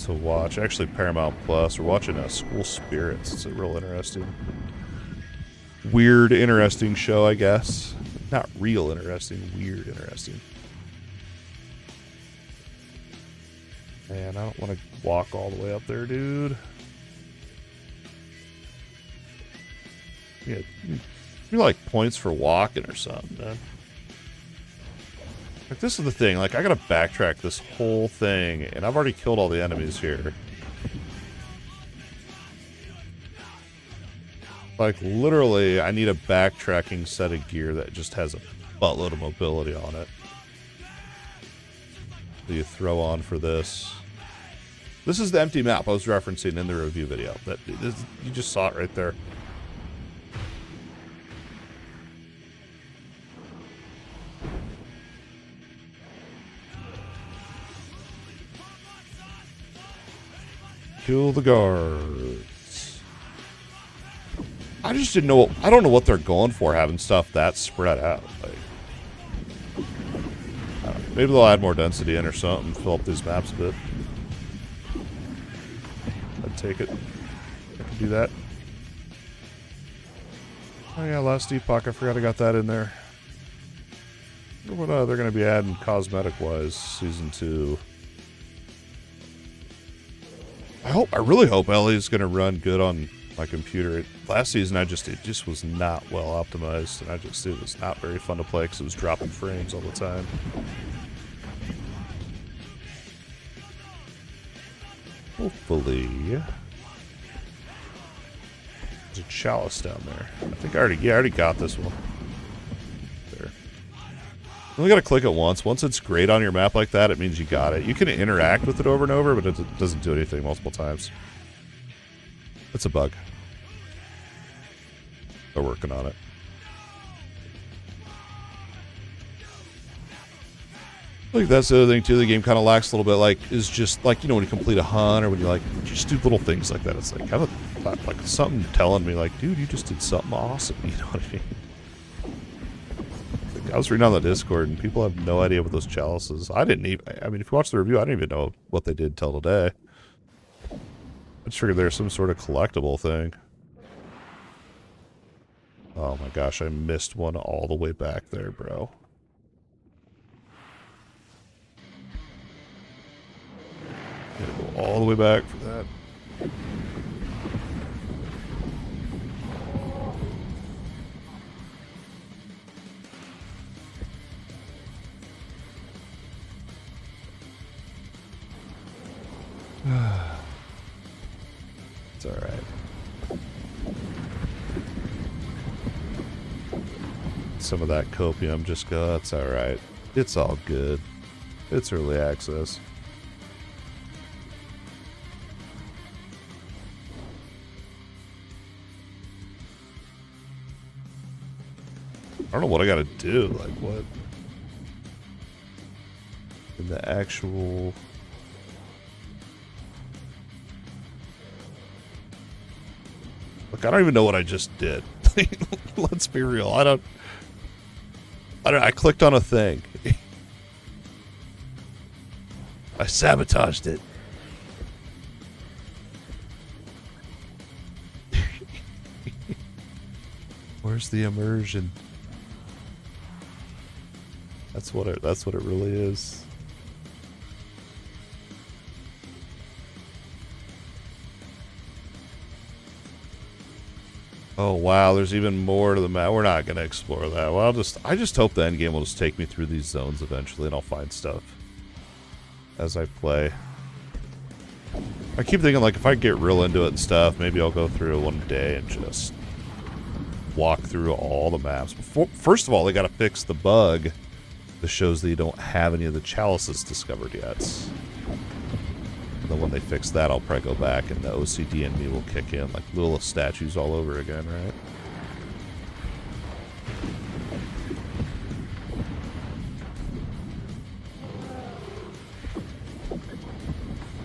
to watch. Actually, Paramount Plus. We're watching School Spirits. It's a real interesting, weird, interesting show, I guess. Not real interesting, weird interesting. Man, I don't want to walk all the way up there, dude. Yeah, you like points for walking or something, man. Like, this is the thing. Like, I gotta backtrack this whole thing, and I've already killed all the enemies here. Like, literally, I need a backtracking set of gear that just has a buttload of mobility on it. That you throw on for this. This is the empty map I was referencing in the review video. You just saw it right there. Kill the guards. I just didn't know. I don't know what they're going for having stuff that spread out. Like, I don't know, maybe they'll add more density in or something, fill up these maps a bit. I'd take it. I can do that. Oh yeah, last Epoch. I forgot I got that in there. I wonder what they're going to be adding cosmetic-wise, Season 2. I really hope Ellie's going to run good on my computer. Last season, it just was not well optimized, and it was not very fun to play because it was dropping frames all the time. Hopefully, there's a chalice down there. I think I already got this one. There. You only got to click it once. Once it's great on your map like that, it means you got it. You can interact with it over and over, but it doesn't do anything multiple times. It's a bug. They're working on it. I think that's the other thing too. The game kind of lacks a little bit. Like, is just like, you know, when you complete a hunt or when you like just do little things like that. It's like like something telling me like, dude, you just did something awesome. You know what I mean? I was reading on the Discord, and people have no idea what those chalices. I mean, if you watch the review, I didn't even know what they did till today. I just figured there's some sort of collectible thing. Oh my gosh, I missed one all the way back there, bro. Gotta go all the way back for that. It's alright. Some of that copium just go, it's alright. It's all good. It's early access. I don't know what I gotta do. Like, what? In the actual... Look, I don't even know what I just did. Let's be real. I don't. I clicked on a thing. I sabotaged it. Where's the immersion? That's what it really is. Oh wow, there's even more to the map. We're not gonna explore that. Well, I just hope the end game will just take me through these zones eventually, and I'll find stuff as I play. I keep thinking, like, if I get real into it and stuff, maybe I'll go through it one day and just walk through all the maps. First of all, they gotta fix the bug that shows that you don't have any of the chalices discovered yet. And then when they fix that, I'll probably go back and the OCD in me will kick in, like little statues all over again, right?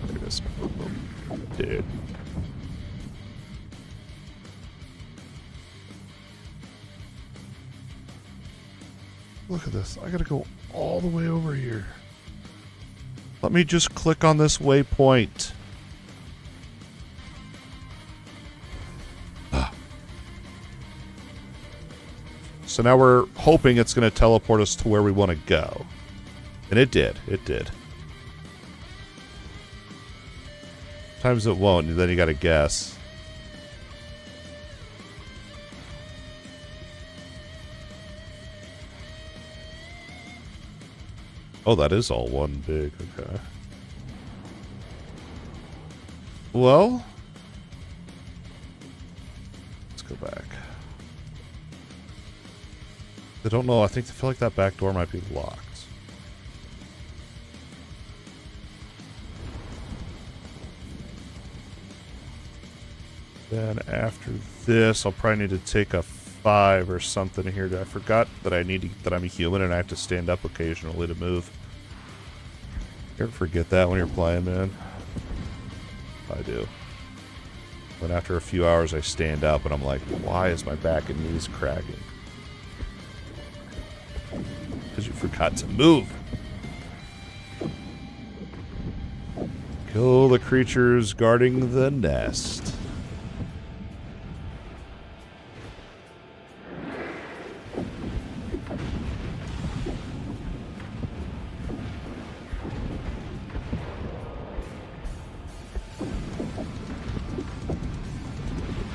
There it is. Dude. Look at this. I gotta go all the way over here. Let me just click on this waypoint. So now we're hoping it's going to teleport us to where we want to go. And it did. It did. Sometimes it won't, and then you got to guess. Oh, that is all one big, okay. Well, let's go back. I don't know, I feel like that back door might be locked. Then after this, I'll probably need to take a 5 or something here. I forgot that that I'm a human and I have to stand up occasionally to move. You ever forget that when you're playing, man? I do. Then after a few hours I stand up and I'm like, why is my back and knees cracking? Because you forgot to move. Kill the creatures guarding the nest.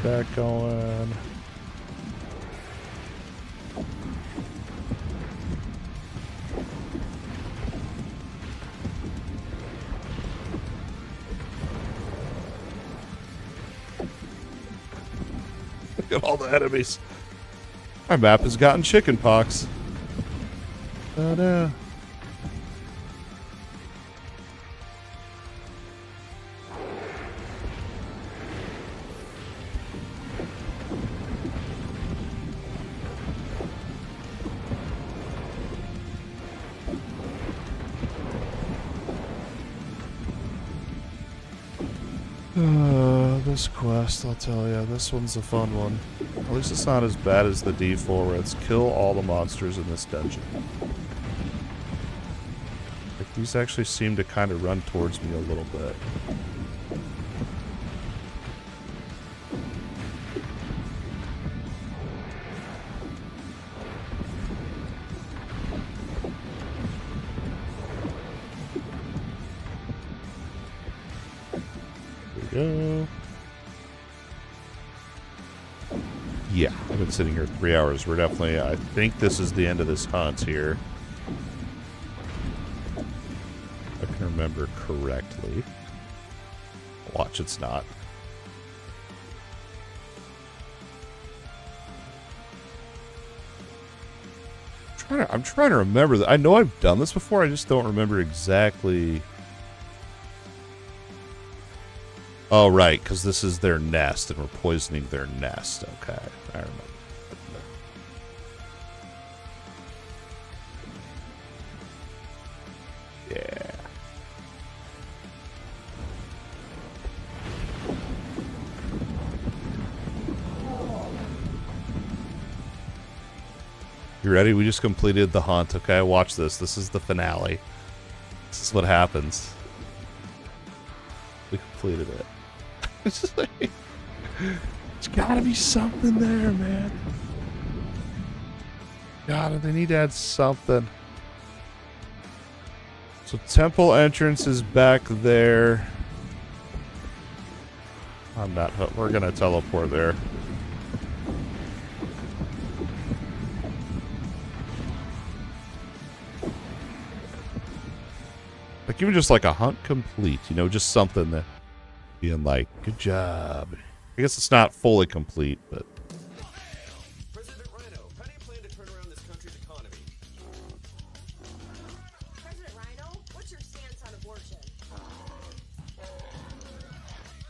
That going. Look at all the enemies. My map has gotten chicken pox. Ta-da. This quest, I'll tell you, this one's a fun one. At least it's not as bad as the D4 where it's kill all the monsters in this dungeon. Like, these actually seem to kind of run towards me a little bit. There we go. Yeah, I've been sitting here 3 hours. We're definitely, I think this is the end of this hunt here. If I can remember correctly. Watch, it's not. I'm trying to remember that. I know I've done this before, I just don't remember exactly. Oh, right, because this is their nest, and we're poisoning their nest. Okay, I remember. Yeah. You ready? We just completed the hunt, okay? Watch this. This is the finale. This is what happens. We completed it. It's just like, there's gotta be something there, man. God, they need to add something. So temple entrance is back there. I'm not, we're gonna teleport there. even just like a hunt complete, you know, just something that being like, good job. I guess it's not fully complete, but. President Rhino, how do you plan to turn around this country's economy? President Rhino, what's your stance on abortion?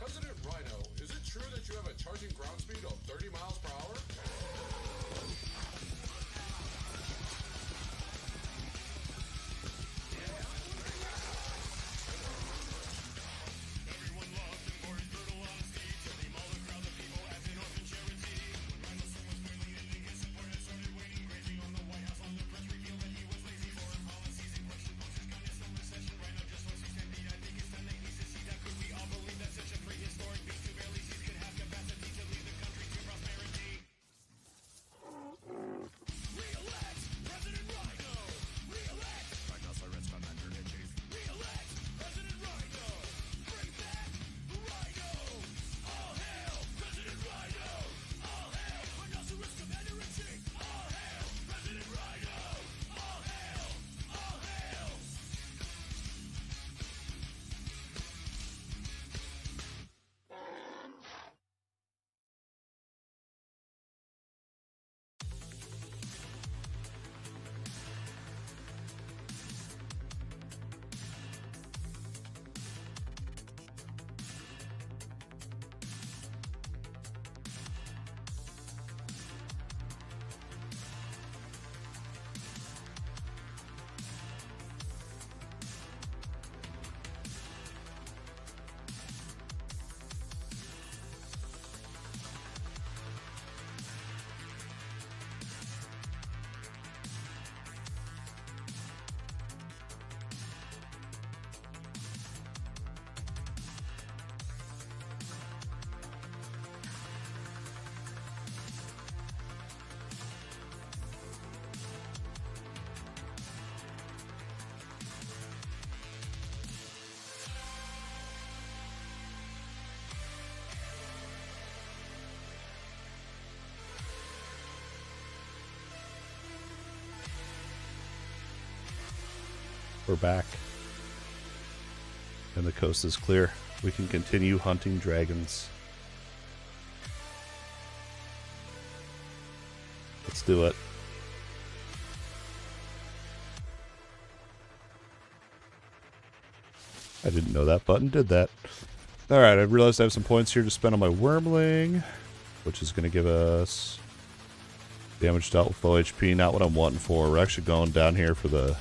President Rhino, is it true that you have a charging ground speed of 30 miles per hour? We're back. And the coast is clear. We can continue hunting dragons. Let's do it. I didn't know that button did that. Alright, I realized I have some points here to spend on my Wormling, which is going to give us damage dealt with low HP. Not what I'm wanting for. We're actually going down here for the...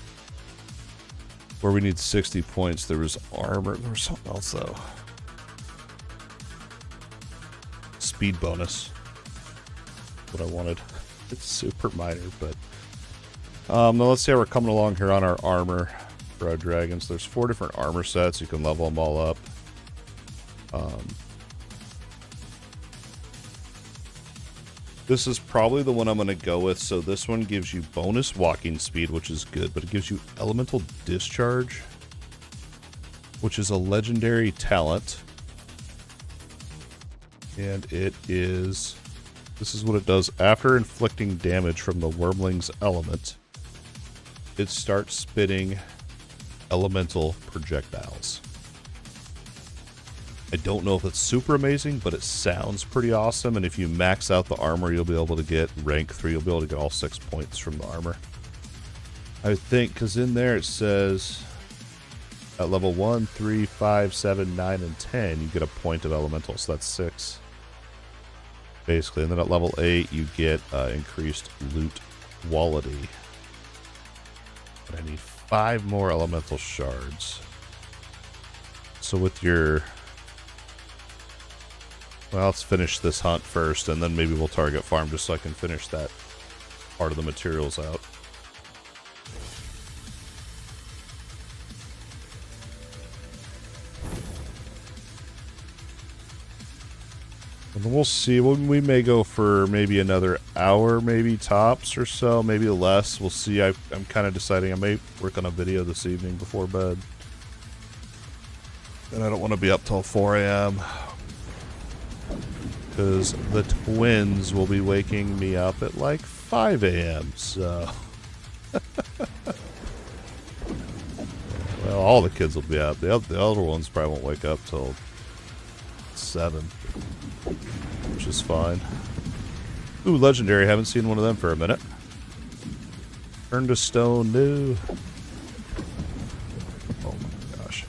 where we need 60 points. There was armor. There was something else, though. Speed bonus. What I wanted. It's super minor, but... now let's see how we're coming along here on our armor for our dragons. There's 4 different armor sets. You can level them all up. This is probably the one I'm going to go with. So this one gives you bonus walking speed, which is good, but it gives you elemental discharge, which is a legendary talent. And it is... this is what it does. After inflicting damage from the Wormling's element, it starts spitting elemental projectiles. I don't know if it's super amazing, but it sounds pretty awesome. And if you max out the armor, you'll be able to get rank 3. You'll be able to get all 6 points from the armor. I think, because in there it says at level 1, 3, 5, 7, 9, and 10, you get a point of elemental. So that's 6. Basically. And then at level 8, you get increased loot quality. But I need 5 more elemental shards. So with your... well, let's finish this hunt first, and then maybe we'll target farm just so I can finish that part of the materials out. And then we'll see. We may go for maybe another hour, maybe tops or so, maybe less. We'll see. I'm kind of deciding I may work on a video this evening before bed. And I don't want to be up till 4 a.m. because the twins will be waking me up at like 5 a.m. So Well, all the kids will be up. The other ones probably won't wake up till 7, which is fine. Ooh, legendary. Haven't seen one of them for a minute. Turn to stone, no. Oh my gosh.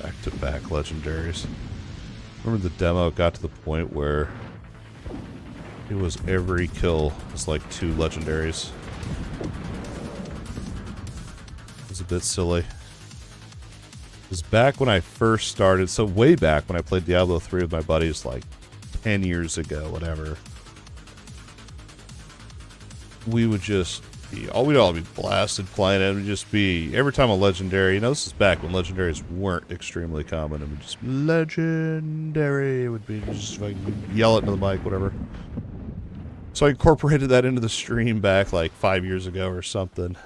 Back-to-back legendaries. Remember the demo got to the point where it was every kill was like 2 legendaries. It was a bit silly. It was back when I first started, so way back when I played Diablo 3 with my buddies like 10 years ago, whatever. We would just be, we'd all be blasted playing it. It would just be, every time a legendary, you know, this is back when legendaries weren't extremely common. It would just, legendary, it would be just like, yell it into the mic, whatever. So I incorporated that into the stream back like 5 years ago or something.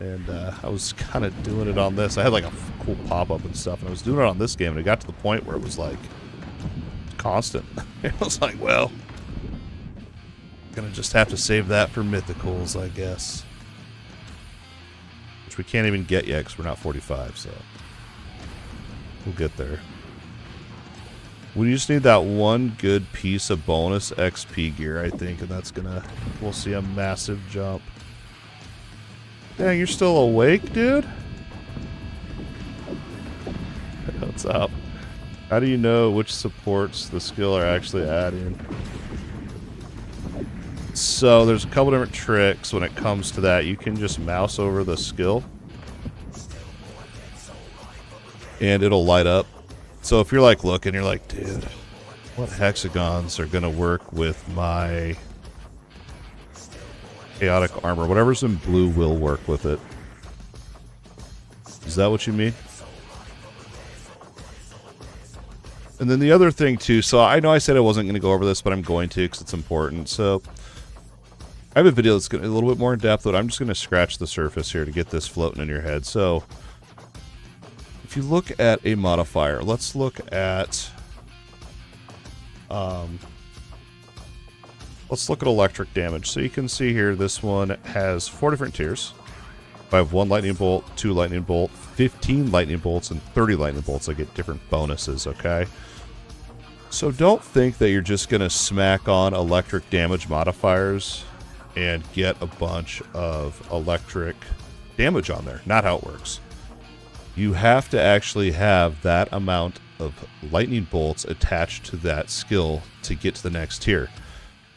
And I was kind of doing it on this. I had like a cool pop-up and stuff, and I was doing it on this game, and it got to the point where it was like constant. I was like, well, gonna just have to save that for mythicals, I guess. Which we can't even get yet because we're not 45, so we'll get there. We just need that one good piece of bonus XP gear, I think, and that's gonna, we'll see a massive jump. Dang, you're still awake, dude? What's up? How do you know which supports the skill are actually adding? So there's a couple different tricks when it comes to that. You can just mouse over the skill and it'll light up. So if you're like looking, you're like, dude, what hexagons are gonna work with my chaotic armor? Whatever's in blue will work with it. Is that what you mean? And then the other thing too, so I know I said I wasn't going to go over this, but I'm going to because it's important. So I have a video that's going to be a little bit more in depth, but I'm just going to scratch the surface here to get this floating in your head. So if you look at a modifier, let's look at electric damage. So you can see here, this one has 4 different tiers. If I have 1 lightning bolt, 2 lightning bolt, 15 lightning bolts, and 30 lightning bolts, I get different bonuses, okay? So don't think that you're just going to smack on electric damage modifiers and get a bunch of electric damage on there. Not how it works. You have to actually have that amount of lightning bolts attached to that skill to get to the next tier.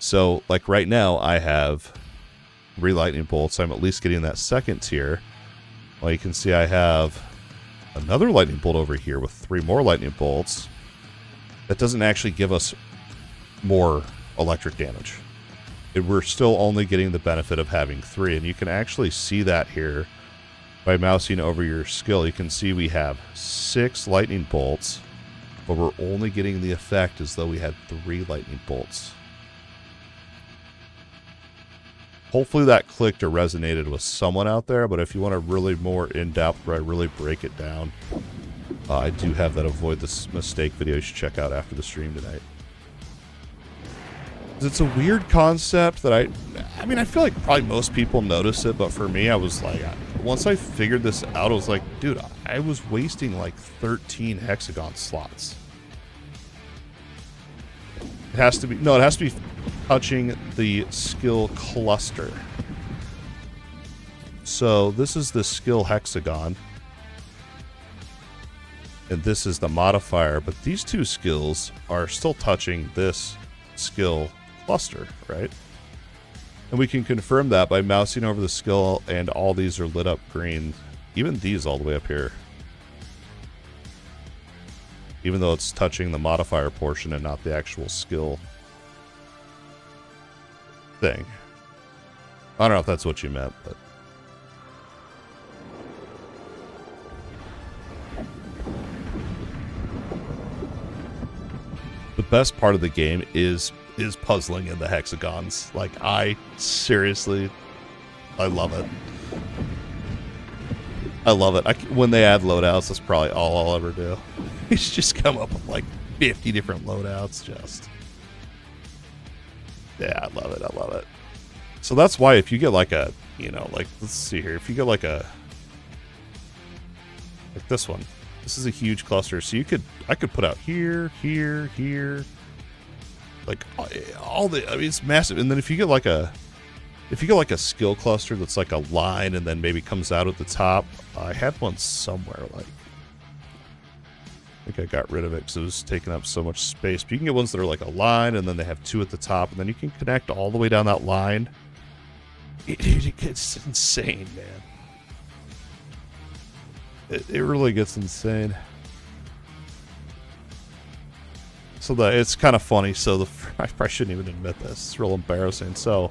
So, like right now, I have 3 lightning bolts. I'm at least getting that second tier. Well, you can see I have another lightning bolt over here with 3 more lightning bolts. That doesn't actually give us more electric damage. We're still only getting the benefit of having 3, and you can actually see that here by mousing over your skill. You can see we have 6 lightning bolts, but we're only getting the effect as though we had 3 lightning bolts. Hopefully that clicked or resonated with someone out there, but if you want a really more in-depth where I really break it down, I do have that avoid this mistake video you should check out after the stream tonight. It's a weird concept that I mean, I feel like probably most people notice it, but for me, I was like, once I figured this out, I was like, dude, I was wasting like 13 hexagon slots. It has to be, no, it has to be touching the skill cluster. So this is the skill hexagon, and this is the modifier, but these 2 skills are still touching this skill cluster, right? And we can confirm that by mousing over the skill, and all these are lit up green, even these all the way up here, even though it's touching the modifier portion and not the actual skill thing. I don't know if that's what you meant, but the best part of the game is puzzling in the hexagons. Like, I seriously, I love it. I love it. When they add loadouts, that's probably all I'll ever do. It's just come up with like 50 different loadouts. Just, yeah, I love it. I love it. So that's why if you get like a You know, like, let's see here. If you get like this one, this is a huge cluster. So I could put out here, here, here, like all the. I mean, it's massive. And then if you get like a skill cluster that's like a line and then maybe comes out at the top, I had one somewhere like. I think I got rid of it because it was taking up so much space. But you can get ones that are like a line and then they have 2 at the top, and then you can connect all the way down that line. It gets insane, man. It really gets insane. So it's kind of funny. So I probably shouldn't even admit this. It's real embarrassing. So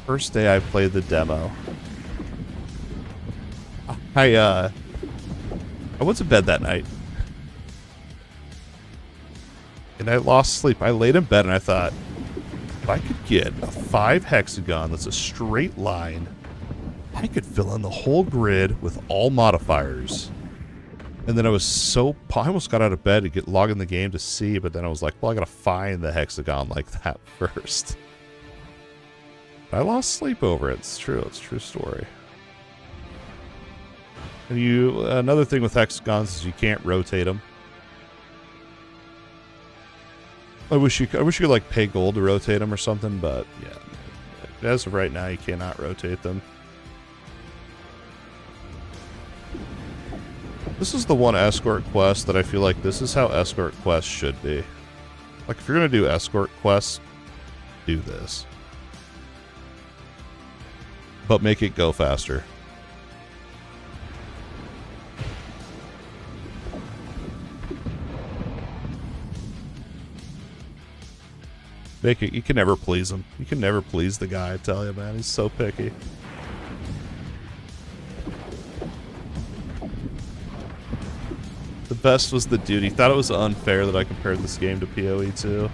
first day I played the demo, I went to bed that night and I lost sleep. I laid in bed and I thought, if I could get a 5 hexagon that's a straight line, I could fill in the whole grid with all modifiers. And then I almost got out of bed to log in the game to see, but then I was like, well, I gotta find the hexagon like that first. I lost sleep over it. It's true. It's a true story. And another thing with hexagons is you can't rotate them. I wish you could like pay gold to rotate them or something, but yeah, as of right now, you cannot rotate them. This is the one escort quest that I feel like this is how escort quests should be. Like if you're gonna do escort quests, do this, but make it go faster. You can never please him. You can never please the guy, I tell you, man. He's so picky. The best was the dude. He thought it was unfair that I compared this game to PoE 2.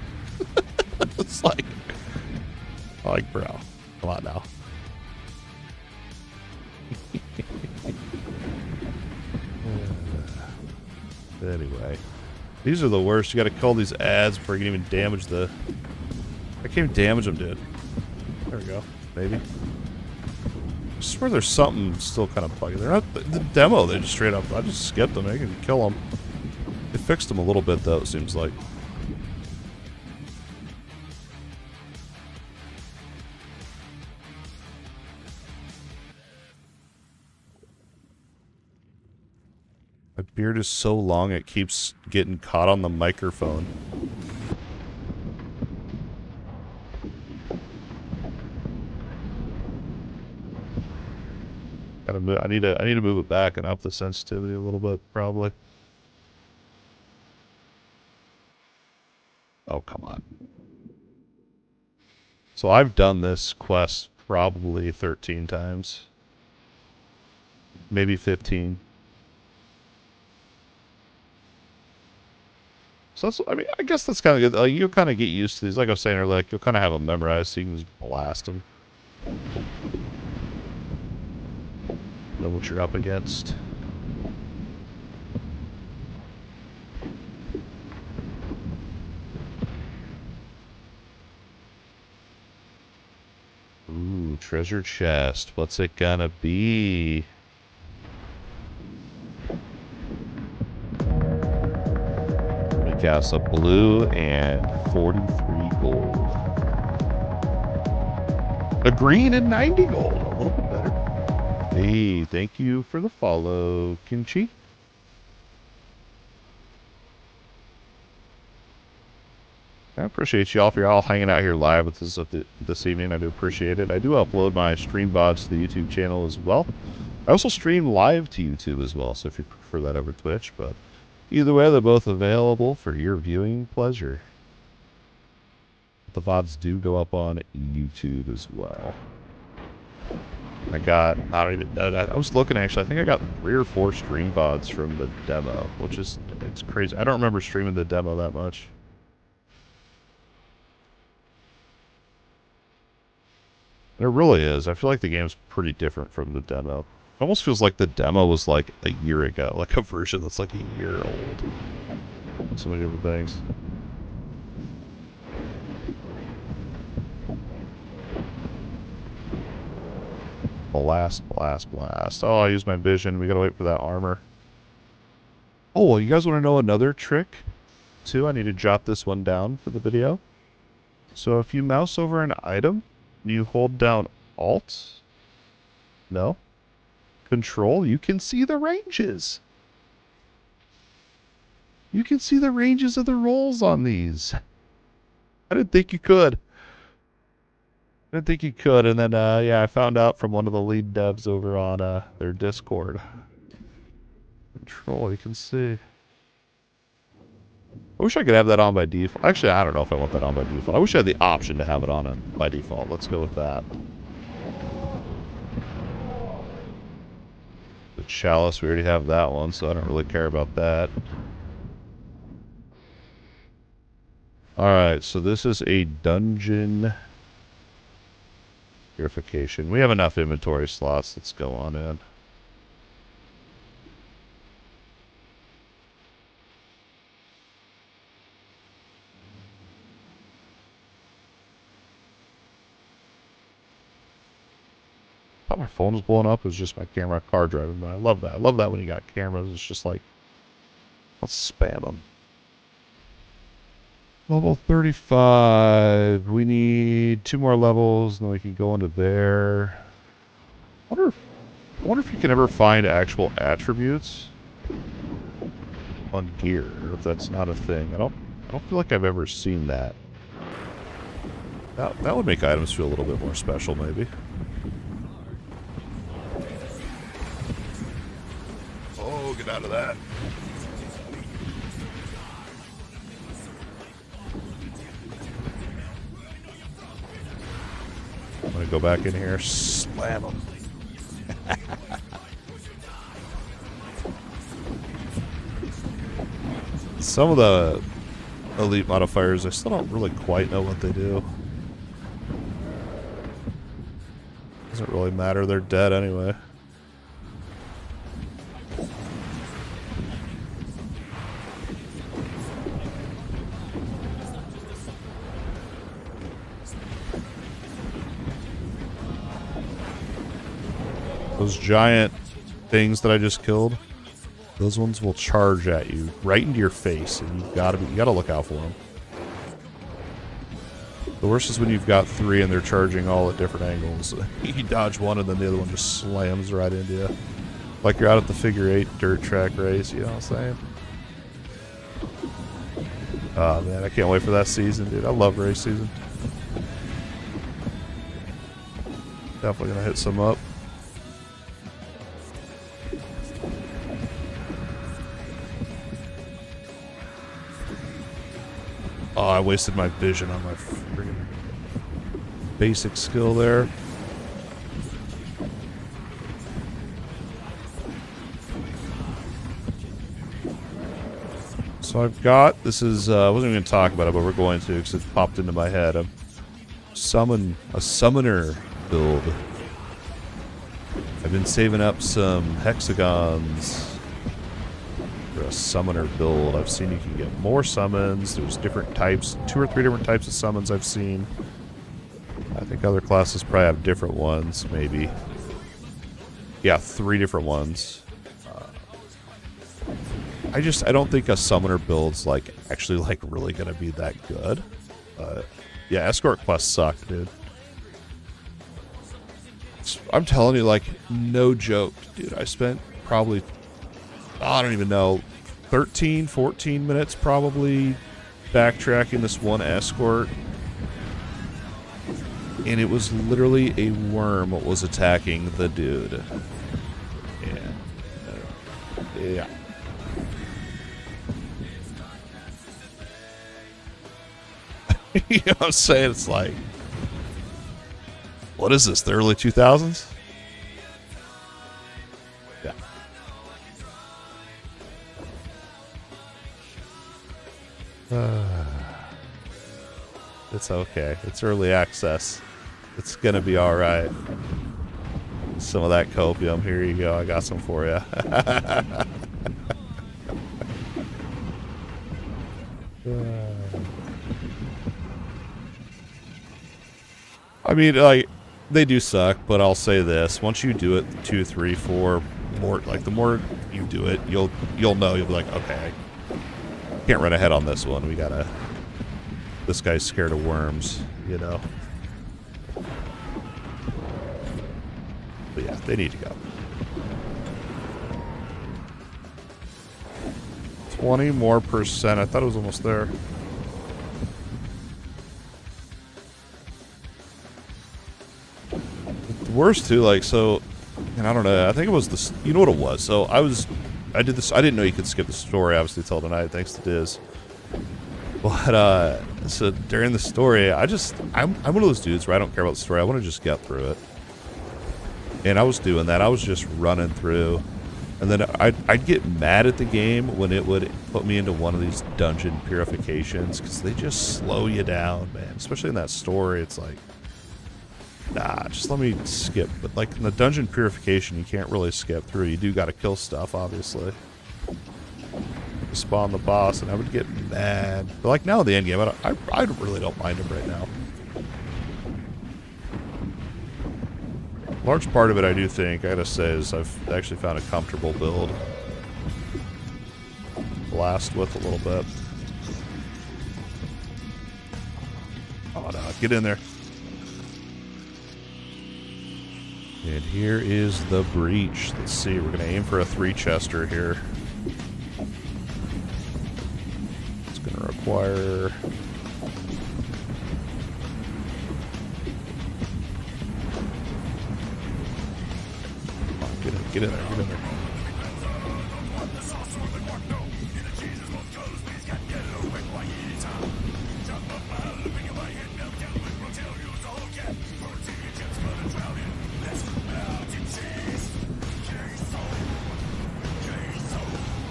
It's like, bro, come on now. Anyway, these are the worst. You got to kill these ads before you can even damage the. I can't even damage them, dude. There we go. Maybe. I swear there's something still kind of buggy. They're not the demo. They just straight up. I just skipped them. I can kill them. They fixed them a little bit though. It seems like. My beard is so long it keeps getting caught on the microphone. I need to move it back and up the sensitivity a little bit, probably. Oh, come on. So I've done this quest probably 13 times. Maybe 15. So that's, I mean, I guess that's kind of good. You'll kind of get used to these. Like I was saying earlier, like, you'll kind of have them memorized so you can just blast them. Know what you're up against. Ooh, treasure chest. What's it gonna be? We got a blue and 43 gold. A green and 90 gold. A little bit better. Hey, thank you for the follow, Kimchi. I appreciate y'all for y'all hanging out here live with us this evening. I do appreciate it. I do upload my stream VODs to the YouTube channel as well. I also stream live to YouTube as well, so if you prefer that over Twitch, but either way, they're both available for your viewing pleasure. The VODs do go up on YouTube as well. I was looking actually, I think I got 3 or 4 stream VODs from the demo, which is, it's crazy. I don't remember streaming the demo that much. It really is. I feel like the game's pretty different from the demo. It almost feels like the demo was like a year ago, like a version that's like a year old. So many different things. Blast, blast, blast. Oh, I used my vision. We gotta wait for that armor. Oh, well, you guys want to know another trick? Too, I need to jot this one down for the video. So if you mouse over an item, you hold down Alt. No. Control, you can see the ranges. You can see the ranges of the rolls on these. I didn't think you could. I didn't think you could, and then, yeah, I found out from one of the lead devs over on their Discord. Control, you can see. I wish I could have that on by default. Actually, I don't know if I want that on by default. I wish I had the option to have it on by default. Let's go with that. The Chalice, we already have that one, so I don't really care about that. Alright, so this is a dungeon purification. We have enough inventory slots. Let's go on in. I thought my phone was blowing up. It was just my camera car driving by. I love that. I love that when you got cameras. It's just like, let's spam them. Level 35. We need 2 more levels, and then we can go into there. I wonder if you can ever find actual attributes on gear, or if that's not a thing. I don't feel like I've ever seen that. That would make items feel a little bit more special, maybe. Oh, get out of that. I'm gonna go back in here, slam them. Some of the elite modifiers, I still don't really quite know what they do. Doesn't really matter, they're dead anyway. Those giant things that I just killed, those ones will charge at you right into your face, and you gotta look out for them. The worst is when you've got 3 and they're charging all at different angles. You dodge one and then the other one just slams right into you. Like you're out at the figure 8 dirt track race, you know what I'm saying? Oh man, I can't wait for that season, dude. I love race season. Definitely gonna hit some up. Oh, I wasted my vision on my friggin' basic skill there. So I've got, this is, I wasn't even going to talk about it, but we're going to because it popped into my head. A summoner build. I've been saving up some hexagons for a summoner build. I've seen you can get more summons. There's different types, 2 or 3 different types of summons I've seen. I think other classes probably have different ones, maybe. Yeah, 3 different ones. I don't think a summoner build's like actually like really gonna be that good. Yeah, escort quests suck, dude. I'm telling you, like, no joke, dude. I spent probably, I don't even know, 13, 14 minutes probably backtracking this one escort. And it was literally a worm that was attacking the dude. Yeah. You know what I'm saying? It's like, what is this, the early 2000s? Yeah. It's okay. It's early access. It's gonna be alright. Some of that copium. Here you go. I got some for you. I mean, like, They do suck, but I'll say this: once you do it 2, 3, 4 more, like the more you do it, you'll know. You'll be like, okay, can't run ahead on this one. We gotta. This guy's scared of worms, you know. But yeah, they need to go. 20% more. I thought it was almost there. The worst too, like, so, and I don't know, I think it was this, you know what it was? So I did this, I didn't know you could skip the story, obviously, till tonight, thanks to Diz. But, so during the story, I'm one of those dudes where I don't care about the story, I want to just get through it. And I was doing that, I was just running through. And then I'd get mad at the game when it would put me into one of these dungeon purifications, because they just slow you down, man. Especially in that story, it's like, nah, just let me skip. But like in the dungeon purification, you can't really skip through. You do got to kill stuff, obviously. To spawn the boss, and I would get mad. But like now in the endgame, I really don't mind him right now. Large part of it, I do think, I gotta say, is I've actually found a comfortable build. Blast with a little bit. Oh no, get in there. And here is the breach. Let's see, we're gonna aim for a 3-chester here. It's gonna require... Get in there, get in there.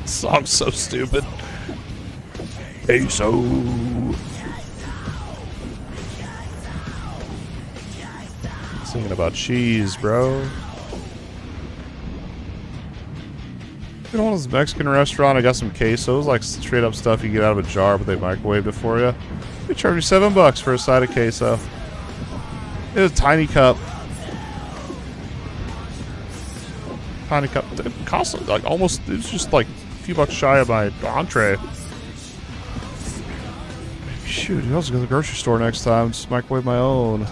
This song's so stupid. Hey, so... Singing about cheese, bro. You know, this Mexican restaurant, I got some quesos, like straight up stuff you get out of a jar, but they microwaved it for you. They charge you $7 for a side of queso. It's a tiny cup. Tiny cup. It cost like almost, it was just like a few bucks shy of my entree. Shoot, I was going to the grocery store next time, just microwave my own.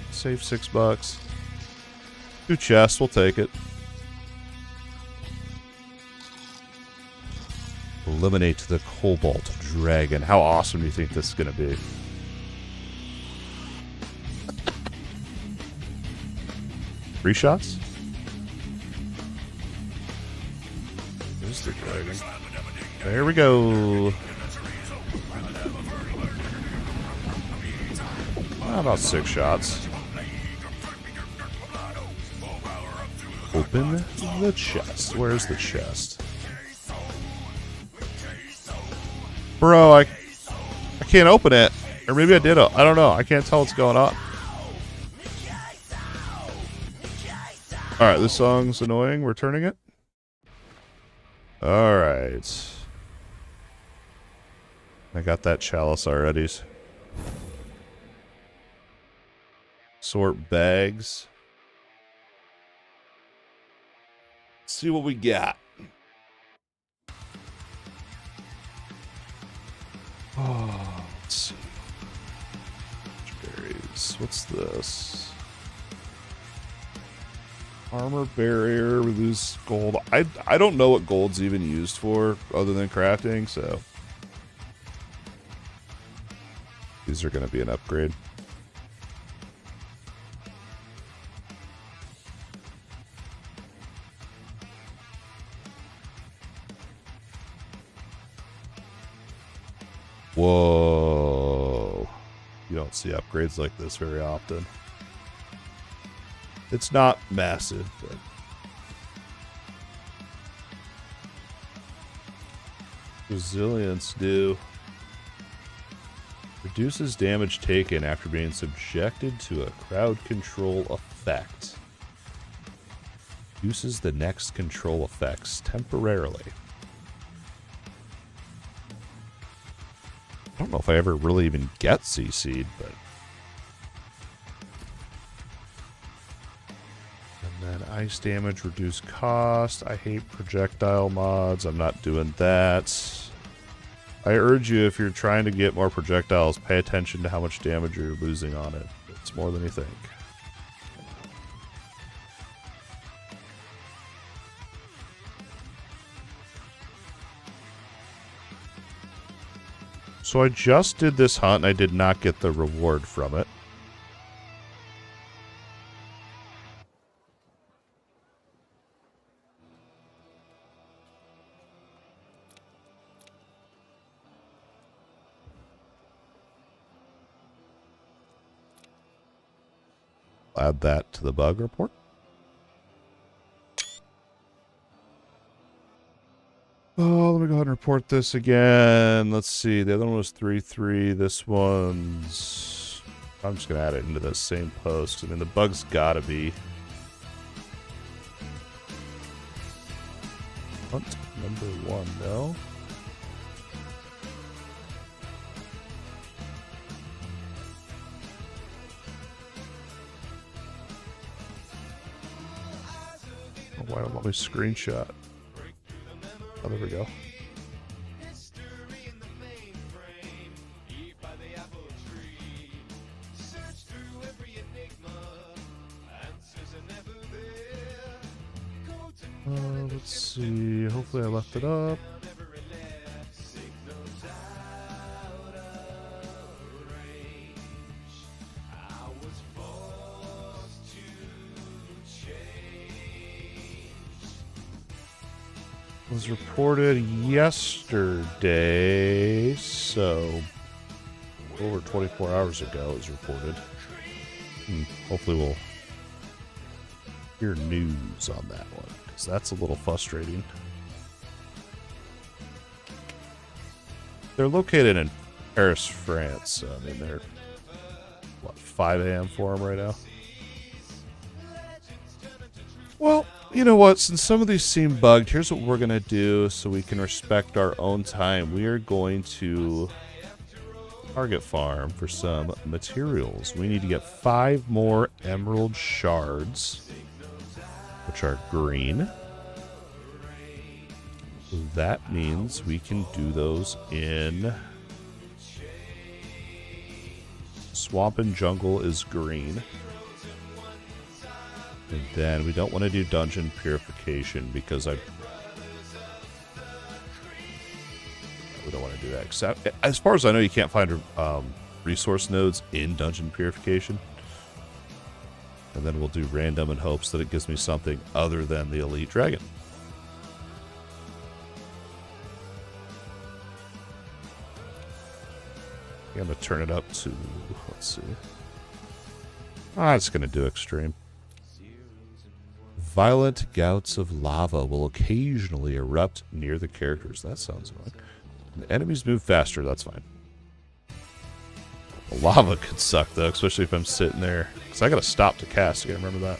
Save $6. 2 chests, we'll take it. Eliminate the Cobalt Dragon. How awesome do you think this is going to be? Three shots? There's the dragon. There we go. About 6 shots. Open the chest. Where's the chest? Bro, I can't open it. Or maybe I did. I don't know. I can't tell what's going on. Alright, this song's annoying. We're turning it. Alright. I got that chalice already. Sort bags. Let's see what we got. Oh, let's see. Berries. What's this? Armor barrier. We lose gold. I don't know what gold's even used for other than crafting, so these are going to be an upgrade. Whoa. You don't see upgrades like this very often. It's not massive, but resilience do. Reduces damage taken after being subjected to a crowd control effect. Reduces the next control effects temporarily. I don't know if I ever really even get CC'd, but Ice damage, reduce cost. I hate projectile mods. I'm not doing that. I urge you, if you're trying to get more projectiles, pay attention to how much damage you're losing on it. It's more than you think. So I just did this hunt and I did not get the reward from it. Add that to the bug report. Oh, let me go ahead and report this again. Let's see. The other one was 3-3. This one's... I'm just going to add it into the same post. I mean, the bug's got to be... Hunt number 1, no? Oh, why don't let me screenshot? Oh, there we go. Let's see. Hopefully I left it up. Was reported yesterday, so over 24 hours ago it was reported. Hopefully we'll hear news on that one, because that's a little frustrating. They're located in Paris, France, so I mean they're, what, 5 a.m. for them right now? Well, you know what? Since some of these seem bugged, here's what we're going to do so we can respect our own time. We are going to target farm for some materials. We need to get 5 more emerald shards, which are green. That means we can do those in... Swamp and jungle is green. And then we don't want to do dungeon purification because we don't want to do that. Except, as far as I know, you can't find resource nodes in dungeon purification. And then we'll do random in hopes that it gives me something other than the elite dragon. I'm going to turn it up to, let's see. It's going to do extreme. Violent gouts of lava will occasionally erupt near the characters. That sounds annoying. The enemies move faster. That's fine. The lava could suck, though, especially if I'm sitting there. Because I got to stop to cast. You got to remember that.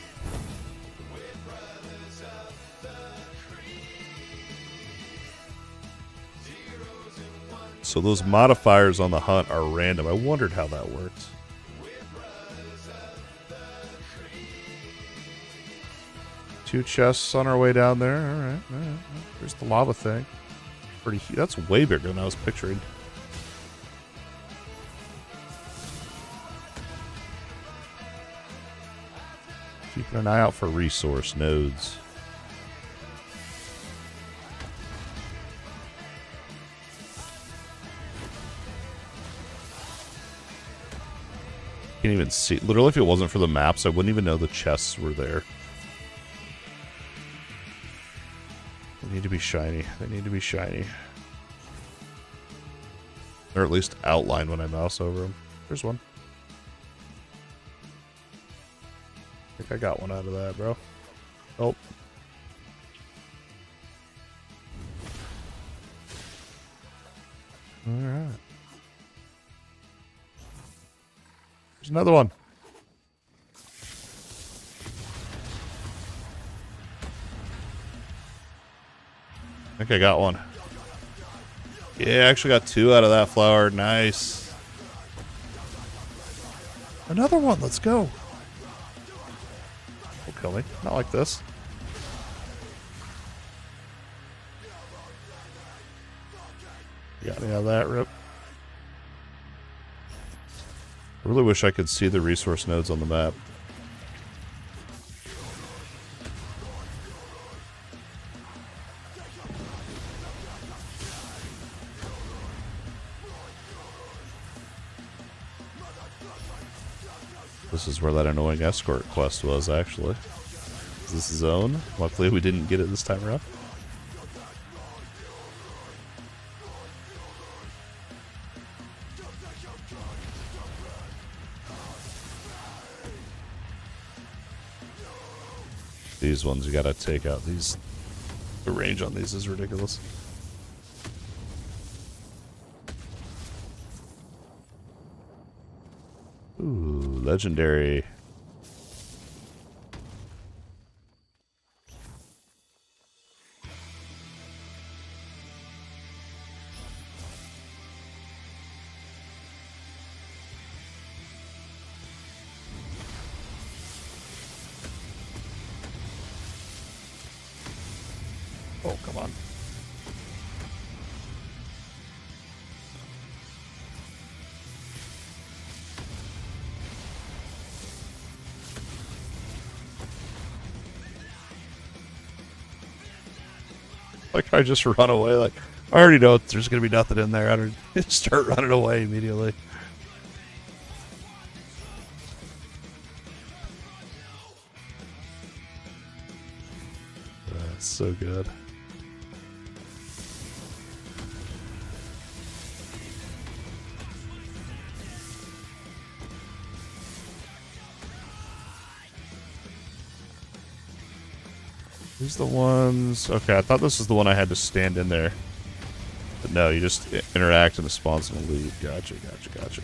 So those modifiers on the hunt are random. I wondered how that worked. Two chests on our way down there. All right. There's the lava thing. Pretty. That's way bigger than I was picturing. Keeping an eye out for resource nodes. Can't even see. Literally, if it wasn't for the maps, I wouldn't even know the chests were there. They need to be shiny. They need to be shiny. Or at least outline when I mouse over them. There's one. I think I got one out of that, bro. Oh. Alright. There's another one. I think I got one. Yeah, I actually got 2 out of that flower. Nice. Another one. Let's go. Don't kill me. Not like this. Yeah, that rip. I really wish I could see the resource nodes on the map. This is where that annoying escort quest was, actually. Is this zone? Luckily we didn't get it this time around. These ones you gotta take out. These, the range on these is ridiculous. Ooh, legendary. Oh, come on. Like, I just run away. Like, I already know there's going to be nothing in there. I don't start running away immediately. That's so good. These are the ones... Okay, I thought this was the one I had to stand in there. But no, you just interact and the spawn's gonna leave. Gotcha, gotcha, gotcha.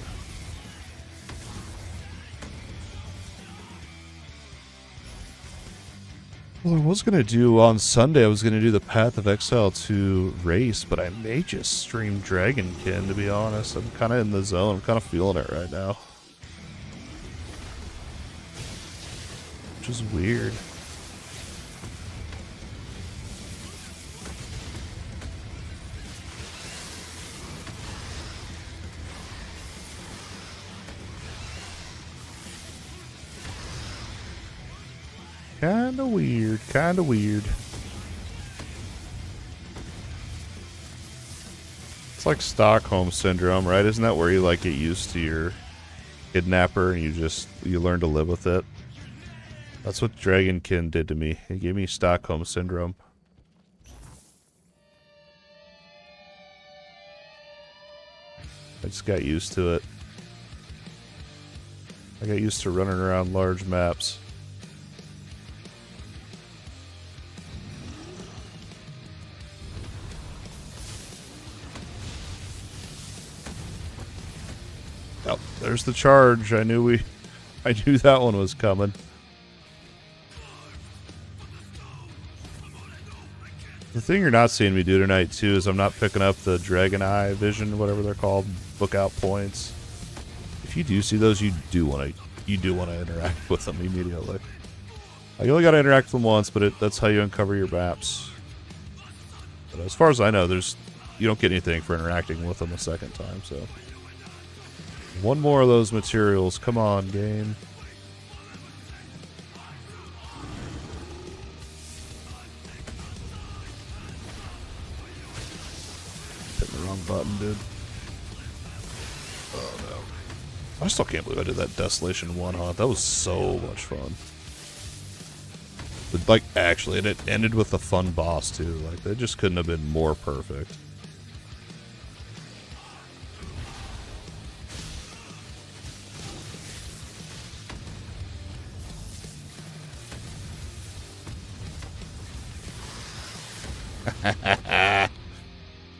Well, I was gonna do... On Sunday, I was gonna do the Path of Exile 2 race, but I may just stream Dragonkin, to be honest. I'm kind of in the zone. I'm kind of feeling it right now. Which is weird. Kinda weird, kinda weird. It's like Stockholm Syndrome, right? Isn't that where you like get used to your kidnapper and you learn to live with it? That's what Dragonkin did to me. He gave me Stockholm Syndrome. I just got used to it. I got used to running around large maps. Oh, there's the charge. I knew that one was coming. The thing you're not seeing me do tonight too is I'm not picking up the Dragon Eye Vision, whatever they're called, book out points. If you do see those, you do want to interact with them immediately. You only got to interact with them once, but that's how you uncover your maps. But as far as I know, you don't get anything for interacting with them a second time. So. One more of those materials. Come on, game. Hit the wrong button, dude. Oh, no. I still can't believe I did that Desolation 1 hunt. That was so much fun. But, like, actually, and it ended with a fun boss, too. Like, they just couldn't have been more perfect.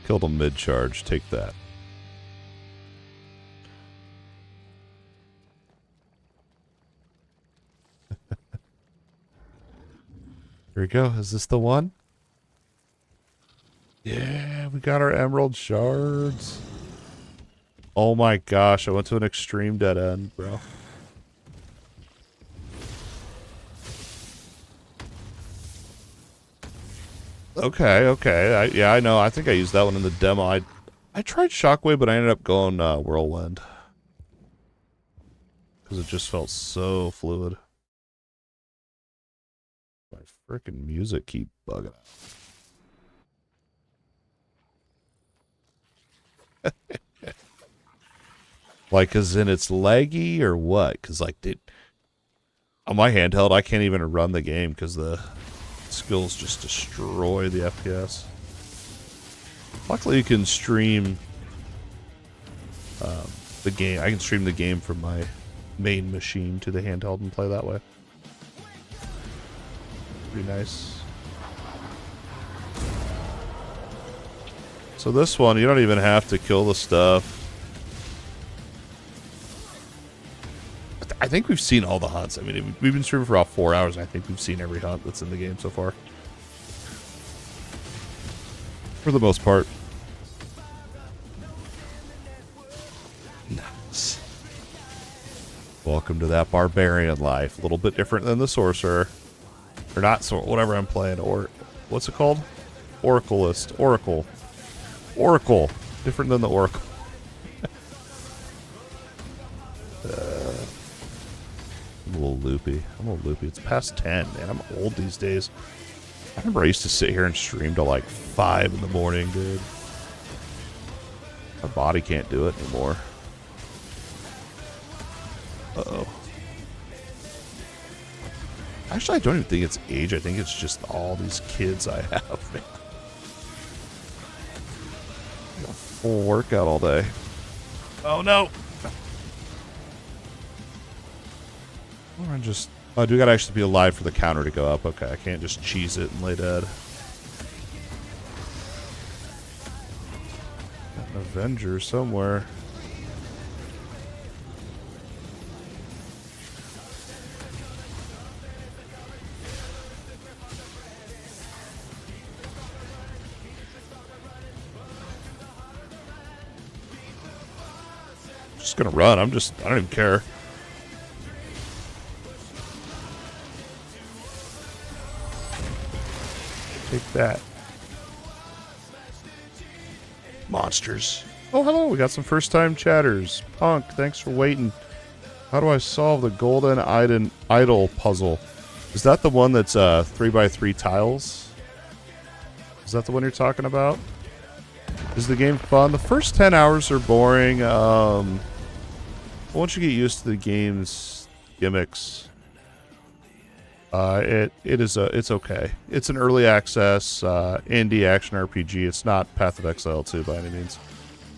Killed him mid-charge. Take that. Here we go. Is this the one? Yeah, we got our emerald shards. Oh my gosh, I went to an extreme dead end, bro. Okay, okay. Yeah, I know. I think I used that one in the demo. I tried Shockwave, but I ended up going Whirlwind. Because it just felt so fluid. My freaking music keep bugging out. Like, as in it's laggy or what? Because, like, on my handheld, I can't even run the game because the skills just destroy the FPS. Luckily, you can stream the game. I can stream the game from my main machine to the handheld and play that way. Pretty nice. So this one, you don't even have to kill the stuff. I think we've seen all the hunts. I mean, we've been streaming for about 4 hours, and I think we've seen every hunt that's in the game so far. For the most part. Nice. Welcome to that barbarian life. A little bit different than the sorcerer. Or not, so whatever I'm playing. Or what's it called? Oracleist. Oracle. Oracle. Different than the Oracle. I'm a little loopy. It's past 10, man. I'm old these days. I remember I used to sit here and stream till like 5 in the morning, dude. My body can't do it anymore. Uh-oh. Actually, I don't even think it's age. I think it's just all these kids I have, man. I got a full workout all day. Oh, no. Oh, I do gotta actually be alive for the counter to go up. Okay, I can't just cheese it and lay dead. Got an Avenger somewhere. Just gonna run. I don't even care. Take that. Monsters. Oh, hello. We got some first-time chatters. Punk, thanks for waiting. How do I solve the golden idol puzzle? Is that the one that's 3x3 tiles? Is that the one you're talking about? Is the game fun? The first 10 hours are boring. Once you get used to the game's gimmicks, it's okay. It's an early access indie action RPG. It's not Path of Exile 2 by any means.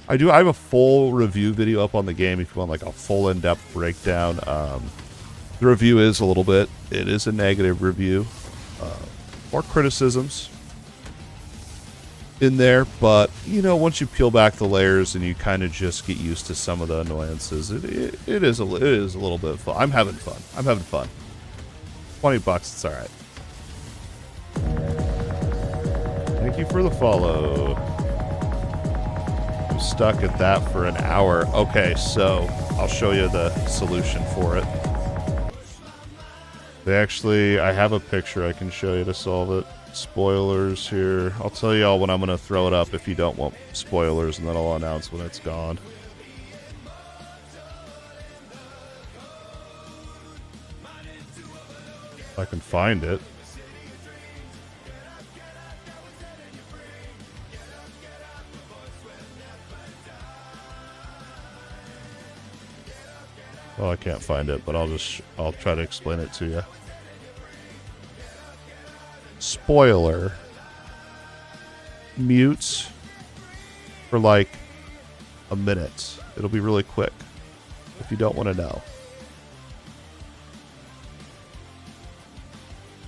I have a full review video up on the game if you want like a full in-depth breakdown. The review is a little bit. It is a negative review. More criticisms in there, but you know, once you peel back the layers and you kind of just get used to some of the annoyances, it is a little bit fun. I'm having fun. $20, it's all right. Thank you for the follow. I'm stuck at that for an hour. Okay, so I'll show you the solution for it. I have a picture I can show you to solve it. Spoilers here. I'll tell you all when I'm going to throw it up if you don't want spoilers, and then I'll announce when it's gone. If I can find it. Well, I can't find it, but I'll try to explain it to you. Spoiler. Mute for like a minute. It'll be really quick if you don't want to know.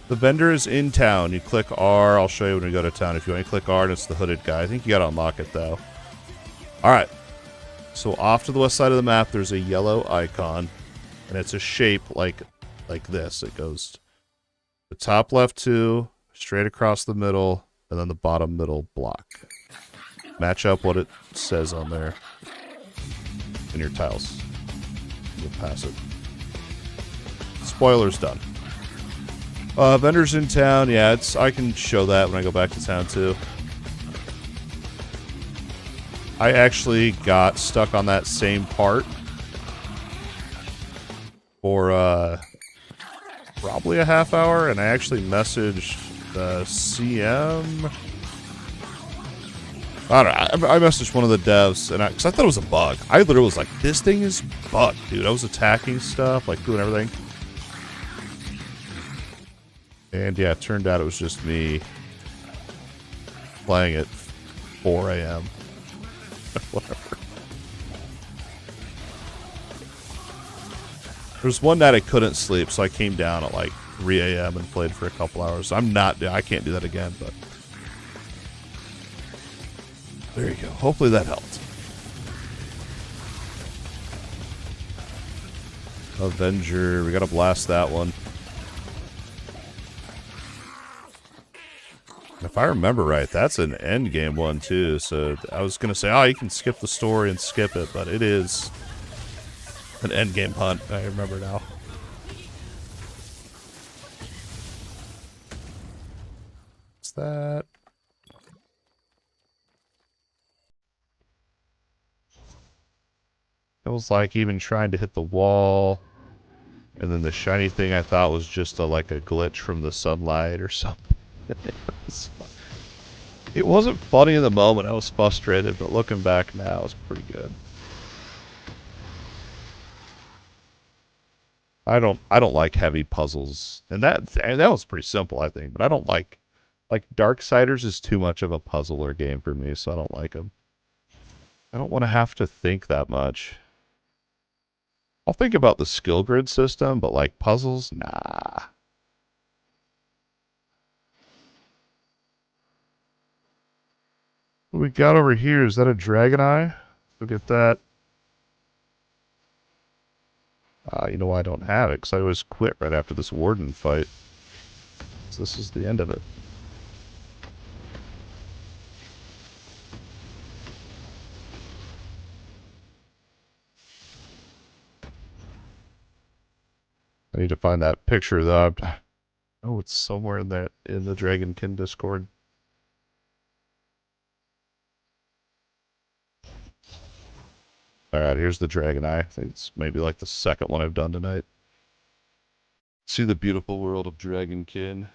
The vendor is in town. You click R. I'll show you when we go to town. If you want to click R, and it's the hooded guy. I think you got to unlock it, though. All right. So off to the west side of the map, there's a yellow icon, and it's a shape like this. It goes the top left 2, straight across the middle, and then the bottom middle block. Match up what it says on there in your tiles. You'll pass it. Spoiler's done. Vendors in town. Yeah, I can show that when I go back to town too. I actually got stuck on that same part for probably a half hour, and I actually messaged the CM. I don't know. I messaged one of the devs, and because I thought it was a bug. I literally was like, "This thing is bugged, dude." I was attacking stuff, like doing everything, and yeah, it turned out it was just me playing at 4 a.m. Whatever. There was one night I couldn't sleep, so I came down at like 3 a.m. and played for a couple hours. I can't do that again, but there you go. Hopefully that helped. Avenger, we gotta blast that one. If I remember right, that's an endgame one too, so I was gonna say, oh, you can skip the story and skip it, but it is an endgame hunt, I remember now. What's that? It was like even trying to hit the wall, and then the shiny thing I thought was just like a glitch from the sunlight or something. It wasn't funny in the moment, I was frustrated, but looking back now, it's pretty good. I don't like heavy puzzles, and that was pretty simple, I think. But I don't like Darksiders is too much of a puzzler game for me, so I don't like them. I don't want to have to think that much. I'll think about the skill grid system, but like puzzles, nah. What we got over here, is that a dragon eye? Look at that. You know why I don't have it? Because I always quit right after this warden fight. So this is the end of it. I need to find that picture though. Oh, it's somewhere in the Dragonkin Discord. Alright, here's the dragon eye. I think it's maybe like the second one I've done tonight. See the beautiful world of Dragonkin.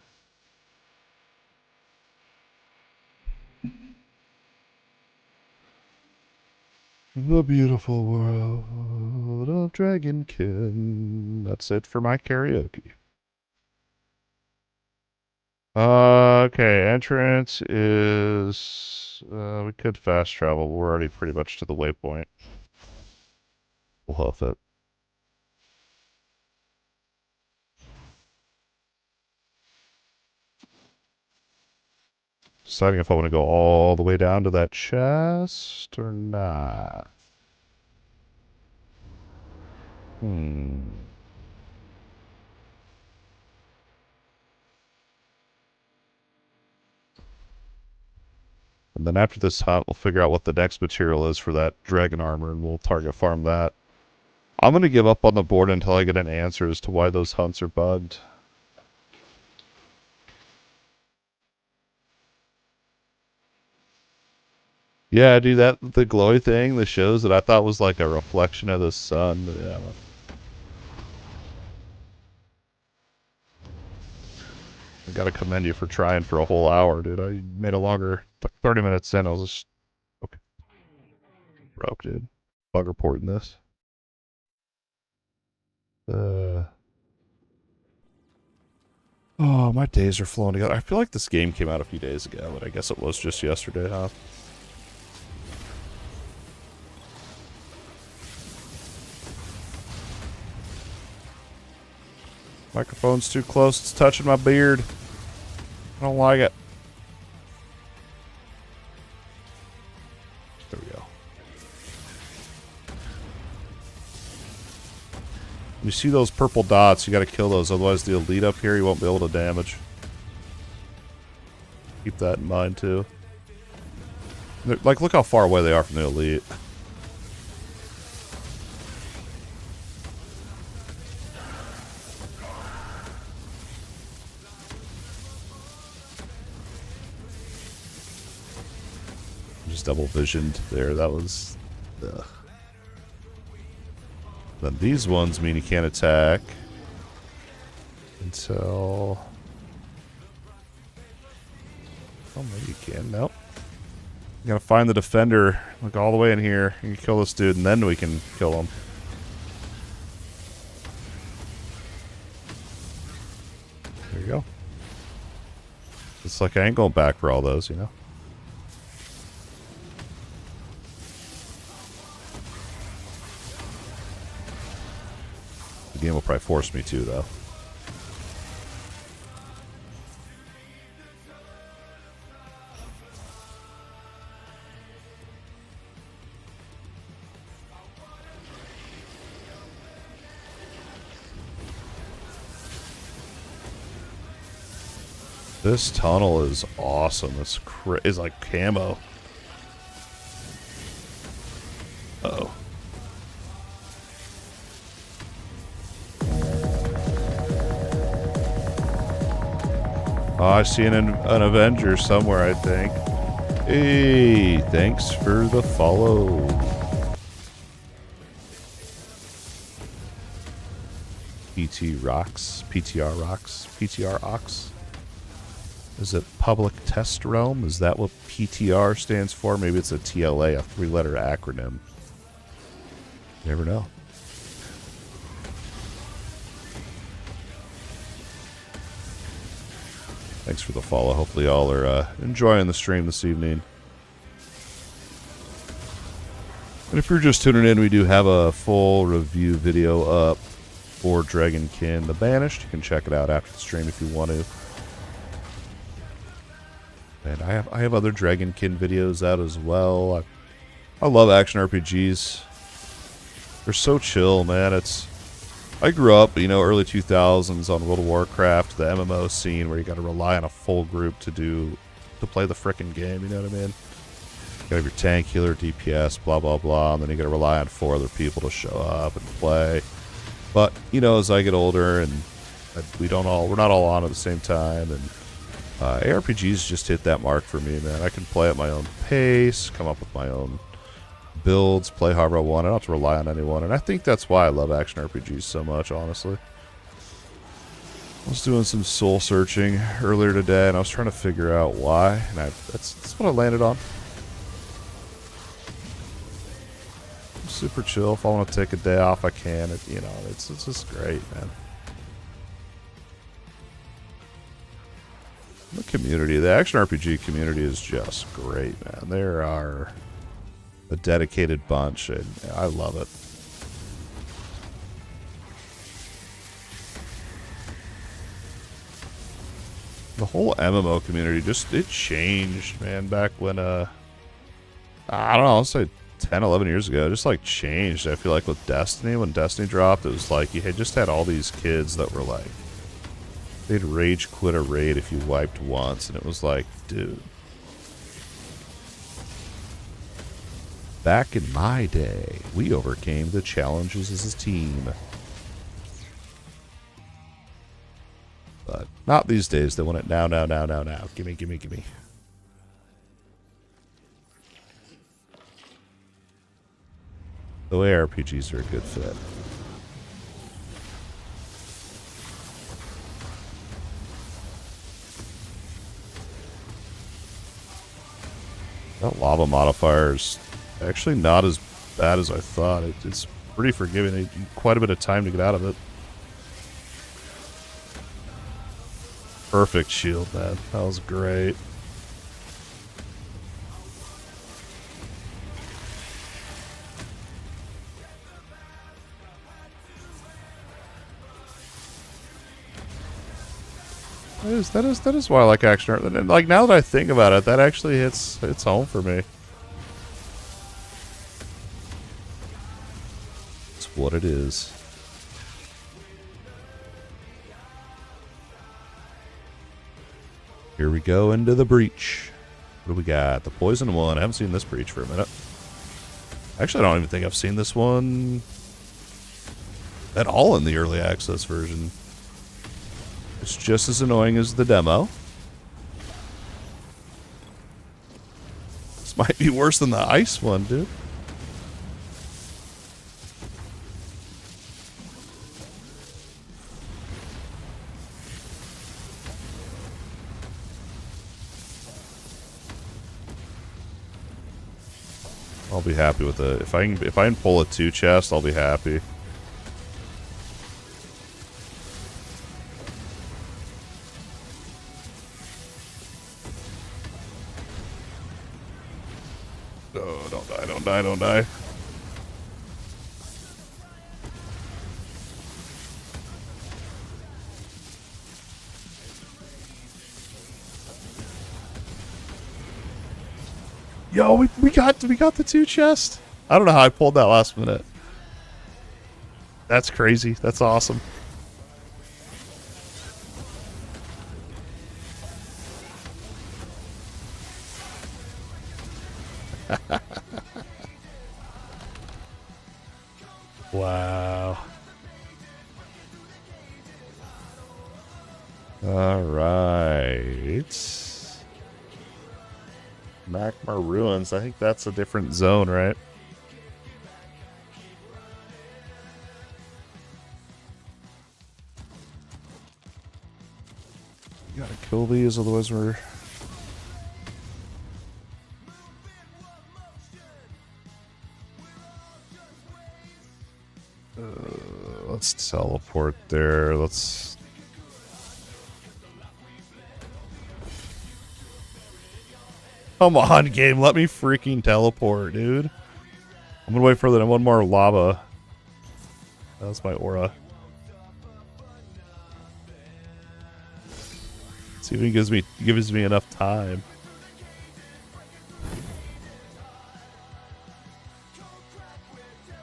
The beautiful world of Dragonkin. That's it for my karaoke. Okay, entrance is... we could fast travel. We're already pretty much to the waypoint. We'll huff it. Deciding if I want to go all the way down to that chest or not. And then after this hunt, we'll figure out what the next material is for that dragon armor, and we'll target farm that. I'm going to give up on the board until I get an answer as to why those hunts are bugged. Yeah, dude, the glowy thing, the shows that I thought was like a reflection of the sun. Yeah. I gotta commend you for trying for a whole hour, dude. I made a longer, like 30 minutes in, I was just, okay. Broke, dude. Bug reporting this. Oh, my days are flowing together. I feel like this game came out a few days ago, but I guess it was just yesterday, huh? Microphone's too close. It's touching my beard. I don't like it. There we go. You see those purple dots, you gotta kill those, otherwise the elite up here you won't be able to damage. Keep that in mind too. Like, look how far away they are from the elite. double visioned there. That was... Ugh. Then these ones mean you can't attack until... Oh, maybe you can. Nope. You gotta find the defender. Look all the way in here. You can kill this dude, and then we can kill him. There you go. It's like I ain't going back for all those, you know? The game will probably force me to, though. This tunnel is awesome. It's like camo. Uh-oh. Oh, I see an Avenger somewhere, I think. Hey, thanks for the follow. PTR Ox. Is it Public Test Realm? Is that what PTR stands for? Maybe it's a TLA, a 3-letter acronym. You never know. Thanks for the follow. Hopefully y'all are enjoying the stream this evening. And if you're just tuning in, we do have a full review video up for Dragonkin the Banished. You can check it out after the stream if you want to. And I have other Dragonkin videos out as well. I love action RPGs. They're so chill, man. I grew up, you know, early 2000s on World of Warcraft, the MMO scene where you got to rely on a full group to play the frickin' game. You know what I mean? You gotta have your tank, healer, DPS, blah blah blah, and then you gotta rely on 4 other people to show up and play. But you know, as I get older and we're not all on at the same time, and ARPGs just hit that mark for me, man. I can play at my own pace, come up with my own builds, play however I want. I don't have to rely on anyone, and I think that's why I love action RPGs so much, honestly. I was doing some soul searching earlier today, and I was trying to figure out why, and that's what I landed on. Super chill. If I want to take a day off, I can. You know, it's just great, man. The community, the action RPG community is just great, man. There are a dedicated bunch, and I love it. The whole MMO community it changed, man, back when, I don't know, I'll say 10, 11 years ago. It just, like, changed. I feel like with Destiny, when Destiny dropped, it was like you just had all these kids that were like, they'd rage quit a raid if you wiped once, and it was like, dude. Back in my day, we overcame the challenges as a team. But not these days. They want it now. Gimme. The way RPGs are a good fit. That lava modifier is actually not as bad as I thought. It's pretty forgiving. Quite a bit of time to get out of it. Perfect shield, man. That was great. That is why I like action art. And like, now that I think about it, that actually hits home for me. It's what it is. Here we go into the breach. What do we got? The poison one. I haven't seen this breach for a minute. Actually, I don't even think I've seen this one at all in the early access version. It's just as annoying as the demo. This This might be worse than the ice one, dude. I'll be happy with it. If I can pull a 2 chest, I'll be happy. Oh, don't die, don't die, don't die. Yo, we got the 2 chest. I don't know how I pulled that last minute. That's crazy. That's awesome. Wow. All right. Magma Ruins. I think that's a different zone, right? You gotta kill these, otherwise we're... let's teleport there. Let's... Come on, game. Let me freaking teleport, dude. I'm gonna wait for one more lava. That's my aura. See if he gives me enough time.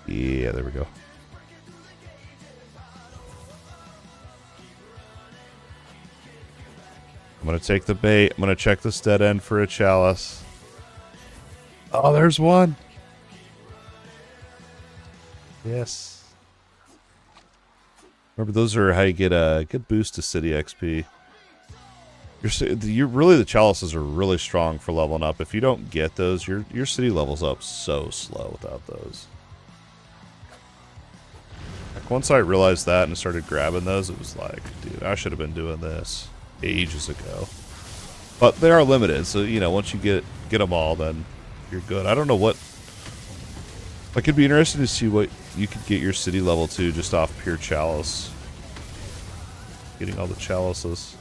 Yeah, there we go. I'm gonna take the bait. I'm gonna check this dead end for a chalice. Oh, there's one. Yes. Remember, those are how you get a good boost to city XP. You're really, the chalices are really strong for leveling up. If you don't get those, your city levels up so slow without those. Like, once I realized that and started grabbing those, it was like, dude, I should have been doing this ages ago. But they are limited, so you know, once you get them all, then you're good. I don't know what. It could be interesting to see what you could get your city level to just off pure chalice. Getting all the chalices.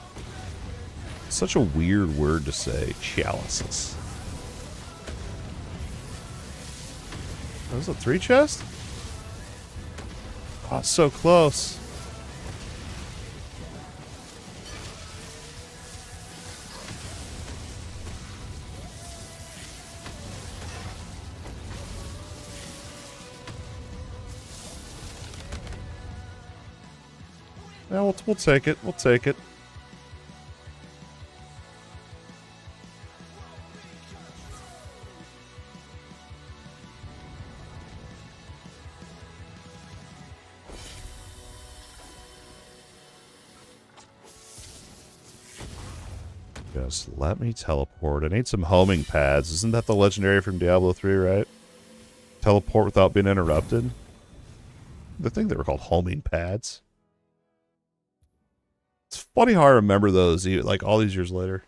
Such a weird word to say, chalices. That was a 3 chest? Oh, it's so close. Yeah, we'll take it. We'll take it. Just let me teleport. I need some homing pads. Isn't that the legendary from Diablo 3, right? Teleport without being interrupted. I think they were called homing pads. It's funny how I remember those, like, all these years later.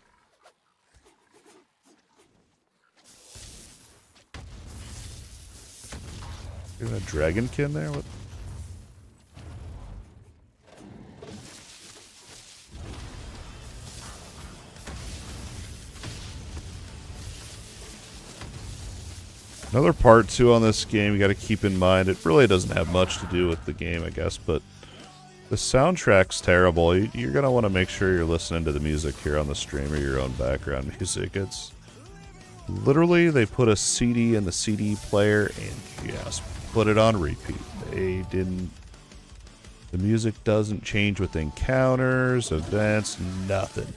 Is a Dragonkin there? What? Another part, too, on this game you got to keep in mind, it really doesn't have much to do with the game, I guess, but the soundtrack's terrible. You're going to want to make sure you're listening to the music here on the stream or your own background music. It's literally, they put a CD in the CD player and just put it on repeat. They didn't... The music doesn't change with encounters, events, nothing.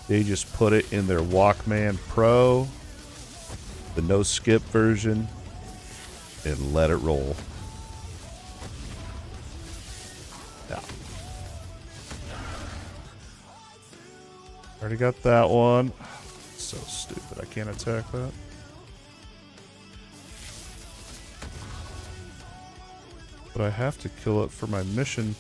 They just put it in their Walkman Pro, the no skip version, and let it roll. Yeah. Already got that one. So stupid. I can't attack that. But I have to kill it for my mission.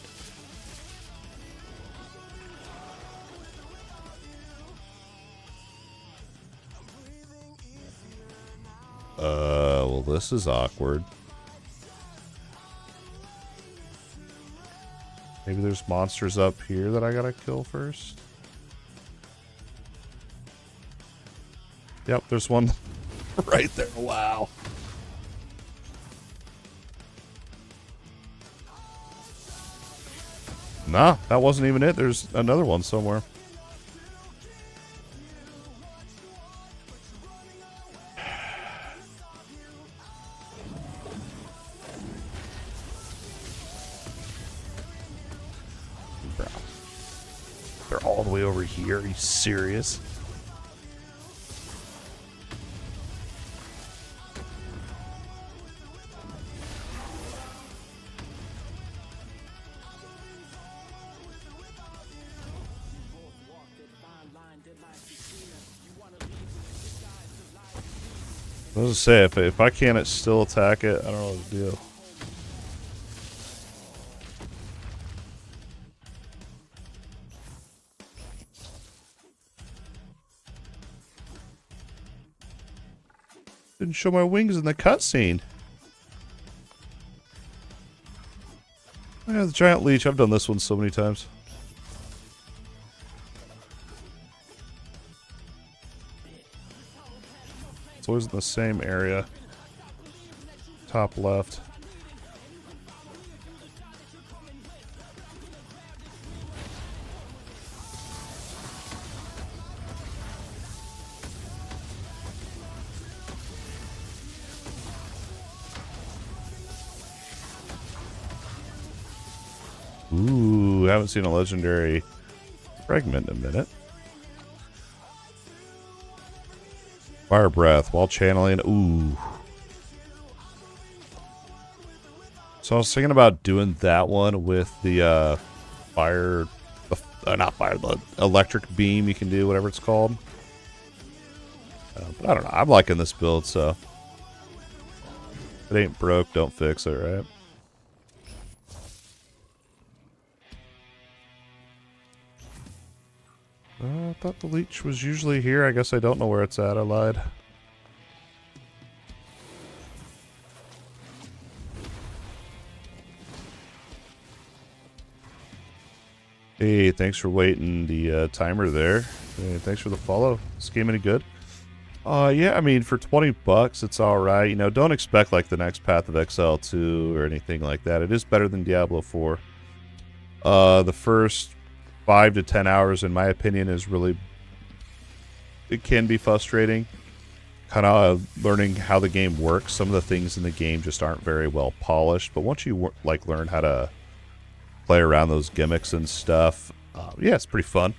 Well, this is awkward. Maybe there's monsters up here that I gotta kill first. Yep, there's one right there. Wow. Nah, that wasn't even it. There's another one somewhere. They're all the way over here. Are you serious? I was gonna say, if I can't still attack it, I don't know what to do. Didn't show my wings in the cutscene. Oh yeah, the giant leech. I've done this one so many times. It's always in the same area. Top left. Ooh, haven't seen a legendary fragment in a minute. Fire breath while channeling. Ooh. So I was thinking about doing that one with the fire, not fire, the electric beam you can do, whatever it's called. But I don't know. I'm liking this build, so if it ain't broke, don't fix it, right? I thought the leech was usually here. I guess I don't know where it's at. I lied. Hey, thanks for waiting the timer there. Hey, thanks for the follow. This game any good? Yeah, I mean, for 20 bucks, it's alright. You know, don't expect like the next Path of Exile 2 or anything like that. It is better than Diablo 4. The first 5 to 10 hours, in my opinion, is really, it can be frustrating. Kind of learning how the game works. Some of the things in the game just aren't very well polished. But once you like learn how to play around those gimmicks and stuff, yeah, it's pretty fun.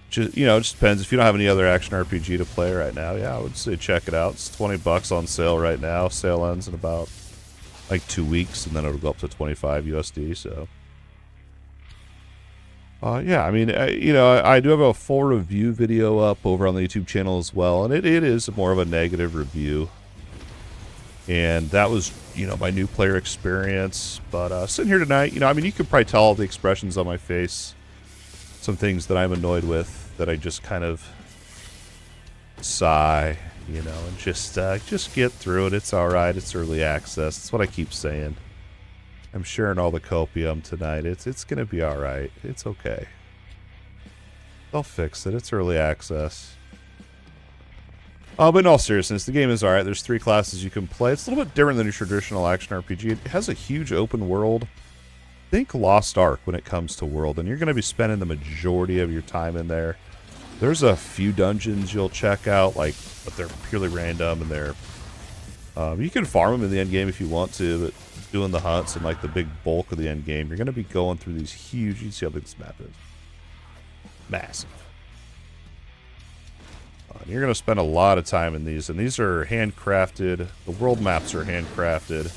Just, you know, it just depends. If you don't have any other action RPG to play right now, yeah, I would say check it out. It's 20 bucks on sale right now. Sale ends in about like 2 weeks, and then it'll go up to 25 USD. So. Yeah, I mean, you know, I do have a full review video up over on the YouTube channel as well, and it is more of a negative review. And that was, you know, my new player experience. But sitting here tonight, you know, I mean, you could probably tell all the expressions on my face. Some things that I'm annoyed with that I just kind of sigh, you know, and just get through it. It's all right. It's early access. That's what I keep saying. I'm sharing all the copium tonight. It's gonna be all right. It's okay. They'll fix it. It's early access. But in all seriousness, the game is all right. There's 3 classes you can play. It's a little bit different than your traditional action RPG. It has a huge open world. Think Lost Ark when it comes to world, and you're gonna be spending the majority of your time in there. There's a few dungeons you'll check out, like, but they're purely random, and they're you can farm them in the end game if you want to, but doing the hunts and like the big bulk of the end game, you're going to be going through these huge, you see how big this map is. Massive. And you're going to spend a lot of time in these, and these are handcrafted. The world maps are handcrafted,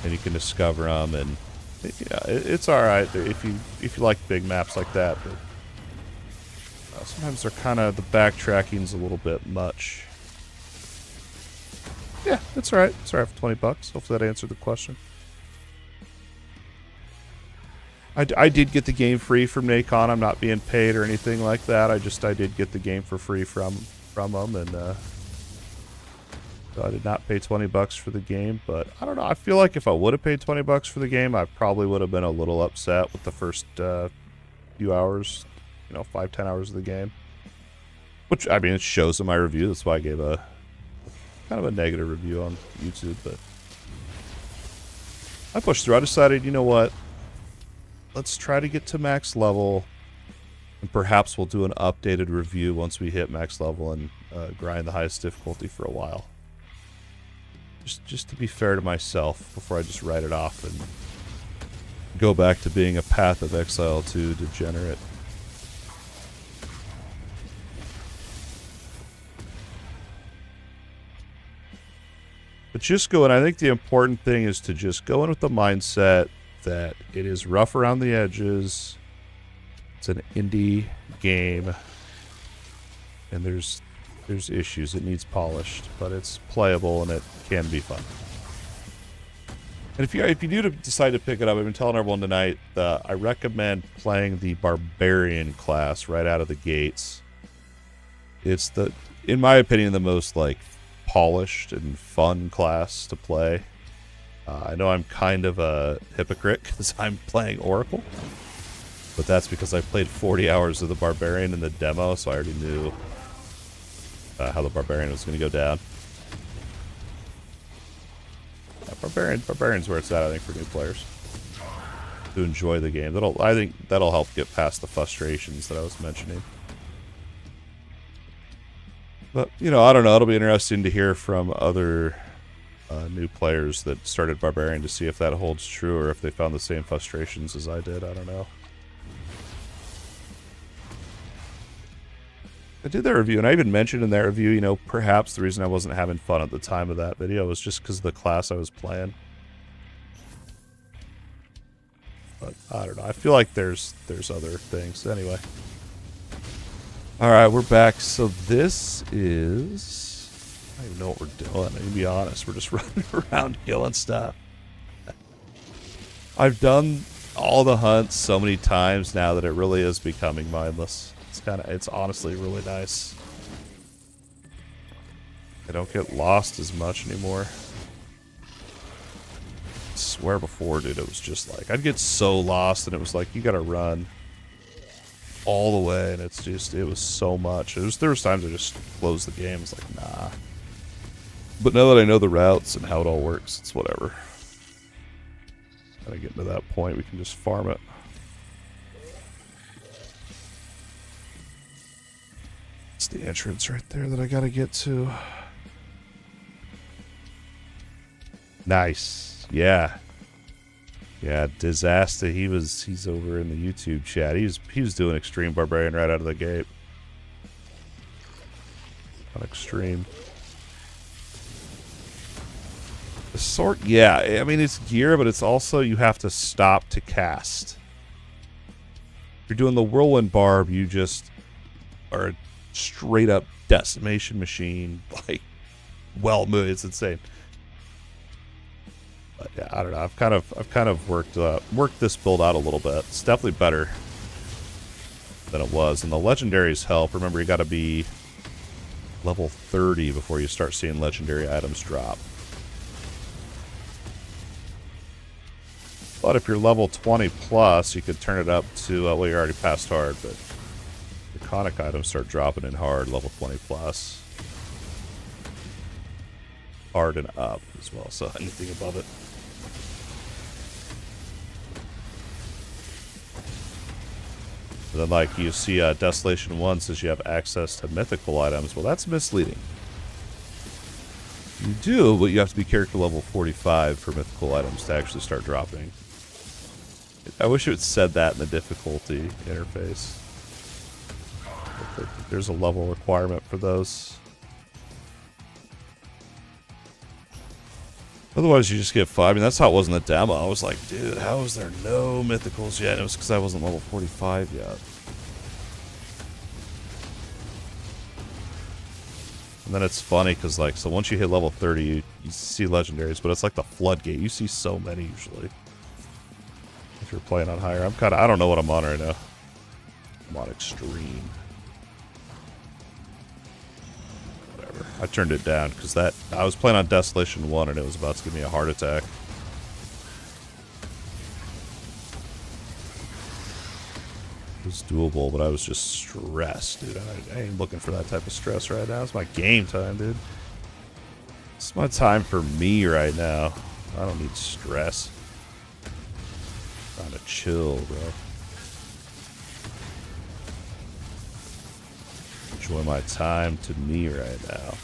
and you can discover them, and yeah, it's all right if you like big maps like that. But sometimes they're kind of, the backtracking's a little bit much. Yeah, it's alright. It's alright for 20 bucks. Hopefully that answered the question. I did get the game free from Nacon. I'm not being paid or anything like that. I did get the game for free from them, and so I did not pay $20 for the game. But I don't know. I feel like if I would have paid $20 for the game, I probably would have been a little upset with the first few hours, 5-10 hours of the game. Which, I mean, it shows in my review. That's why I gave a kind of a negative review on YouTube. But I pushed through. I decided, you know what? Let's try to get to max level, and perhaps we'll do an updated review once we hit max level and grind the highest difficulty for a while. Just to be fair to myself before I just write it off and go back to being a Path of Exile 2 degenerate. But just go in. I think the important thing is to just go in with the mindset that it is rough around the edges. It's an indie game, and there's issues. It needs polished, but it's playable and it can be fun. And if you do decide to pick it up, I've been telling everyone tonight that I recommend playing the Barbarian class right out of the gates. It's in my opinion, the most polished and fun class to play. I know I'm kind of a hypocrite because I'm playing Oracle, but that's because I played 40 hours of the Barbarian in the demo, so I already knew how the Barbarian was going to go down. Barbarian's where it's at, I think, for new players to enjoy the game. I think that'll help get past the frustrations that I was mentioning. But, I don't know. It'll be interesting to hear from other new players that started Barbarian to see if that holds true or if they found the same frustrations as I did. I don't know. I did that review, and I even mentioned in that review, perhaps the reason I wasn't having fun at the time of that video was just because of the class I was playing. But, I don't know. I feel like there's other things. Anyway. Alright, we're back. So this is... I don't even know what we're doing. I'm going to be honest. We're just running around killing stuff. I've done all the hunts so many times now that it really is becoming mindless. It's honestly really nice. I don't get lost as much anymore. I swear before, dude, it was just like, I'd get so lost and it was like, you gotta run all the way, and it was so much. There was times I just closed the game. It's like, nah. But now that I know the routes and how it all works, it's whatever. Gotta get to that point, we can just farm it. It's the entrance right there that I gotta get to. Nice. Yeah. Yeah, Disaster, he's over in the YouTube chat. He was doing Extreme Barbarian right out of the gate. On Extreme. The sword, yeah, I mean, it's gear, but it's also, you have to stop to cast. If you're doing the Whirlwind Barb, you just are a straight up decimation machine. Well moved, it's insane. But yeah, I don't know. I've kind of worked this build out a little bit. It's definitely better than it was, and the legendaries help. Remember, you got to be level 30 before you start seeing legendary items drop. But if you're level 20 plus, you could turn it up to, well, you're already past hard, but iconic items start dropping in hard, level 20 plus. Hard and up as well, so anything above it. And then, like, you see Desolation 1 says you have access to mythical items. Well, that's misleading. You do, but you have to be character level 45 for mythical items to actually start dropping. I wish it had said that in the difficulty interface. There's a level requirement for those. Otherwise, you just get 5. I mean, that's how it was in the demo. I was like, dude, how is there no mythicals yet? And it was because I wasn't level 45 yet. And then it's funny because, like, so once you hit level 30, you see legendaries, but it's like the floodgate. You see so many usually. If you're playing on higher, I don't know what I'm on right now. I'm on extreme. Whatever. I turned it down because I was playing on Desolation 1 and it was about to give me a heart attack. It was doable, but I was just stressed, dude. I ain't looking for that type of stress right now. It's my game time, dude. It's my time for me right now. I don't need stress. I'm trying to chill, bro. Enjoy my time to me right now.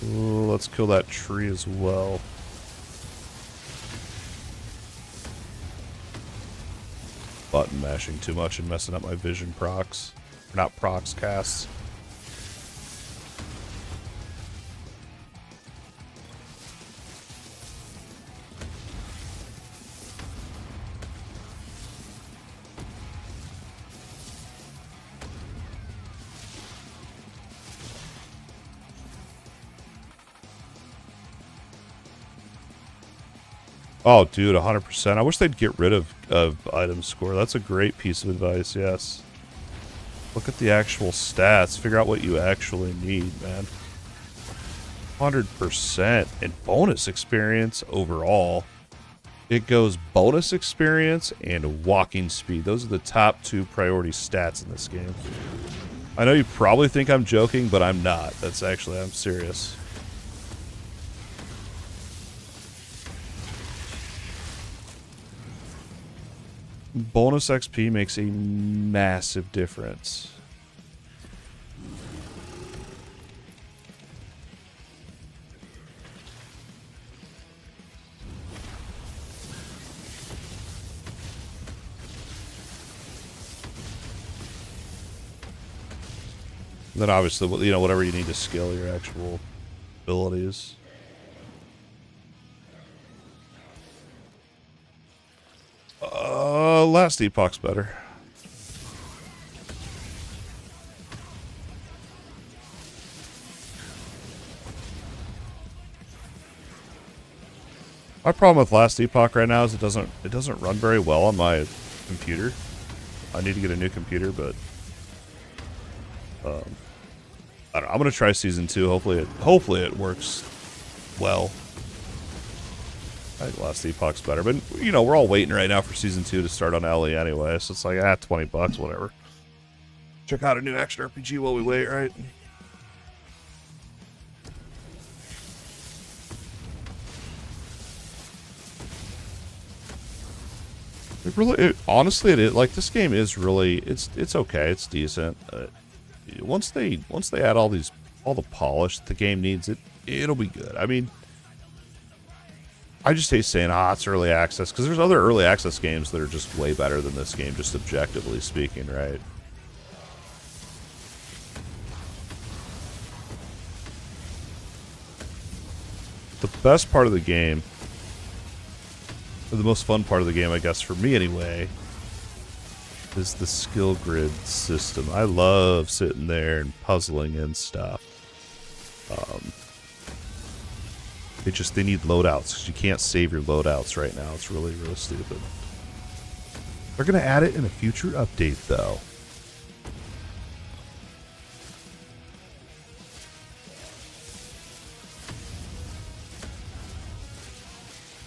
Ooh, let's kill that tree as well. Button mashing too much and messing up my vision procs. Or not procs, casts. Oh, dude, 100%. I wish they'd get rid of item score. That's a great piece of advice, yes. Look at the actual stats. Figure out what you actually need, man. 100%. And bonus experience overall. It goes bonus experience and walking speed. Those are the top 2 priority stats in this game. I know you probably think I'm joking, but I'm not. I'm serious. Bonus XP makes a massive difference. And then obviously, you know, whatever you need to skill your actual abilities. Last Epoch's better. My problem with Last Epoch right now is it doesn't run very well on my computer. I need to get a new computer, but I don't know. I'm gonna try season 2. Hopefully it works well. I think Last Epoch's better, but you know, we're all waiting right now for season 2 to start on LE anyway, so it's like, $20, whatever. Check out a new action RPG while we wait, right? Honestly, like, this game is really, it's okay, it's decent. Once they add all the polish the game needs, it'll be good. I mean, I just hate saying, it's early access, because there's other early access games that are just way better than this game, just objectively speaking, right? The best part of the game, or the most fun part of the game, I guess, for me anyway, is the skill grid system. I love sitting there and puzzling and stuff. They need loadouts, because you can't save your loadouts right now. It's really, really stupid. They're going to add it in a future update, though.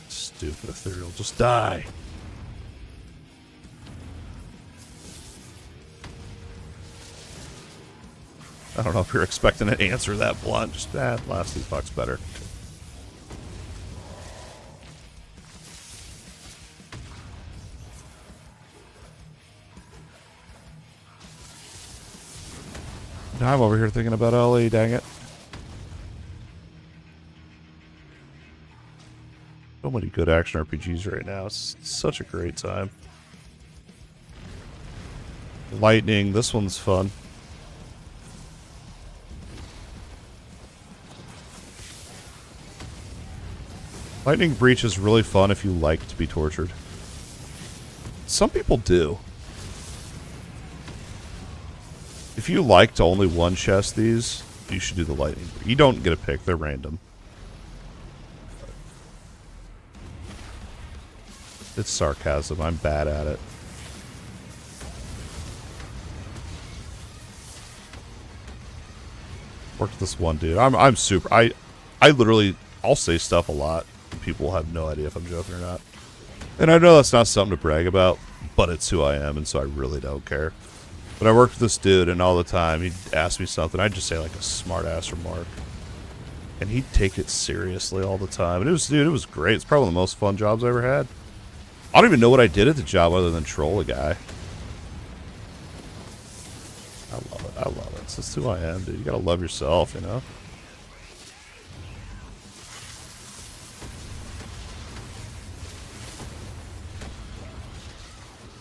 Stupid ethereal. Just die. I don't know if you're expecting an answer that blunt. Just Last Epoch's better. Now I'm over here thinking about LE, dang it. So many good action RPGs right now. It's such a great time. Lightning, this one's fun. Lightning Breach is really fun if you like to be tortured. Some people do. If you like to only one chest these, you should do the Lightning Breach. You don't get a pick, they're random. It's sarcasm. I'm bad at it. Worked this one dude. I'm super. I literally, I'll say stuff a lot. People have no idea if I'm joking or not. And I know that's not something to brag about, but it's who I am, and so I really don't care. But I worked with this dude, and all the time he'd ask me something, I'd just say like a smart ass remark, and he'd take it seriously all the time. And it was, dude, it was great. It's probably one of the most fun jobs I ever had. I don't even know what I did at the job other than troll a guy. I love it. I love it. It's just who I am, dude. You gotta love yourself, you know?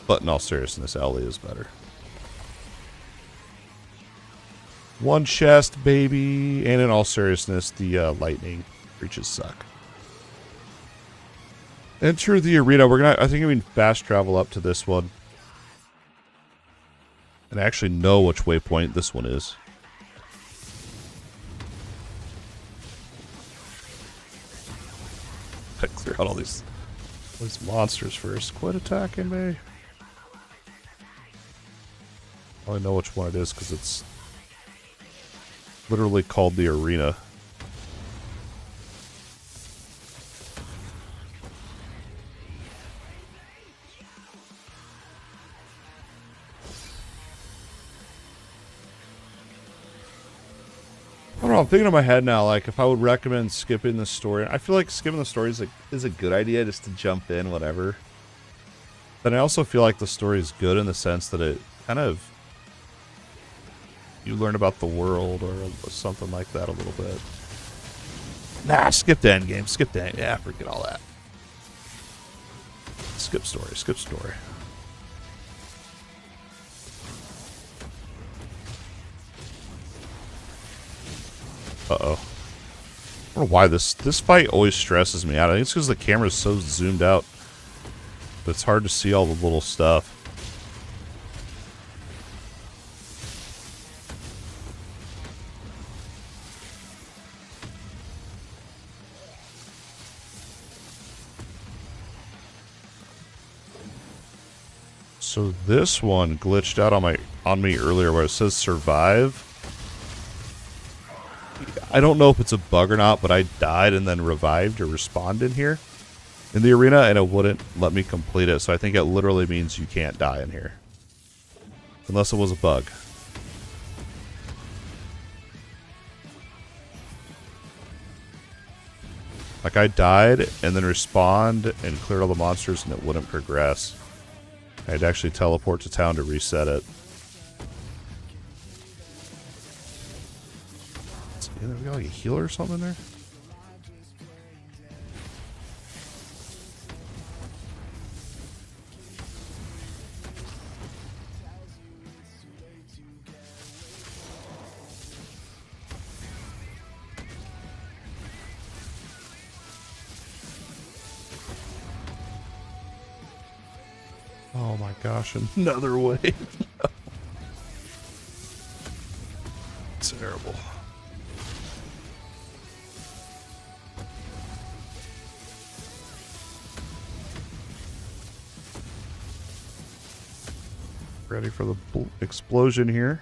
But in all seriousness, Ellie is better. One chest, baby. And in all seriousness, the lightning breaches suck. Enter the arena. We're gonna, I think we can fast travel up to this one. And I actually know which waypoint this one is. I clear out all these monsters first. Quit attacking me. I only know which one it is because it's literally called the arena. I don't know, I'm thinking in my head now, like, if I would recommend skipping the story. I feel like skipping the story is a good idea, just to jump in, whatever. But I also feel like the story is good in the sense that it kind of... you learn about the world or something like that a little bit. Nah, skip the endgame. Skip the endgame. Yeah, forget all that. Skip story. Skip story. Uh-oh. I don't know why this fight always stresses me out. I think it's because the camera's so zoomed out that it's hard to see all the little stuff. So this one glitched out on me earlier where it says survive. I don't know if it's a bug or not, but I died and then revived or respawned in here in the arena, and it wouldn't let me complete it. So I think it literally means you can't die in here. Unless it was a bug. Like I died and then respawned and cleared all the monsters and it wouldn't progress. I had to actually teleport to town to reset it. Yeah, we got like a healer or something in there? Oh my gosh, another wave. No. Terrible. Ready for the explosion here.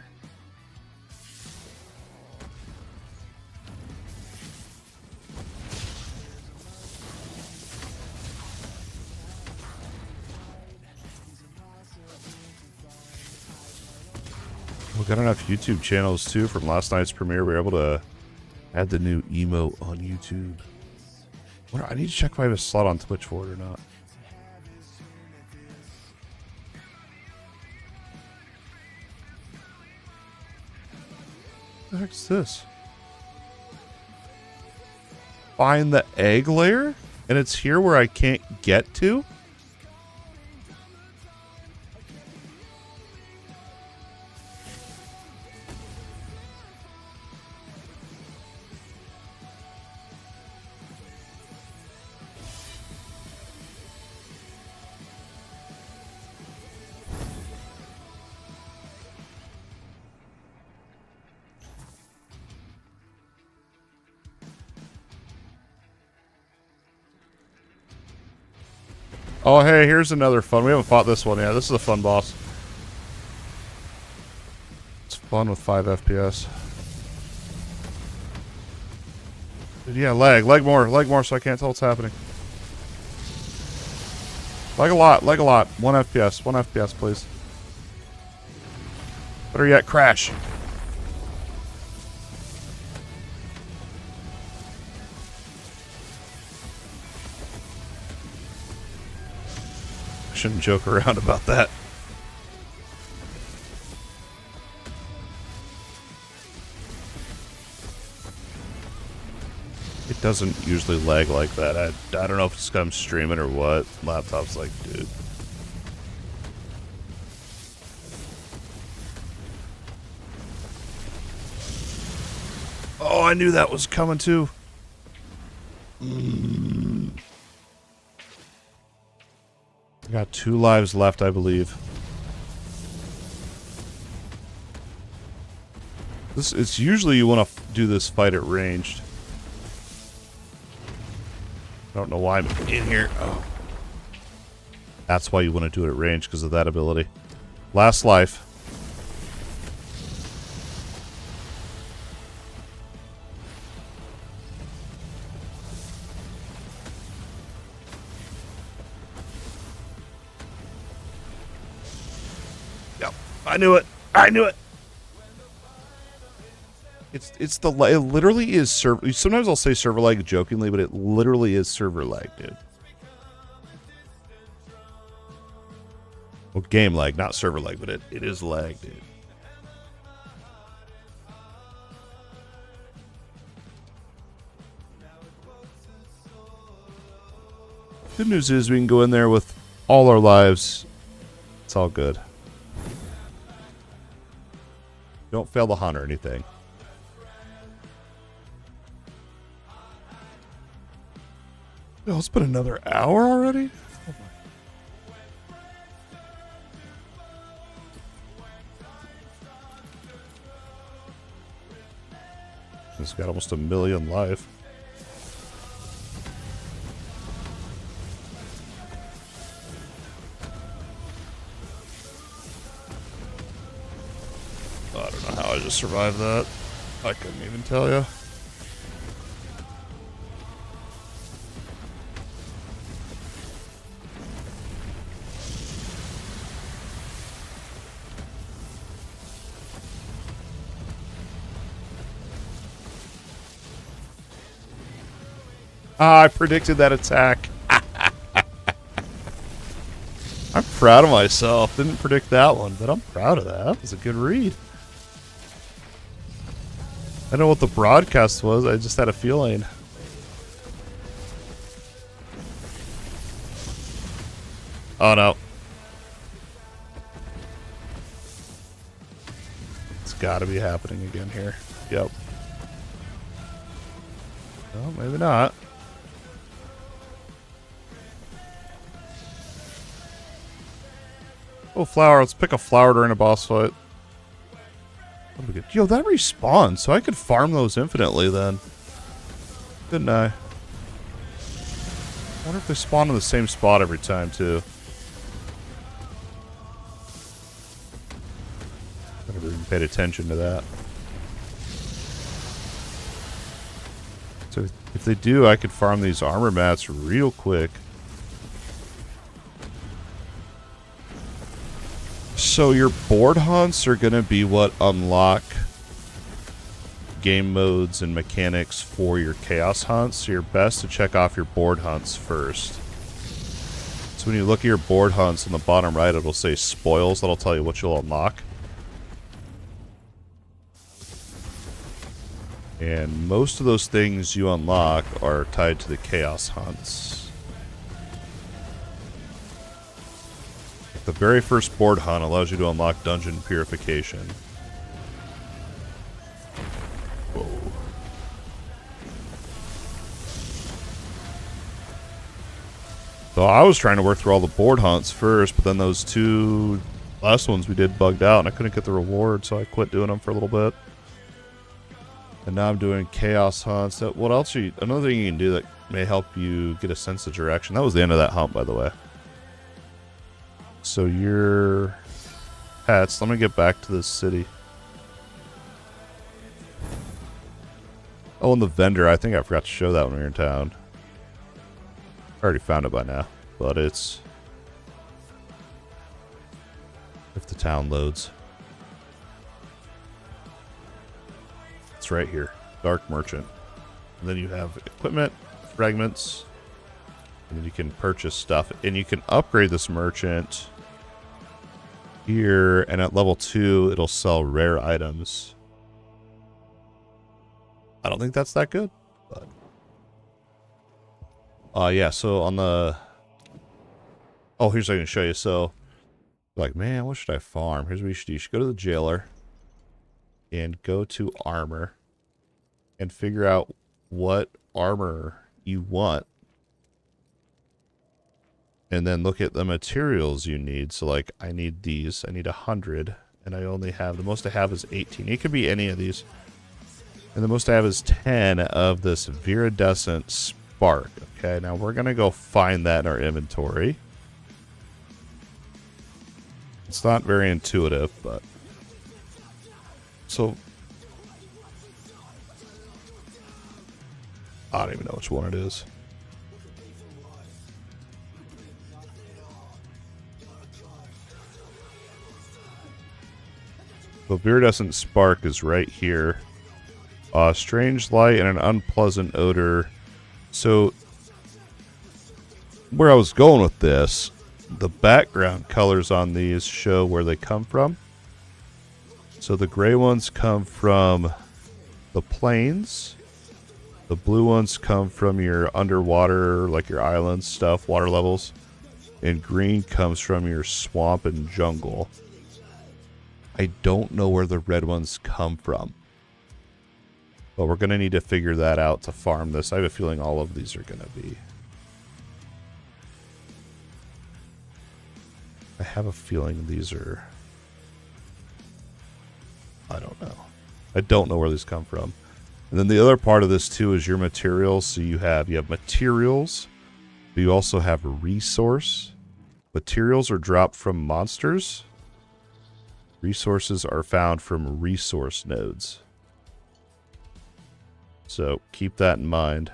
We got enough YouTube channels too from last night's premiere. We were able to add the new emote on YouTube. I need to check if I have a slot on Twitch for it or not. What the heck is this? Find the egg layer? And it's here where I can't get to? Oh, hey, here's another fun. We haven't fought this one yet. This is a fun boss. It's fun with 5 FPS. Dude, yeah, lag more so I can't tell what's happening. Lag a lot. 1 FPS, please. Better yet, crash. Shouldn't joke around about that. It doesn't usually lag like that. I don't know if it's 'cause I'm streaming or what. Laptop's like, dude. Oh, I knew that was coming too. I got 2 lives left, I believe. It's usually you want to do this fight at ranged. I don't know why I'm in here. Oh. That's why you want to do it at range, because of that ability. Last life. Yep. I knew it. It literally is server. Sometimes I'll say server lag jokingly, but it literally is server lag, dude. Well, game lag, not server lag, but it is lag, dude. Good news is we can go in there with all our lives. It's all good. Don't fail the hunt or anything. Oh, it's been another hour already? It's got almost 1 million life. I don't know how I just survived that. I couldn't even tell you. I predicted that attack. I'm proud of myself. Didn't predict that one, but I'm proud of that. That was a good read. I don't know what the broadcast was. I just had a feeling. Oh, no. It's got to be happening again here. Yep. Well, maybe not. Oh, flower. Let's pick a flower during a boss fight. What do we get? Yo, that respawns, so I could farm those infinitely then. Couldn't I? I wonder if they spawn in the same spot every time, too. I never even paid attention to that. So if they do, I could farm these armor mats real quick. So your board hunts are going to be what unlock game modes and mechanics for your chaos hunts. So you're best to check off your board hunts first. So when you look at your board hunts on the bottom right, it'll say spoils. That'll tell you what you'll unlock. And most of those things you unlock are tied to the chaos hunts. The very first board hunt allows you to unlock dungeon purification. Whoa. So I was trying to work through all the board hunts first, but then those 2 last ones we did bugged out, and I couldn't get the reward, so I quit doing them for a little bit. And now I'm doing chaos hunts. What else another thing you can do that may help you get a sense of direction. That was the end of that hunt, by the way. So your pets, let me get back to this city. Oh, and the vendor, I think I forgot to show that when we were in town. I already found it by now, but it's... if the town loads. It's right here. Dark Merchant. And then you have equipment, fragments, and then you can purchase stuff. And you can upgrade this merchant here, and at level 2, it'll sell rare items. I don't think that's that good, but... yeah, so on the... oh, here's what I can show you. So, like, man, what should I farm? Here's what you should do. You should go to the jailer and go to armor and figure out what armor you want. And then look at the materials you need. So, like, I need these. I need 100, and I only have... the most I have is 18. It could be any of these. And the most I have is 10 of this viridescent spark. Okay, now we're going to go find that in our inventory. It's not very intuitive, but... so... I don't even know which one it is. The viridescent spark is right here. Strange light and an unpleasant odor. So, where I was going with this, the background colors on these show where they come from. So the gray ones come from the plains. The blue ones come from your underwater, like your island stuff, water levels. And green comes from your swamp and jungle. I don't know where the red ones come from. But we're going to need to figure that out to farm this. I have a feeling all of these are going to be... I have a feeling these are... I don't know. I don't know where these come from. And then the other part of this too is your materials. So you have materials. But you also have resource. Materials are dropped from monsters. Resources are found from resource nodes. So keep that in mind.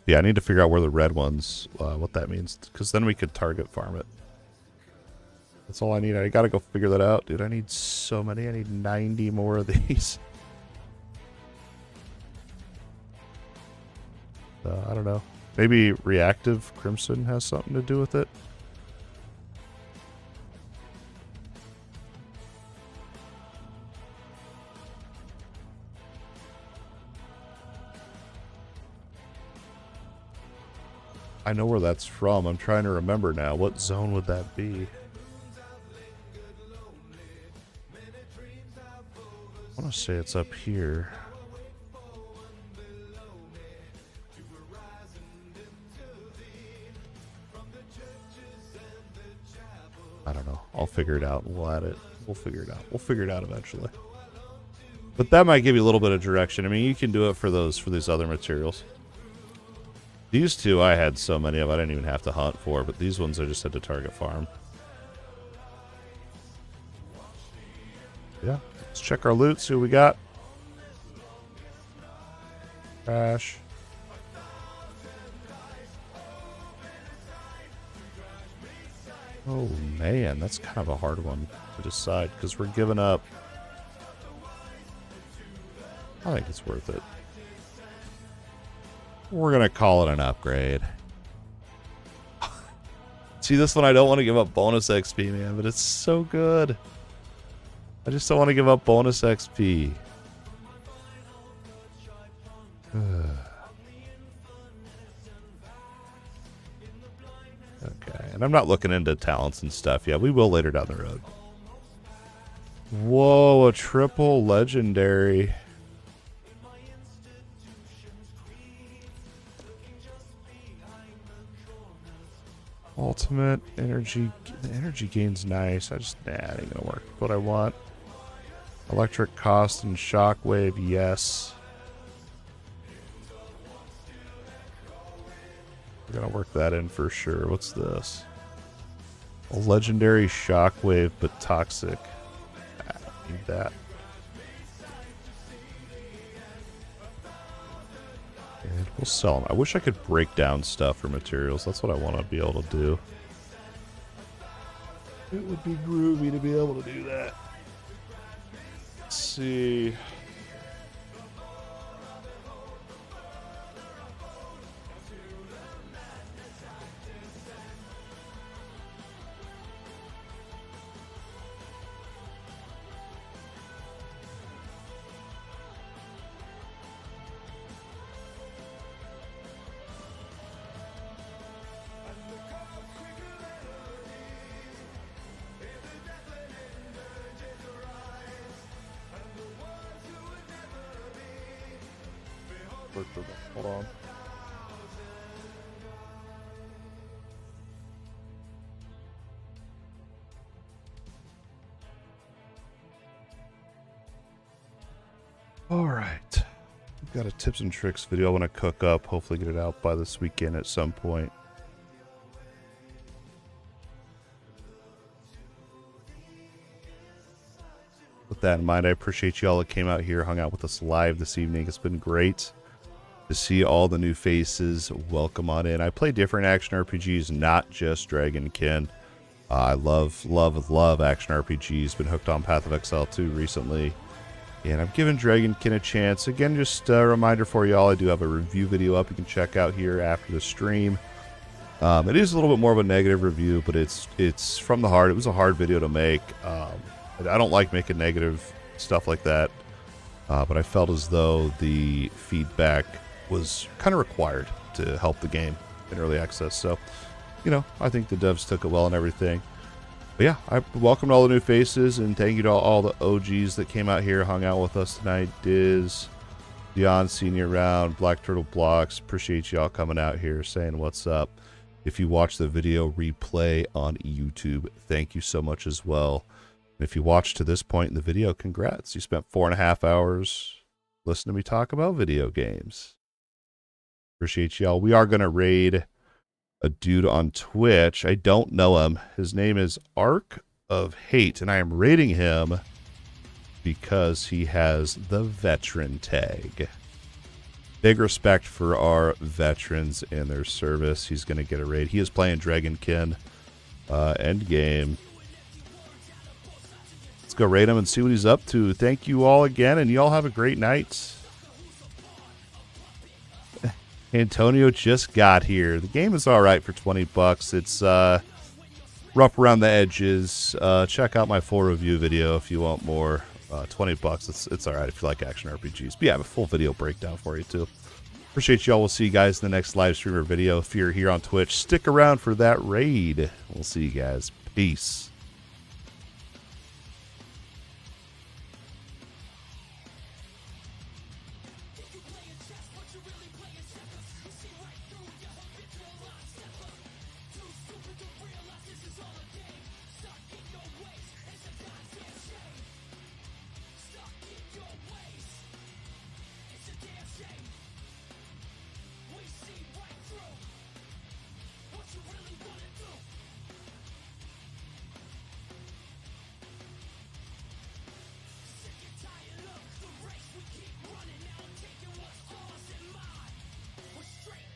Yeah, I need to figure out where the red ones, what that means, because then we could target farm it. That's all I need. I gotta go figure that out, dude. I need so many. I need 90 more of these. I don't know. Maybe reactive crimson has something to do with it. I know where that's from. I'm trying to remember now. What zone would that be? I want to say it's up here. I don't know. I'll figure it out. We'll add it. We'll figure it out. We'll figure it out eventually. But that might give you a little bit of direction. I mean, you can do it for these other materials. These two I had so many of I didn't even have to hunt for, but these ones I just had to target farm. Yeah. Let's check our loot, see what we got. Crash. Oh man, that's kind of a hard one to decide because we're giving up. I think it's worth it. We're gonna call it an upgrade. See, this one I don't want to give up bonus XP, man, but it's so good. I just don't want to give up bonus XP. Okay, and I'm not looking into talents and stuff yet. We will later down the road. Whoa, a triple legendary. Ultimate energy. The energy gain's nice. It ain't gonna work. What I want. Electric cost and shockwave, yes. We're gonna work that in for sure. What's this? A legendary shockwave, but toxic. I don't need that. And we'll sell them. I wish I could break down stuff for materials. That's what I want to be able to do. It would be groovy to be able to do that. Let's see. Hold on. All right. We've got a tips and tricks video I want to cook up. Hopefully get it out by this weekend at some point. With that in mind, I appreciate you all that came out here, hung out with us live this evening. It's been great to see all the new faces. Welcome on in. I play different action RPGs, not just Dragonkin. I love action RPGs. Been hooked on Path of Exile 2 recently. And I'm giving Dragonkin a chance. Again, just a reminder for y'all, I do have a review video up you can check out here after the stream. It is a little bit more of a negative review, but it's from the heart. It was a hard video to make. I don't like making negative stuff like that. But I felt as though the feedback was kind of required to help the game in early access. So, you know, I think the devs took it well and everything. But yeah, I welcomed all the new faces, and thank you to all the OGs that came out here, hung out with us tonight. Diz, Dion Senior Round, Black Turtle Blocks. Appreciate y'all coming out here, saying what's up. If you watch the video replay on YouTube, thank you so much as well. And if you watched to this point in the video, congrats. You spent 4.5 hours listening to me talk about video games. Appreciate y'all. We are going to raid a dude on Twitch. I don't know him. His name is Arc of Hate, and I am raiding him because he has the veteran tag. Big respect for our veterans and their service. He's going to get a raid. He is playing Dragonkin Endgame. Let's go raid him and see what he's up to. Thank you all again, and y'all have a great night. Antonio just got here. The game is all right for 20 bucks. It's rough around the edges. Check out my full review video if you want more. 20 bucks. It's all right if you like action RPGs. But yeah, I have a full video breakdown for you too. Appreciate y'all. We'll see you guys in the next live stream or video. If you're here on Twitch, stick around for that raid. We'll see you guys. Peace.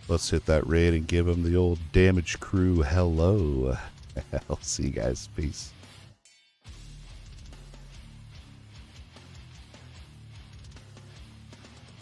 Let's hit that raid and give him the old DMGCREW hello. I'll see you guys. Peace.